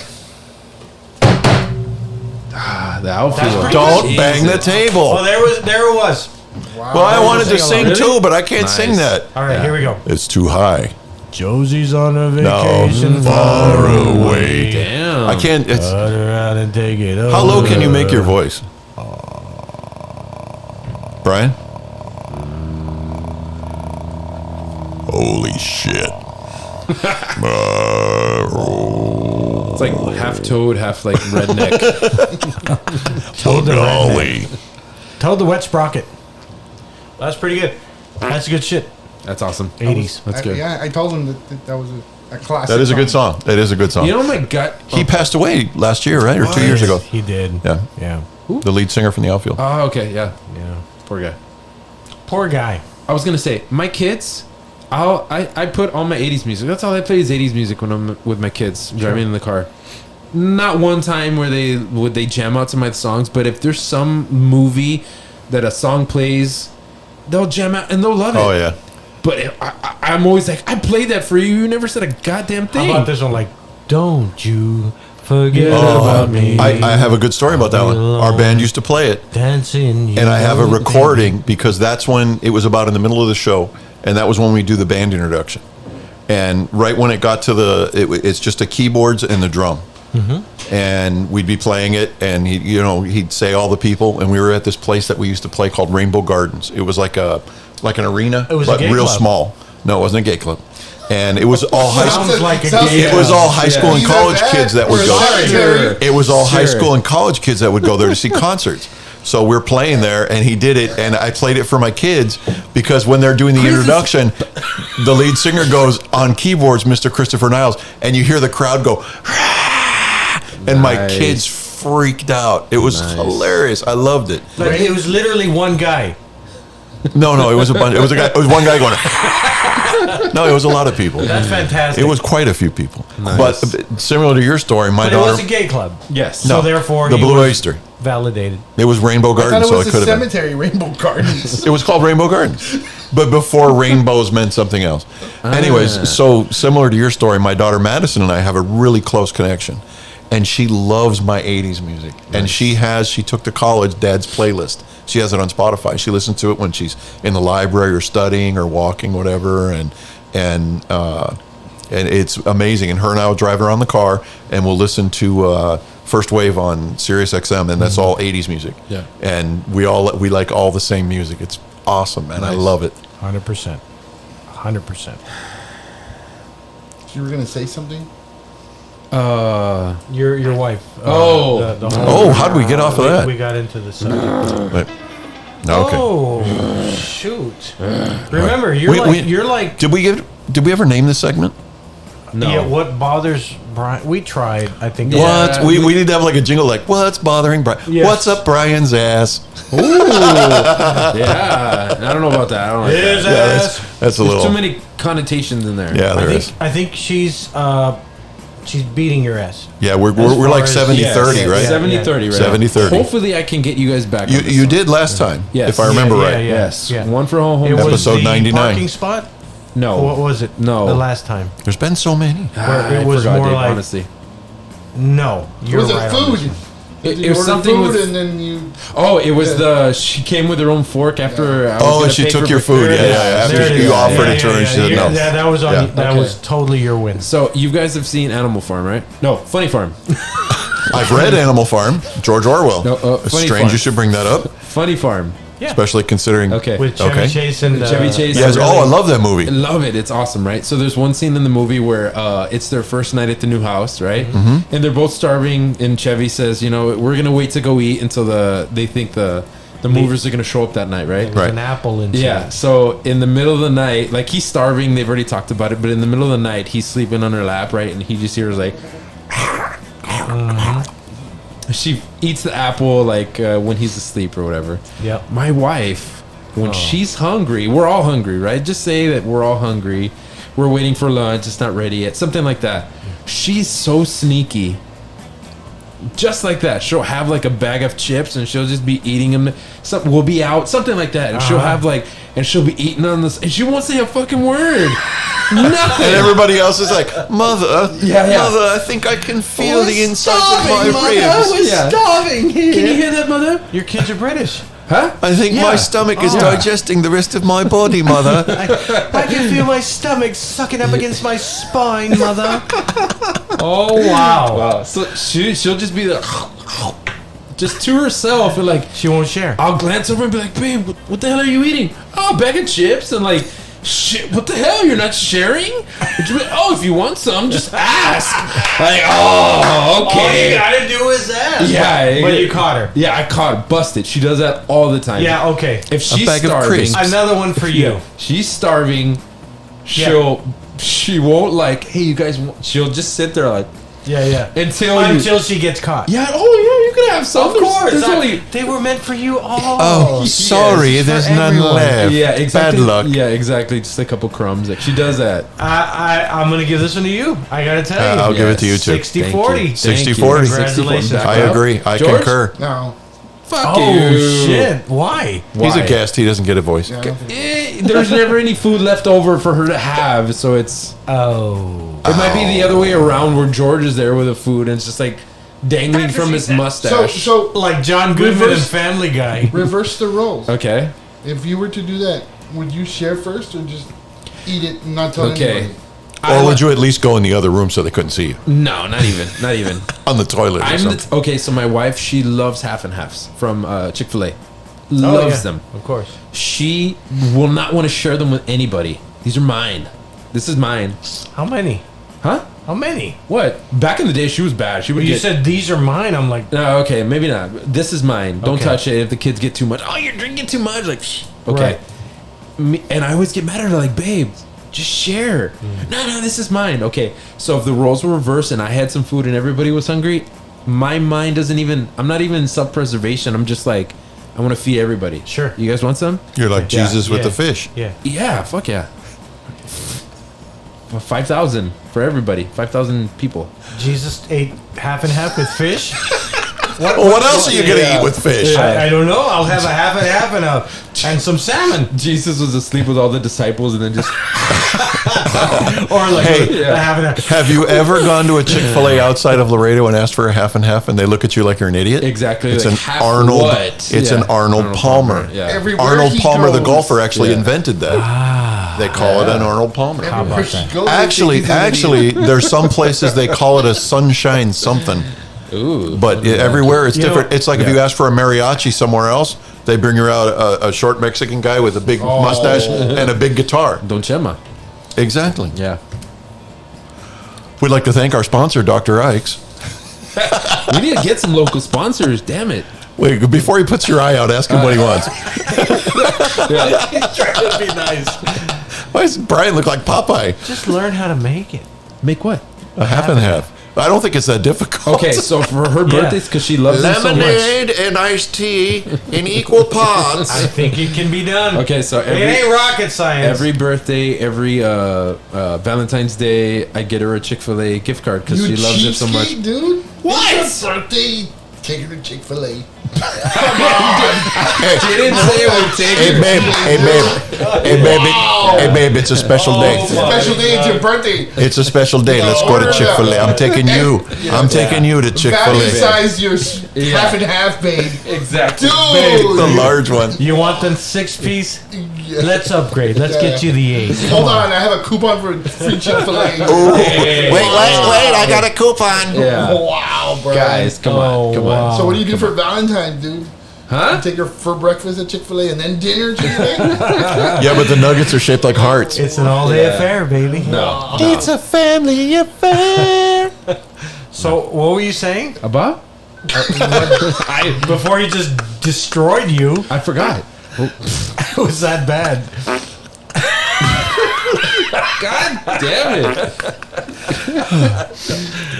[SPEAKER 6] The outfield.
[SPEAKER 2] Don't bang the table.
[SPEAKER 5] Oh, there it was.
[SPEAKER 7] Wow.
[SPEAKER 2] Well, I wanted to sing
[SPEAKER 6] Really?
[SPEAKER 2] too, but I can't sing
[SPEAKER 6] Nice.
[SPEAKER 2] that.
[SPEAKER 5] All right, here we go.
[SPEAKER 2] It's too high.
[SPEAKER 5] Josie's on a
[SPEAKER 2] No,
[SPEAKER 5] vacation
[SPEAKER 2] far away.
[SPEAKER 6] Damn.
[SPEAKER 2] I can't. It's,
[SPEAKER 5] Cut her out and take it over.
[SPEAKER 2] how low can you make your voice? Brian? Holy shit.
[SPEAKER 6] It's like half toad, half like redneck.
[SPEAKER 5] Toad the
[SPEAKER 2] Golly.
[SPEAKER 5] Toad the wet sprocket. That's pretty good. That's good shit.
[SPEAKER 6] That's awesome.
[SPEAKER 5] 80s.
[SPEAKER 6] That's good.
[SPEAKER 7] I told him that was a classic.
[SPEAKER 2] That is a good song. That is a good song.
[SPEAKER 6] You know my gut.
[SPEAKER 2] He passed away last year, right? Or 2 years ago.
[SPEAKER 5] He did.
[SPEAKER 2] Yeah.
[SPEAKER 5] Yeah.
[SPEAKER 2] The lead singer from the outfield.
[SPEAKER 6] Oh, okay, yeah.
[SPEAKER 5] Yeah.
[SPEAKER 6] Poor guy.
[SPEAKER 5] Poor guy.
[SPEAKER 6] I was gonna say my kids. I put all my 80s music. That's all I play is 80s music when I'm with my kids driving in the car. Not one time where they jam out to my songs, but if there's some movie that a song plays, they'll jam out and they'll love it.
[SPEAKER 2] Oh, yeah.
[SPEAKER 6] But I'm always like, I played that for you. You never said a goddamn thing.
[SPEAKER 5] How about this one? Like, don't you forget about me.
[SPEAKER 2] I have a good story about that one. Our band used to play it.
[SPEAKER 5] Dancing.
[SPEAKER 2] And I have a recording because that's when it was about in the middle of the show. And that was when we do the band introduction. And right when it got to it's just the keyboards and the drum. Mm-hmm. And we'd be playing it, and he'd say all the people, and we were at this place that we used to play called Rainbow Gardens. It was like an arena,
[SPEAKER 5] It was a
[SPEAKER 2] but
[SPEAKER 5] gay
[SPEAKER 2] real
[SPEAKER 5] club.
[SPEAKER 2] small. No, it wasn't a gay club. And it was all high school.
[SPEAKER 5] Sounds like a
[SPEAKER 7] Sounds-
[SPEAKER 5] gay
[SPEAKER 2] It was all high school and
[SPEAKER 7] Either
[SPEAKER 2] college
[SPEAKER 7] that
[SPEAKER 2] kids that would
[SPEAKER 7] or
[SPEAKER 2] go.
[SPEAKER 7] solitary.
[SPEAKER 2] It was all high
[SPEAKER 6] Sure.
[SPEAKER 2] school and college kids that would go there to see concerts. So we're playing there, and he did it, and I played it for my kids because when they're doing the introduction, the lead singer goes on keyboards, Mr. Christopher Niles, and you hear the crowd go, and my
[SPEAKER 6] Nice.
[SPEAKER 2] kids freaked out. It was hilarious. I loved it.
[SPEAKER 5] But it was literally one guy.
[SPEAKER 2] No, it was a bunch. It was a guy. It was one guy going. No, it was a lot of people.
[SPEAKER 5] That's fantastic.
[SPEAKER 2] It was quite a few people. But similar to your story, my
[SPEAKER 5] But it
[SPEAKER 2] daughter.
[SPEAKER 5] was a gay club.
[SPEAKER 6] Yes.
[SPEAKER 5] So therefore,
[SPEAKER 2] the
[SPEAKER 5] he
[SPEAKER 2] Blue
[SPEAKER 5] was
[SPEAKER 2] Oyster.
[SPEAKER 5] validated.
[SPEAKER 2] It was Rainbow
[SPEAKER 7] I thought
[SPEAKER 2] Gardens,
[SPEAKER 7] it
[SPEAKER 2] so
[SPEAKER 7] was
[SPEAKER 2] it
[SPEAKER 7] a
[SPEAKER 2] could have been.
[SPEAKER 7] cemetery, Rainbow Gardens.
[SPEAKER 2] It was called Rainbow Gardens, but before rainbows meant something else. Anyways, so similar to your story, my daughter Madison and I have a really close connection, and she loves my '80s music. And she took to college Dad's playlist. She has it on Spotify. She listens to it when she's in the library or studying or walking, whatever, and it's amazing. And her and I will drive around the car, and we'll listen to First Wave on Sirius XM, and that's all '80s music.
[SPEAKER 6] Yeah.
[SPEAKER 2] And we like all the same music. It's awesome, man. I love it.
[SPEAKER 5] 100%. 100%.
[SPEAKER 7] You were gonna say something?
[SPEAKER 5] Your wife.
[SPEAKER 6] Oh.
[SPEAKER 2] How did we get off of that?
[SPEAKER 5] We got into the subject.
[SPEAKER 2] Wait. No, okay.
[SPEAKER 5] Oh, shoot. Remember, you're like,
[SPEAKER 2] Did we ever name this segment?
[SPEAKER 6] No.
[SPEAKER 5] yeah, what bothers Brian? We tried, I think.
[SPEAKER 6] Yeah.
[SPEAKER 2] What? We need to have like a jingle like, what's bothering Brian?
[SPEAKER 5] Yes.
[SPEAKER 2] What's up Brian's ass?
[SPEAKER 6] Yeah. I don't know about that. I don't like
[SPEAKER 5] His
[SPEAKER 6] that.
[SPEAKER 5] ass.
[SPEAKER 2] That's a
[SPEAKER 6] There's
[SPEAKER 2] little.
[SPEAKER 6] too many connotations in there.
[SPEAKER 2] Yeah, there is.
[SPEAKER 5] I think she's she's beating your ass.
[SPEAKER 2] Yeah, we're
[SPEAKER 5] far
[SPEAKER 2] like
[SPEAKER 5] as-
[SPEAKER 2] 70-30, right?
[SPEAKER 6] 70-30, right?
[SPEAKER 2] 70-30.
[SPEAKER 6] Hopefully, I can get you guys back. on this
[SPEAKER 2] You
[SPEAKER 6] song.
[SPEAKER 2] did last time,
[SPEAKER 6] Yes.
[SPEAKER 2] if I remember right.
[SPEAKER 6] Yes.
[SPEAKER 5] Yeah.
[SPEAKER 6] One for home.
[SPEAKER 5] It was
[SPEAKER 2] Episode
[SPEAKER 5] the
[SPEAKER 2] 99.
[SPEAKER 5] parking spot.
[SPEAKER 6] No.
[SPEAKER 5] Or what was it?
[SPEAKER 6] No.
[SPEAKER 5] the last time.
[SPEAKER 2] There's been so many.
[SPEAKER 5] Where it was
[SPEAKER 6] forgot,
[SPEAKER 5] more
[SPEAKER 6] Dave,
[SPEAKER 5] like
[SPEAKER 6] honestly.
[SPEAKER 5] no. You're
[SPEAKER 7] Was it
[SPEAKER 5] right on
[SPEAKER 7] food?
[SPEAKER 5] this.
[SPEAKER 6] It
[SPEAKER 7] You
[SPEAKER 6] was
[SPEAKER 7] ordered
[SPEAKER 6] something
[SPEAKER 7] food
[SPEAKER 6] with-
[SPEAKER 7] and then you.
[SPEAKER 6] Oh, it was she came with her own fork after. I was
[SPEAKER 2] Oh,
[SPEAKER 6] gonna
[SPEAKER 2] she
[SPEAKER 6] pay
[SPEAKER 2] took
[SPEAKER 6] for
[SPEAKER 2] your food.
[SPEAKER 6] breakfast.
[SPEAKER 2] Yeah.
[SPEAKER 5] There
[SPEAKER 2] After
[SPEAKER 5] it
[SPEAKER 2] you
[SPEAKER 5] is.
[SPEAKER 2] offered it to her, and she said no.
[SPEAKER 5] Yeah, that was on.
[SPEAKER 2] Yeah.
[SPEAKER 5] That
[SPEAKER 6] Okay.
[SPEAKER 5] was totally your win.
[SPEAKER 6] So you guys have seen Animal Farm, right? No, Funny Farm.
[SPEAKER 2] I've read Animal Farm, George Orwell.
[SPEAKER 6] No,
[SPEAKER 2] It's
[SPEAKER 6] Funny
[SPEAKER 2] strange
[SPEAKER 6] Farm.
[SPEAKER 2] you should bring that up,
[SPEAKER 6] Funny Farm.
[SPEAKER 5] Yeah.
[SPEAKER 2] especially considering.
[SPEAKER 6] Okay.
[SPEAKER 5] With Chevy
[SPEAKER 2] Okay.
[SPEAKER 5] Chase and
[SPEAKER 6] Chevy Chase.
[SPEAKER 2] Yes.
[SPEAKER 6] Really-
[SPEAKER 2] Oh, I love that movie.
[SPEAKER 6] Love it. It's awesome, right? So there's one scene in the movie where it's their first night at the new house, right?
[SPEAKER 2] Mm-hmm.
[SPEAKER 6] And they're both starving. And Chevy says, we're gonna wait to go eat until they think the movers are gonna show up that night, right?
[SPEAKER 5] There's
[SPEAKER 2] Right.
[SPEAKER 5] an apple in.
[SPEAKER 6] Yeah. So in the middle of the night, like he's starving. They've already talked about it, but in the middle of the night, he's sleeping on her lap, right? And he just hears like. She eats the apple like when he's asleep or whatever.
[SPEAKER 5] Yep.
[SPEAKER 6] My wife, when she's hungry, we're all hungry, right? Just say that we're all hungry. We're waiting for lunch. It's not ready yet. Something like that. She's so sneaky. Just like that. She'll have like a bag of chips and she'll just be eating them. We'll be out. Something like that. And she'll have and she'll be eating on this. And she won't say a fucking word. Nothing.
[SPEAKER 2] And everybody else is like, Mother,
[SPEAKER 6] Yeah.
[SPEAKER 2] Mother, I think I can feel the insides of my ribs.
[SPEAKER 6] Yeah.
[SPEAKER 8] Starving here.
[SPEAKER 6] Can you hear that, mother?
[SPEAKER 5] Your kids are British.
[SPEAKER 6] Huh?
[SPEAKER 2] I think my stomach is digesting the rest of my body, Mother.
[SPEAKER 5] I can feel my stomach sucking up against my spine, mother.
[SPEAKER 6] Oh wow! So she'll just be there, just to herself, and like
[SPEAKER 5] She won't share.
[SPEAKER 6] I'll glance over and be like, "Babe, what the hell are you eating?" Oh, a bag of chips, and like, shit, what the hell? You're not sharing? And she'll be like, oh, if you want some, just ask. Like, oh, okay.
[SPEAKER 5] gotta do is ask.
[SPEAKER 6] Yeah,
[SPEAKER 5] But you caught her.
[SPEAKER 6] Yeah, I caught her. Busted. She does that all the time.
[SPEAKER 5] Yeah, okay.
[SPEAKER 6] If she's
[SPEAKER 2] bag of
[SPEAKER 6] starving,
[SPEAKER 2] crisps.
[SPEAKER 5] Another one for you.
[SPEAKER 6] she's starving. She won't like. Hey, you guys. She'll just sit there like
[SPEAKER 5] Yeah.
[SPEAKER 6] until
[SPEAKER 5] she gets caught.
[SPEAKER 6] Yeah. Oh yeah, you can have some.
[SPEAKER 5] Of course.
[SPEAKER 6] There's only.
[SPEAKER 5] They were meant for you all.
[SPEAKER 2] Oh, sorry,
[SPEAKER 5] Yes,
[SPEAKER 2] there's
[SPEAKER 5] for
[SPEAKER 2] none
[SPEAKER 5] everyone.
[SPEAKER 2] left.
[SPEAKER 6] Yeah, exactly.
[SPEAKER 2] Bad luck.
[SPEAKER 6] Yeah, exactly. Just a couple crumbs. Like she does that.
[SPEAKER 5] I'm going to give this one to you. I got to tell you.
[SPEAKER 2] I'll give it to you too.
[SPEAKER 5] 60-40.
[SPEAKER 2] 60-40.
[SPEAKER 5] Congratulations.
[SPEAKER 2] I agree. I
[SPEAKER 6] George?
[SPEAKER 2] concur.
[SPEAKER 7] No.
[SPEAKER 6] Fuck
[SPEAKER 5] Oh,
[SPEAKER 6] you.
[SPEAKER 5] shit. Why?
[SPEAKER 2] He's
[SPEAKER 6] Why?
[SPEAKER 2] a guest. He doesn't get a voice.
[SPEAKER 7] Yeah.
[SPEAKER 6] There's never any food left over for her to have, so it's.
[SPEAKER 5] Oh.
[SPEAKER 6] It might be the other way around, where George is there with the food, and it's just like dangling from his mustache.
[SPEAKER 7] So
[SPEAKER 5] Like John Goodman
[SPEAKER 7] Reverse-
[SPEAKER 5] and Family Guy.
[SPEAKER 7] reverse the roles.
[SPEAKER 6] Okay.
[SPEAKER 7] If you were to do that, would you share first or just eat it and not tell
[SPEAKER 6] Okay.
[SPEAKER 7] anybody?
[SPEAKER 2] Or would you at least go in the other room so they couldn't see you
[SPEAKER 6] No, not even. Not even.
[SPEAKER 2] on the toilet or
[SPEAKER 6] I'm
[SPEAKER 2] something?
[SPEAKER 6] okay. So my wife, she loves half and halves from Chick-fil-A.
[SPEAKER 5] Oh,
[SPEAKER 6] Loves
[SPEAKER 5] yeah.
[SPEAKER 6] them.
[SPEAKER 5] Of course.
[SPEAKER 6] She will not want to share them with anybody. These are mine. This is mine.
[SPEAKER 5] How many?
[SPEAKER 6] Huh?
[SPEAKER 5] How many?
[SPEAKER 6] What? Back in the day, she was bad. She would
[SPEAKER 5] You
[SPEAKER 6] get.
[SPEAKER 5] said these are mine. I'm like,
[SPEAKER 6] No, okay, maybe not. This is mine. Don't
[SPEAKER 5] Okay.
[SPEAKER 6] touch it. If the kids get too much, oh, you're drinking too much. Like, shh. Okay. And I always get mad at her, like, babe, just share. No, this is mine. Okay. So if the roles were reversed and I had some food and everybody was hungry, my mind doesn't even. I'm not even in self-preservation. I'm just like, I want to feed everybody.
[SPEAKER 5] Sure.
[SPEAKER 6] You guys want some?
[SPEAKER 2] You're like Jesus with
[SPEAKER 5] yeah.
[SPEAKER 2] the fish.
[SPEAKER 5] yeah.
[SPEAKER 6] Yeah. Fuck yeah. 5,000 for everybody. 5,000 people.
[SPEAKER 5] Jesus ate half and half with fish.
[SPEAKER 2] Well, what else are you going to eat with fish?
[SPEAKER 5] I don't know. I'll have a half and half and some salmon.
[SPEAKER 6] Jesus was asleep with all the disciples and then just.
[SPEAKER 5] Or like
[SPEAKER 2] Hey,
[SPEAKER 5] a half and half.
[SPEAKER 2] Have you ever gone to a Chick-fil-A outside of Laredo and asked for a half and half and they look at you like you're an idiot?
[SPEAKER 6] Exactly.
[SPEAKER 2] It's
[SPEAKER 6] like
[SPEAKER 2] an
[SPEAKER 6] half
[SPEAKER 2] Arnold.
[SPEAKER 6] what?
[SPEAKER 2] It's
[SPEAKER 6] Yeah.
[SPEAKER 2] an Arnold Palmer.
[SPEAKER 6] Yeah.
[SPEAKER 7] Everywhere
[SPEAKER 2] Arnold
[SPEAKER 7] he
[SPEAKER 2] Palmer, the
[SPEAKER 7] goes-
[SPEAKER 2] golfer, actually
[SPEAKER 6] Yeah.
[SPEAKER 2] invented that. They call it an Arnold Palmer.
[SPEAKER 7] Everywhere he goes, they
[SPEAKER 2] Actually,
[SPEAKER 7] think he's an idiot.
[SPEAKER 2] there's some places they call it a sunshine something.
[SPEAKER 6] Ooh.
[SPEAKER 2] But everywhere it's
[SPEAKER 5] You
[SPEAKER 2] different.
[SPEAKER 5] know-
[SPEAKER 2] It's like if you ask for a mariachi somewhere else, they bring you out a short Mexican guy with a big mustache and a big guitar.
[SPEAKER 6] Don Chema.
[SPEAKER 2] Exactly.
[SPEAKER 6] Yeah.
[SPEAKER 2] We'd like to thank our sponsor, Dr. Ike's.
[SPEAKER 6] We need to get some local sponsors. Damn it.
[SPEAKER 2] Wait, before he puts your eye out, ask him what he wants.
[SPEAKER 5] He's trying to be nice.
[SPEAKER 2] Why does Brian look like Popeye?
[SPEAKER 5] Just learn how to make it.
[SPEAKER 6] Make what?
[SPEAKER 2] A half and half. I don't think it's that difficult.
[SPEAKER 6] Okay, so for her birthdays, because she loves them so much.
[SPEAKER 2] Lemonade and iced tea in equal parts.
[SPEAKER 5] I think it can be done.
[SPEAKER 6] Okay, so
[SPEAKER 5] it ain't rocket science.
[SPEAKER 6] Every birthday, every Valentine's Day, I get her a Chick-fil-A gift card because she loves it so much.
[SPEAKER 7] Dude.
[SPEAKER 8] What?
[SPEAKER 7] It's her birthday. Take her to Chick-fil-A.
[SPEAKER 6] She didn't say it would take
[SPEAKER 2] Hey
[SPEAKER 6] her.
[SPEAKER 2] babe, hey babe, hey babe, it's a special day.
[SPEAKER 7] It's a special day. It's your birthday.
[SPEAKER 2] It's a special day. Let's go to Chick-fil-A. I'm taking you. I'm taking you to
[SPEAKER 7] Value
[SPEAKER 2] Chick-fil-A.
[SPEAKER 7] size your half and half, babe.
[SPEAKER 6] Exactly.
[SPEAKER 7] Dude.
[SPEAKER 2] The large one.
[SPEAKER 5] You want the 6-piece? Let's upgrade. Let's get you the 8.
[SPEAKER 7] Hold on, I have a coupon for free Chick-fil-A.
[SPEAKER 2] Wait, I got a coupon.
[SPEAKER 6] Yeah.
[SPEAKER 7] Wow, bro.
[SPEAKER 6] Guys, come on.
[SPEAKER 5] wow.
[SPEAKER 7] So what do you do for Valentine's, dude?
[SPEAKER 6] Huh?
[SPEAKER 7] Take her for breakfast at Chick-fil-A and then dinner Chick-fil-A?
[SPEAKER 2] Yeah, but the nuggets are shaped like hearts.
[SPEAKER 5] It's an all-day affair, baby.
[SPEAKER 6] No.
[SPEAKER 2] It's a family affair.
[SPEAKER 5] So, what were you saying?
[SPEAKER 6] About?
[SPEAKER 5] Before he just destroyed you,
[SPEAKER 6] I forgot.
[SPEAKER 5] it was that bad.
[SPEAKER 6] God damn it.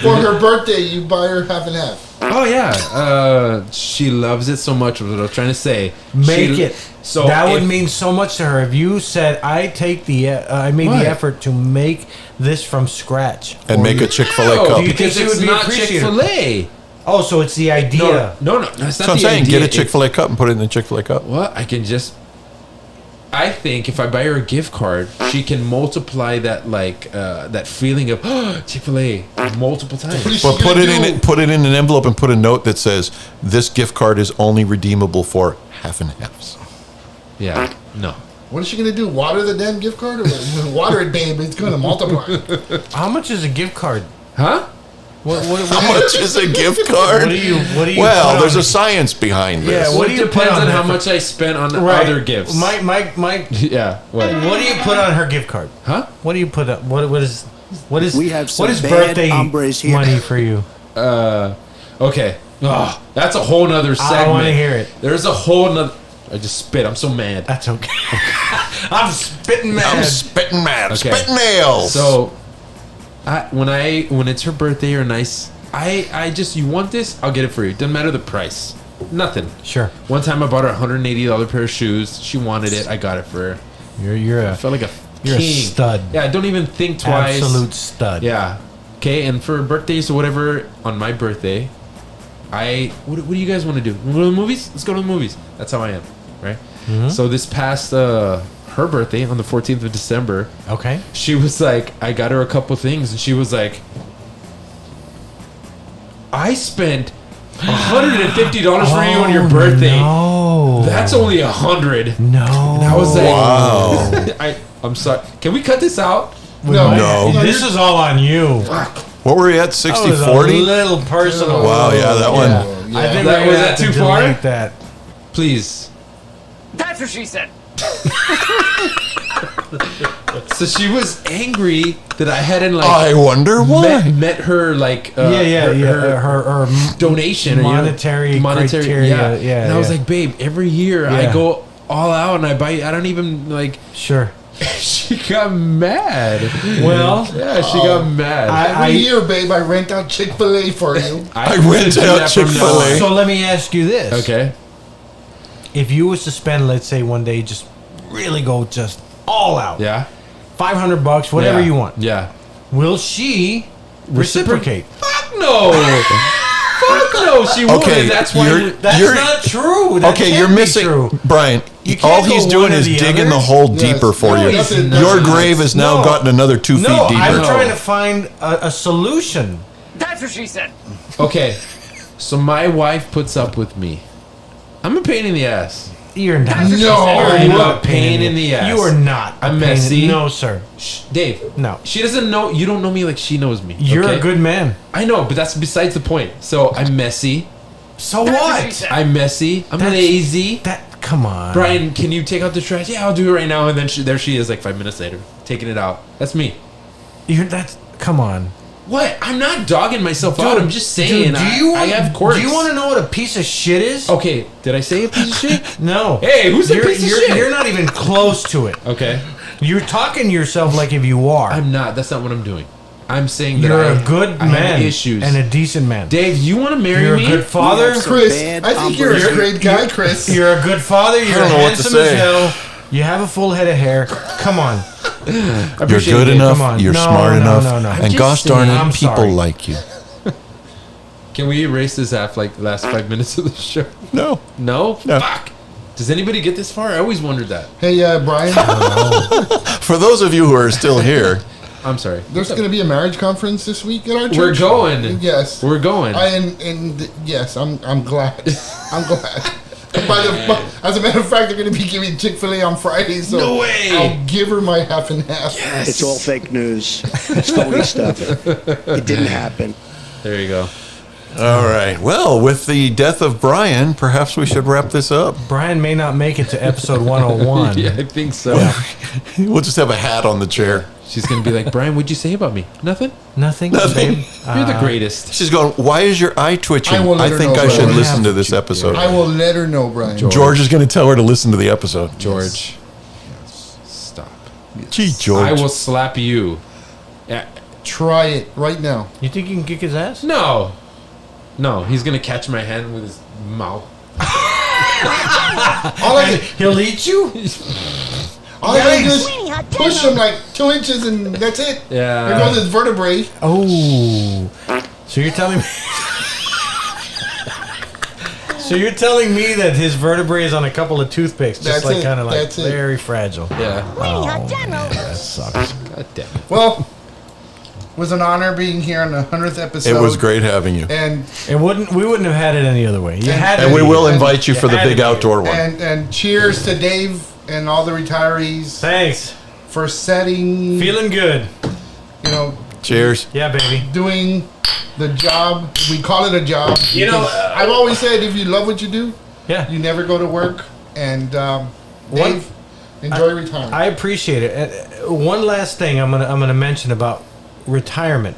[SPEAKER 7] For her birthday, you buy her half and half.
[SPEAKER 6] Oh, yeah. She loves it so much. What I was trying to say.
[SPEAKER 5] Make it.
[SPEAKER 6] So
[SPEAKER 5] that would mean so much to her if you said, "I take I made
[SPEAKER 6] What?
[SPEAKER 5] the effort to make this from scratch
[SPEAKER 2] And
[SPEAKER 5] for
[SPEAKER 2] make
[SPEAKER 5] you."
[SPEAKER 2] a Chick-fil-A
[SPEAKER 6] No,
[SPEAKER 2] cup.
[SPEAKER 5] Do you think
[SPEAKER 6] because
[SPEAKER 5] she
[SPEAKER 6] it's
[SPEAKER 5] would be
[SPEAKER 6] not
[SPEAKER 5] appreciative?
[SPEAKER 6] Chick-fil-A.
[SPEAKER 5] Oh, so it's the idea.
[SPEAKER 6] No, that's not
[SPEAKER 2] That's what
[SPEAKER 6] the
[SPEAKER 2] I'm saying.
[SPEAKER 6] idea.
[SPEAKER 2] Get a Chick-fil-A cup and put it in the Chick-fil-A cup.
[SPEAKER 6] What? I can just. I think if I buy her a gift card, she can multiply that that feeling of Chick-fil-A multiple times.
[SPEAKER 2] But put it in an envelope and put a note that says this gift card is only redeemable for half and halves.
[SPEAKER 6] Yeah. No.
[SPEAKER 7] What is she gonna do? Water the damn gift card, or what? Water it, babe? It's gonna multiply.
[SPEAKER 5] How much is a gift card?
[SPEAKER 6] Huh?
[SPEAKER 2] How much is a gift card?
[SPEAKER 5] What do you?
[SPEAKER 2] Well,
[SPEAKER 5] put
[SPEAKER 2] there's
[SPEAKER 5] on
[SPEAKER 2] a science behind this.
[SPEAKER 5] Yeah,
[SPEAKER 6] What
[SPEAKER 5] what do you put
[SPEAKER 6] depends on
[SPEAKER 5] on
[SPEAKER 6] how
[SPEAKER 5] her?
[SPEAKER 6] much I spent on
[SPEAKER 5] Right.
[SPEAKER 6] other gifts.
[SPEAKER 5] Mike.
[SPEAKER 6] Yeah. What?
[SPEAKER 5] What do you put on her gift card?
[SPEAKER 6] Huh?
[SPEAKER 5] What do you put up? What is?
[SPEAKER 4] We have some
[SPEAKER 5] what is
[SPEAKER 4] bad
[SPEAKER 5] birthday
[SPEAKER 4] hombres here.
[SPEAKER 5] money for you?
[SPEAKER 6] Okay. Oh, that's a whole nother segment.
[SPEAKER 5] I want to hear it.
[SPEAKER 6] There's a whole nother. I just spit. I'm so mad.
[SPEAKER 5] That's okay. I'm spitting mad.
[SPEAKER 2] I'm spitting mad.
[SPEAKER 6] Okay.
[SPEAKER 2] Spitting nails.
[SPEAKER 6] So, when it's her birthday or nice, I just, you want this? I'll get it for you. Doesn't matter the price. Nothing.
[SPEAKER 5] Sure.
[SPEAKER 6] One time I bought her a $180 pair of shoes. She wanted it. I got it for her.
[SPEAKER 5] You're
[SPEAKER 6] I
[SPEAKER 5] a
[SPEAKER 6] felt like a
[SPEAKER 5] You're a
[SPEAKER 6] king.
[SPEAKER 5] stud.
[SPEAKER 6] Yeah, I don't even think twice.
[SPEAKER 5] absolute stud.
[SPEAKER 6] Yeah. Okay, and for birthdays or whatever, on my birthday, what do you guys want to do? Wanna go to the movies? Let's go to the movies. That's how I am, right?
[SPEAKER 5] Mm-hmm.
[SPEAKER 6] So this past her birthday on the 14th of December,
[SPEAKER 5] Okay.
[SPEAKER 6] she was like, I got her a couple things, and she was like, I spent $150 for you on your birthday.
[SPEAKER 5] No.
[SPEAKER 6] That's only $100.
[SPEAKER 5] No.
[SPEAKER 6] I was like,
[SPEAKER 2] Wow.
[SPEAKER 6] I'm sorry. Can we cut this out?
[SPEAKER 2] No.
[SPEAKER 5] This is all on you.
[SPEAKER 2] What were we at? 60, 40?
[SPEAKER 5] A little personal.
[SPEAKER 2] Wow, yeah, that one.
[SPEAKER 5] I think
[SPEAKER 6] That-
[SPEAKER 5] we're
[SPEAKER 6] was
[SPEAKER 5] gonna
[SPEAKER 6] that
[SPEAKER 5] have to
[SPEAKER 6] too far?
[SPEAKER 5] delete that.
[SPEAKER 6] Please.
[SPEAKER 8] That's what she said.
[SPEAKER 6] So she was angry that I hadn't
[SPEAKER 2] I wonder why.
[SPEAKER 6] met her like
[SPEAKER 5] Her
[SPEAKER 6] donation or
[SPEAKER 5] monetary criteria, yeah,
[SPEAKER 6] And I was
[SPEAKER 5] yeah.
[SPEAKER 6] like, babe, every year I
[SPEAKER 5] Yeah.
[SPEAKER 6] go all out and I buy. I don't even like.
[SPEAKER 5] Sure.
[SPEAKER 6] She got mad.
[SPEAKER 5] Well,
[SPEAKER 6] Yeah, she got mad.
[SPEAKER 7] Every year, babe, I rent out Chick-fil-A for you.
[SPEAKER 2] I
[SPEAKER 6] couldn't
[SPEAKER 2] rent
[SPEAKER 6] do
[SPEAKER 2] out
[SPEAKER 6] that from now
[SPEAKER 2] Chick-fil-A.
[SPEAKER 6] on.
[SPEAKER 5] so let me ask you this.
[SPEAKER 6] Okay.
[SPEAKER 5] If you was to spend, let's say, one day, just really go just all out,
[SPEAKER 6] Yeah.
[SPEAKER 5] $500, whatever
[SPEAKER 6] Yeah.
[SPEAKER 5] you want,
[SPEAKER 6] Yeah.
[SPEAKER 5] will she reciprocate?
[SPEAKER 6] Fuck no. Fuck no. She won't.
[SPEAKER 2] Okay,
[SPEAKER 6] And that's why.
[SPEAKER 2] you're-
[SPEAKER 5] That's not true. That
[SPEAKER 2] Okay,
[SPEAKER 5] can't
[SPEAKER 2] you're
[SPEAKER 5] be
[SPEAKER 2] missing,
[SPEAKER 5] true.
[SPEAKER 2] Brian.
[SPEAKER 5] You can't
[SPEAKER 2] All
[SPEAKER 5] go
[SPEAKER 2] he's
[SPEAKER 5] one
[SPEAKER 2] doing
[SPEAKER 5] or
[SPEAKER 2] is
[SPEAKER 5] the
[SPEAKER 2] digging
[SPEAKER 5] other.
[SPEAKER 2] the hole
[SPEAKER 7] Yes.
[SPEAKER 2] deeper for
[SPEAKER 5] No,
[SPEAKER 2] you.
[SPEAKER 5] he's
[SPEAKER 2] Your
[SPEAKER 5] not.
[SPEAKER 2] grave has now
[SPEAKER 5] No.
[SPEAKER 2] gotten another 2 feet
[SPEAKER 5] No,
[SPEAKER 2] deeper.
[SPEAKER 5] I'm trying to find a solution.
[SPEAKER 8] That's what she said.
[SPEAKER 6] Okay. So my wife puts up with me. I'm a pain in the ass.
[SPEAKER 5] You're not.
[SPEAKER 8] That's what she
[SPEAKER 7] No.
[SPEAKER 8] said.
[SPEAKER 6] I'm
[SPEAKER 5] You're
[SPEAKER 6] a pain in the ass.
[SPEAKER 5] You are not. a
[SPEAKER 6] I'm
[SPEAKER 5] pain in-
[SPEAKER 6] messy.
[SPEAKER 5] No, sir.
[SPEAKER 6] Dave.
[SPEAKER 5] No.
[SPEAKER 6] She doesn't know. You don't know me like she knows me.
[SPEAKER 5] You're
[SPEAKER 6] okay?
[SPEAKER 5] a good man.
[SPEAKER 6] I know, but that's besides the point. So I'm messy.
[SPEAKER 5] So
[SPEAKER 8] That's what she
[SPEAKER 5] what?
[SPEAKER 8] said.
[SPEAKER 6] I'm messy. I'm
[SPEAKER 5] That's-
[SPEAKER 6] lazy.
[SPEAKER 5] Come on.
[SPEAKER 6] Brian, can you take out the trash? Yeah, I'll do it right now. And then there she is, like 5 minutes later, taking it out. That's me.
[SPEAKER 5] Come on.
[SPEAKER 6] What? I'm not dogging myself out. I'm just saying.
[SPEAKER 5] Dude, I have
[SPEAKER 6] quirks.
[SPEAKER 5] Do you want to know what a piece of shit is?
[SPEAKER 6] Okay, did I say a piece of shit?
[SPEAKER 5] No.
[SPEAKER 6] Hey, who's a piece of shit?
[SPEAKER 5] You're not even close to it.
[SPEAKER 6] Okay.
[SPEAKER 5] You're talking to yourself like if you are.
[SPEAKER 6] I'm not. That's not what I'm doing. I'm saying that
[SPEAKER 5] You're a good
[SPEAKER 6] I have
[SPEAKER 5] man
[SPEAKER 6] issues.
[SPEAKER 5] and a decent man.
[SPEAKER 6] Dave, you want to marry
[SPEAKER 5] You're
[SPEAKER 6] me?
[SPEAKER 5] a good father.
[SPEAKER 7] Chris, I think you're a great guy, Chris.
[SPEAKER 5] You're a good father. You're
[SPEAKER 2] don't know what to
[SPEAKER 5] handsome as
[SPEAKER 2] say.
[SPEAKER 5] hell. You have a full head of hair. Come on.
[SPEAKER 2] You're good
[SPEAKER 5] it.
[SPEAKER 2] enough.
[SPEAKER 5] Come on.
[SPEAKER 2] You're
[SPEAKER 5] No,
[SPEAKER 2] smart
[SPEAKER 5] no,
[SPEAKER 2] enough.
[SPEAKER 5] no, no.
[SPEAKER 2] And
[SPEAKER 6] just
[SPEAKER 2] gosh darn
[SPEAKER 6] saying.
[SPEAKER 2] it,
[SPEAKER 5] I'm
[SPEAKER 2] people
[SPEAKER 5] sorry.
[SPEAKER 2] like you.
[SPEAKER 6] Can we erase this after like the last 5 minutes of the show?
[SPEAKER 2] No.
[SPEAKER 6] No?
[SPEAKER 2] No.
[SPEAKER 6] Fuck. Does anybody get this far? I always wondered that.
[SPEAKER 7] Hey, Brian,
[SPEAKER 2] For those of you who are still here,
[SPEAKER 6] I'm sorry.
[SPEAKER 7] there's going to be a marriage conference this week at our church.
[SPEAKER 6] We're going.
[SPEAKER 7] Yes.
[SPEAKER 6] We're going.
[SPEAKER 7] And yes, I'm glad. I'm glad. As a matter of fact, they're going to be giving Chick-fil-A on Friday, so
[SPEAKER 6] No way.
[SPEAKER 7] I'll give her my half and half.
[SPEAKER 4] It's all fake news. It's phony stuff. It didn't happen.
[SPEAKER 6] There you go.
[SPEAKER 2] all right. Well, with the death of Brian, perhaps we should wrap this up.
[SPEAKER 5] Brian may not make it to episode 101.
[SPEAKER 6] Yeah, I think so.
[SPEAKER 2] We'll just have a hat on the chair.
[SPEAKER 6] She's going to be like, Brian, what'd you say about me? Nothing?
[SPEAKER 5] Nothing.
[SPEAKER 2] Nothing.
[SPEAKER 5] Babe?
[SPEAKER 6] You're the greatest.
[SPEAKER 2] She's going, why is your eye twitching?
[SPEAKER 7] I will let
[SPEAKER 2] I
[SPEAKER 7] her
[SPEAKER 2] think
[SPEAKER 7] know,
[SPEAKER 2] I should
[SPEAKER 7] Brian.
[SPEAKER 2] listen to this episode.
[SPEAKER 7] I will let her know, Brian.
[SPEAKER 2] George is going to tell her to listen to the episode.
[SPEAKER 6] George. Stop.
[SPEAKER 2] Gee, George.
[SPEAKER 6] I will slap you. Yeah.
[SPEAKER 7] Try it right now.
[SPEAKER 5] You think you can kick his ass?
[SPEAKER 6] No. No, he's going to catch my hand with his mouth.
[SPEAKER 7] All I
[SPEAKER 5] He'll eat you?
[SPEAKER 7] gotta do is push him like 2 inches and that's it.
[SPEAKER 6] Yeah.
[SPEAKER 7] There goes his vertebrae.
[SPEAKER 5] Oh. So you're telling me... So you're telling me that his vertebrae is on a couple of toothpicks, just
[SPEAKER 7] That's
[SPEAKER 5] like
[SPEAKER 7] it.
[SPEAKER 5] kind of like
[SPEAKER 7] That's it.
[SPEAKER 5] very fragile.
[SPEAKER 6] Yeah.
[SPEAKER 5] That sucks.
[SPEAKER 6] God damn it.
[SPEAKER 7] Well, it was an honor being here on the 100th episode.
[SPEAKER 2] It was great having you.
[SPEAKER 7] And
[SPEAKER 5] We wouldn't have had it any other way. You had
[SPEAKER 2] And
[SPEAKER 5] to
[SPEAKER 2] we
[SPEAKER 5] be
[SPEAKER 2] will
[SPEAKER 5] here.
[SPEAKER 2] invite you for the
[SPEAKER 5] had to
[SPEAKER 2] big
[SPEAKER 5] be here.
[SPEAKER 2] outdoor one.
[SPEAKER 7] and cheers to Dave and all the retirees
[SPEAKER 5] Thanks.
[SPEAKER 7] for setting,
[SPEAKER 5] Feeling good.
[SPEAKER 2] Cheers.
[SPEAKER 5] Yeah, baby.
[SPEAKER 7] doing the job. We call it a job.
[SPEAKER 5] You know,
[SPEAKER 7] because I've always said if you love what you do,
[SPEAKER 5] Yeah.
[SPEAKER 7] you never go to work. And
[SPEAKER 5] One-
[SPEAKER 7] Dave, enjoy retirement.
[SPEAKER 5] I appreciate it. One last thing I'm gonna mention about retirement.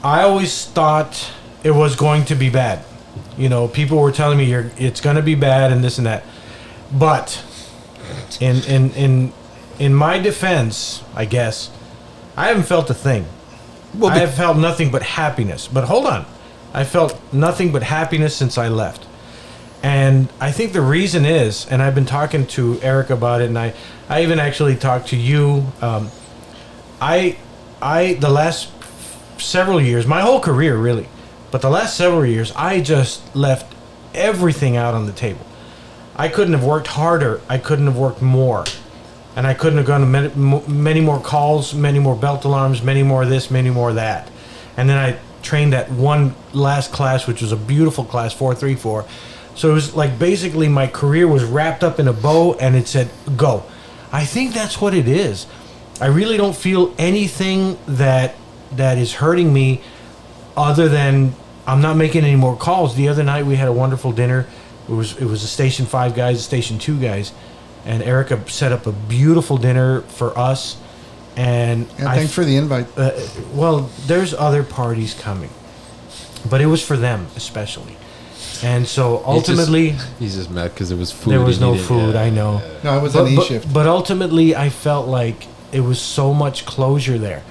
[SPEAKER 5] I always thought it was going to be bad. You know, people were telling me it's going to be bad and this and that. But in my defense, I guess I haven't felt a thing.
[SPEAKER 2] Well,
[SPEAKER 5] I have felt nothing but happiness. But hold on, I felt nothing but happiness since I left. And I think the reason is, and I've been talking to Eric about it, and I even actually talked to you. The last several years, my whole career really, but the last several years, I just left everything out on the table. I couldn't have worked harder. I couldn't have worked more. And I couldn't have gone to many more calls, many more belt alarms, many more this, many more that. And then I trained that one last class, which was a beautiful class, 434. So it was like basically my career was wrapped up in a bow and it said, go. I think that's what it is. I really don't feel anything that is hurting me other than I'm not making any more calls. The other night we had a wonderful dinner. It was the Station 5 guys, the Station 2 guys. And Erica set up a beautiful dinner for us. And
[SPEAKER 7] thanks for the invite.
[SPEAKER 5] well, there's other parties coming. But it was for them especially. And so ultimately...
[SPEAKER 6] He's just mad because there was food.
[SPEAKER 5] There was
[SPEAKER 6] and he
[SPEAKER 5] no
[SPEAKER 6] didn't-
[SPEAKER 5] food,
[SPEAKER 6] yeah.
[SPEAKER 5] I know.
[SPEAKER 7] No, it was an E shift.
[SPEAKER 5] But ultimately, I felt like it was so much closure there.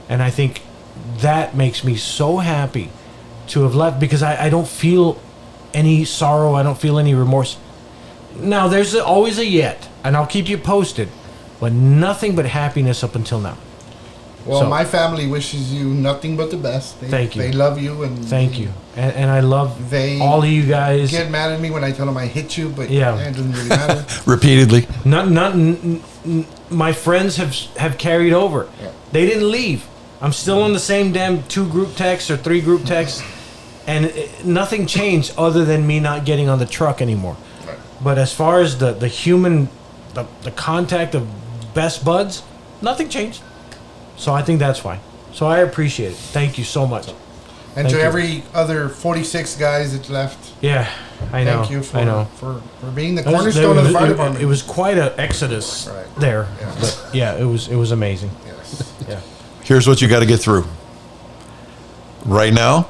[SPEAKER 5] And I think that makes me so happy to have left because I don't feel any sorrow. I don't feel any remorse. Now, there's always a yet, and I'll keep you posted, but nothing but happiness up until now.
[SPEAKER 7] Well,
[SPEAKER 5] So-
[SPEAKER 7] my family wishes you nothing but the best.
[SPEAKER 5] Thank you.
[SPEAKER 7] They love you. And
[SPEAKER 5] Thank you. And I love
[SPEAKER 7] They
[SPEAKER 5] all of you guys.
[SPEAKER 7] get mad at me when I tell them I hit you, but
[SPEAKER 5] Yeah.
[SPEAKER 7] it doesn't really matter.
[SPEAKER 2] Repeatedly.
[SPEAKER 5] My friends have carried over.
[SPEAKER 7] Yeah.
[SPEAKER 5] They didn't leave. I'm still on the same damn 2 group texts or 3 group texts, and nothing changed other than me not getting on the truck anymore.
[SPEAKER 7] Right.
[SPEAKER 5] But as far as the human, the contact of best buds, nothing changed. So I think that's why. So I appreciate it. Thank you so much.
[SPEAKER 7] And
[SPEAKER 5] Thank
[SPEAKER 7] to
[SPEAKER 5] you.
[SPEAKER 7] every other 46 guys that left,
[SPEAKER 5] Yeah, I know.
[SPEAKER 7] thank you for,
[SPEAKER 5] I know.
[SPEAKER 7] for being the
[SPEAKER 5] There was-
[SPEAKER 7] cornerstone of the fire
[SPEAKER 5] it-
[SPEAKER 7] department.
[SPEAKER 5] It was quite an exodus
[SPEAKER 7] Right.
[SPEAKER 5] there.
[SPEAKER 7] Yeah.
[SPEAKER 5] But yeah, it was amazing.
[SPEAKER 7] Yes.
[SPEAKER 5] Yeah.
[SPEAKER 2] Here's what you got to get through. Right now,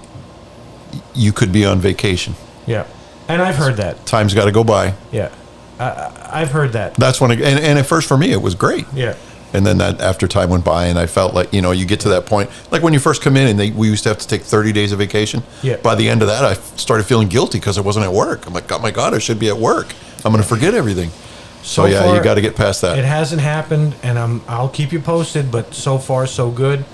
[SPEAKER 2] you could be on vacation.
[SPEAKER 5] Yeah. And I've heard that.
[SPEAKER 2] Time's got to go by.
[SPEAKER 5] Yeah. I've heard that.
[SPEAKER 2] That's when, and at first for me, it was great.
[SPEAKER 5] Yeah.
[SPEAKER 2] And then that after time went by, and I felt like, you get to that point, like when you first come in, and we used to have to take 30 days of vacation.
[SPEAKER 5] Yeah.
[SPEAKER 2] By the end of that, I started feeling guilty because I wasn't at work. I'm like, oh my God, I should be at work. I'm going to forget everything. So yeah,
[SPEAKER 5] far,
[SPEAKER 2] you got to get past that.
[SPEAKER 5] It hasn't happened, and I'll keep you posted. But so far, so good.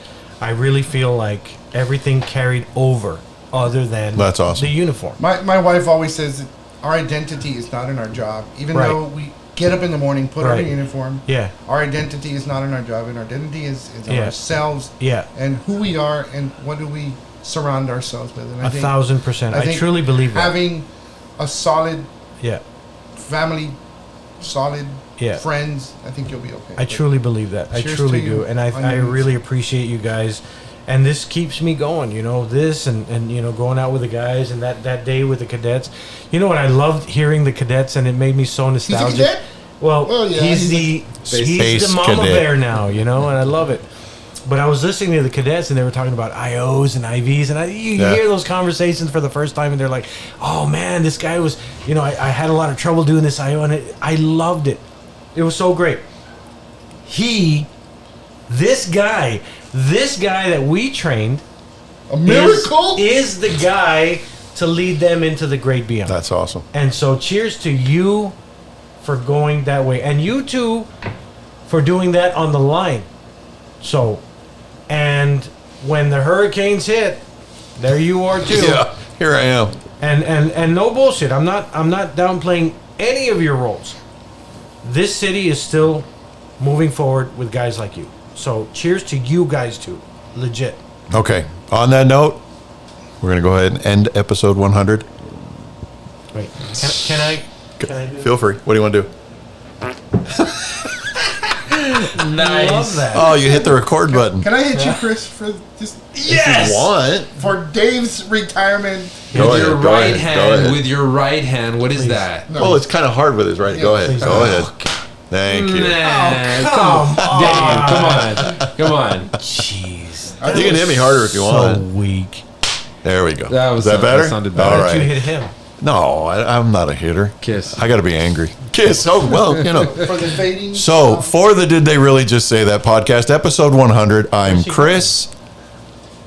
[SPEAKER 5] I really feel like everything carried over, other than
[SPEAKER 2] That's awesome.
[SPEAKER 5] the uniform.
[SPEAKER 7] My wife always says that our identity is not in our job, even
[SPEAKER 5] Right.
[SPEAKER 7] though we get up in the morning, put on a
[SPEAKER 5] Right.
[SPEAKER 7] uniform.
[SPEAKER 5] Yeah.
[SPEAKER 7] Our identity is not in our job, and our identity is
[SPEAKER 5] Yeah.
[SPEAKER 7] ourselves.
[SPEAKER 5] Yeah.
[SPEAKER 7] And who we are, and what do we surround ourselves with. And I think
[SPEAKER 5] 1,000%. I
[SPEAKER 7] think
[SPEAKER 5] truly believe that.
[SPEAKER 7] having a solid
[SPEAKER 5] Yeah.
[SPEAKER 7] family, solid
[SPEAKER 5] Yeah.
[SPEAKER 7] friends, I think you'll be okay.
[SPEAKER 5] I truly believe that. I
[SPEAKER 7] Cheers
[SPEAKER 5] truly
[SPEAKER 7] to you
[SPEAKER 5] do. And
[SPEAKER 7] on
[SPEAKER 5] I
[SPEAKER 7] your-
[SPEAKER 5] really appreciate you guys. And this keeps me going, this and going out with the guys, and that day with the cadets. You know what? I loved hearing the cadets, and it made me so
[SPEAKER 7] He's a
[SPEAKER 5] nostalgic.
[SPEAKER 7] cadet?
[SPEAKER 5] Well,
[SPEAKER 7] yeah,
[SPEAKER 5] he's
[SPEAKER 2] Space
[SPEAKER 5] the mama
[SPEAKER 2] cadet.
[SPEAKER 5] bear now, and I love it. But I was listening to the cadets, and they were talking about IOs and IVs, and you
[SPEAKER 2] Yeah.
[SPEAKER 5] hear those conversations for the first time, and they're like, "Oh man, this guy was, I had a lot of trouble doing this IO, and I loved it. It was so great." This guy that we trained,
[SPEAKER 7] A miracle?
[SPEAKER 5] is the guy to lead them into the great beyond.
[SPEAKER 2] That's awesome.
[SPEAKER 5] And so cheers to you for going that way. And you too for doing that on the line. So, and when the hurricanes hit, there you are too.
[SPEAKER 2] Yeah, here I am.
[SPEAKER 5] And no bullshit. I'm not downplaying any of your roles. This city is still moving forward with guys like you. So cheers to you guys too. Legit.
[SPEAKER 2] Okay. On that note, we're going to go ahead and end episode 100.
[SPEAKER 5] Wait. Can I do
[SPEAKER 2] Feel free. What do you want to do?
[SPEAKER 5] Nice. Love that.
[SPEAKER 2] Oh, you hit the record button.
[SPEAKER 7] Can I hit you, Chris, for just
[SPEAKER 2] If you want.
[SPEAKER 7] for Dave's retirement?
[SPEAKER 2] Go
[SPEAKER 6] With your
[SPEAKER 2] ahead, go
[SPEAKER 6] right
[SPEAKER 2] ahead, go
[SPEAKER 6] hand,
[SPEAKER 2] ahead.
[SPEAKER 6] with your right hand, what is
[SPEAKER 5] Please.
[SPEAKER 6] that?
[SPEAKER 7] No.
[SPEAKER 2] Well, it's kind of hard with his right. Go ahead.
[SPEAKER 5] Please.
[SPEAKER 2] Go ahead. Thank you.
[SPEAKER 6] Nah,
[SPEAKER 5] Come on.
[SPEAKER 6] Damn, come on.
[SPEAKER 5] Jeez.
[SPEAKER 2] You can hit me harder if you
[SPEAKER 5] So
[SPEAKER 2] want.
[SPEAKER 5] weak.
[SPEAKER 2] There we go.
[SPEAKER 6] That was-
[SPEAKER 2] Is that better?
[SPEAKER 6] that sounded better.
[SPEAKER 2] All
[SPEAKER 5] Why don't you
[SPEAKER 2] right.
[SPEAKER 5] hit him?
[SPEAKER 2] No, I'm not a hitter.
[SPEAKER 6] Kiss.
[SPEAKER 2] I got to be angry. Kiss. Oh, well,
[SPEAKER 7] For the fading.
[SPEAKER 2] So,
[SPEAKER 7] stuff?
[SPEAKER 2] for the Did They Really Just Say That podcast, episode 100, I'm Chris.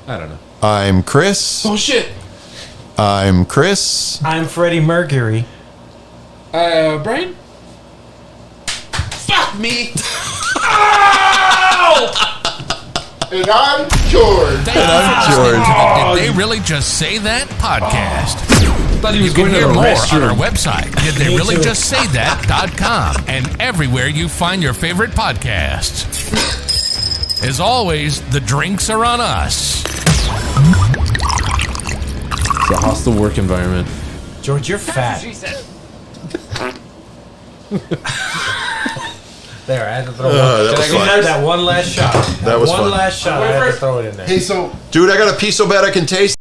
[SPEAKER 6] I don't know.
[SPEAKER 2] I'm Chris.
[SPEAKER 6] Oh shit.
[SPEAKER 2] I'm Chris.
[SPEAKER 5] I'm Freddie Mercury.
[SPEAKER 6] Brian? Fuck me.
[SPEAKER 7] And I'm George.
[SPEAKER 1] Thank you
[SPEAKER 2] I'm
[SPEAKER 1] for listening
[SPEAKER 2] George.
[SPEAKER 1] to Did They Really Just Say That podcast.
[SPEAKER 6] Thought he
[SPEAKER 1] You
[SPEAKER 6] was
[SPEAKER 1] can
[SPEAKER 6] going to
[SPEAKER 1] hear
[SPEAKER 6] the
[SPEAKER 1] more on
[SPEAKER 6] restroom.
[SPEAKER 1] our website, didtheyreallyjustsaythat.com, and everywhere you find your favorite podcasts. As always, the drinks are on us.
[SPEAKER 6] It's a hostile work environment.
[SPEAKER 5] George, you're fat. There, I had to throw
[SPEAKER 2] that was
[SPEAKER 5] You
[SPEAKER 2] fun.
[SPEAKER 5] had that one last shot.
[SPEAKER 2] That was
[SPEAKER 5] one
[SPEAKER 2] fun.
[SPEAKER 5] last shot. I had to throw it in there.
[SPEAKER 7] Hey, so
[SPEAKER 2] Dude, I got to pee so bad I can taste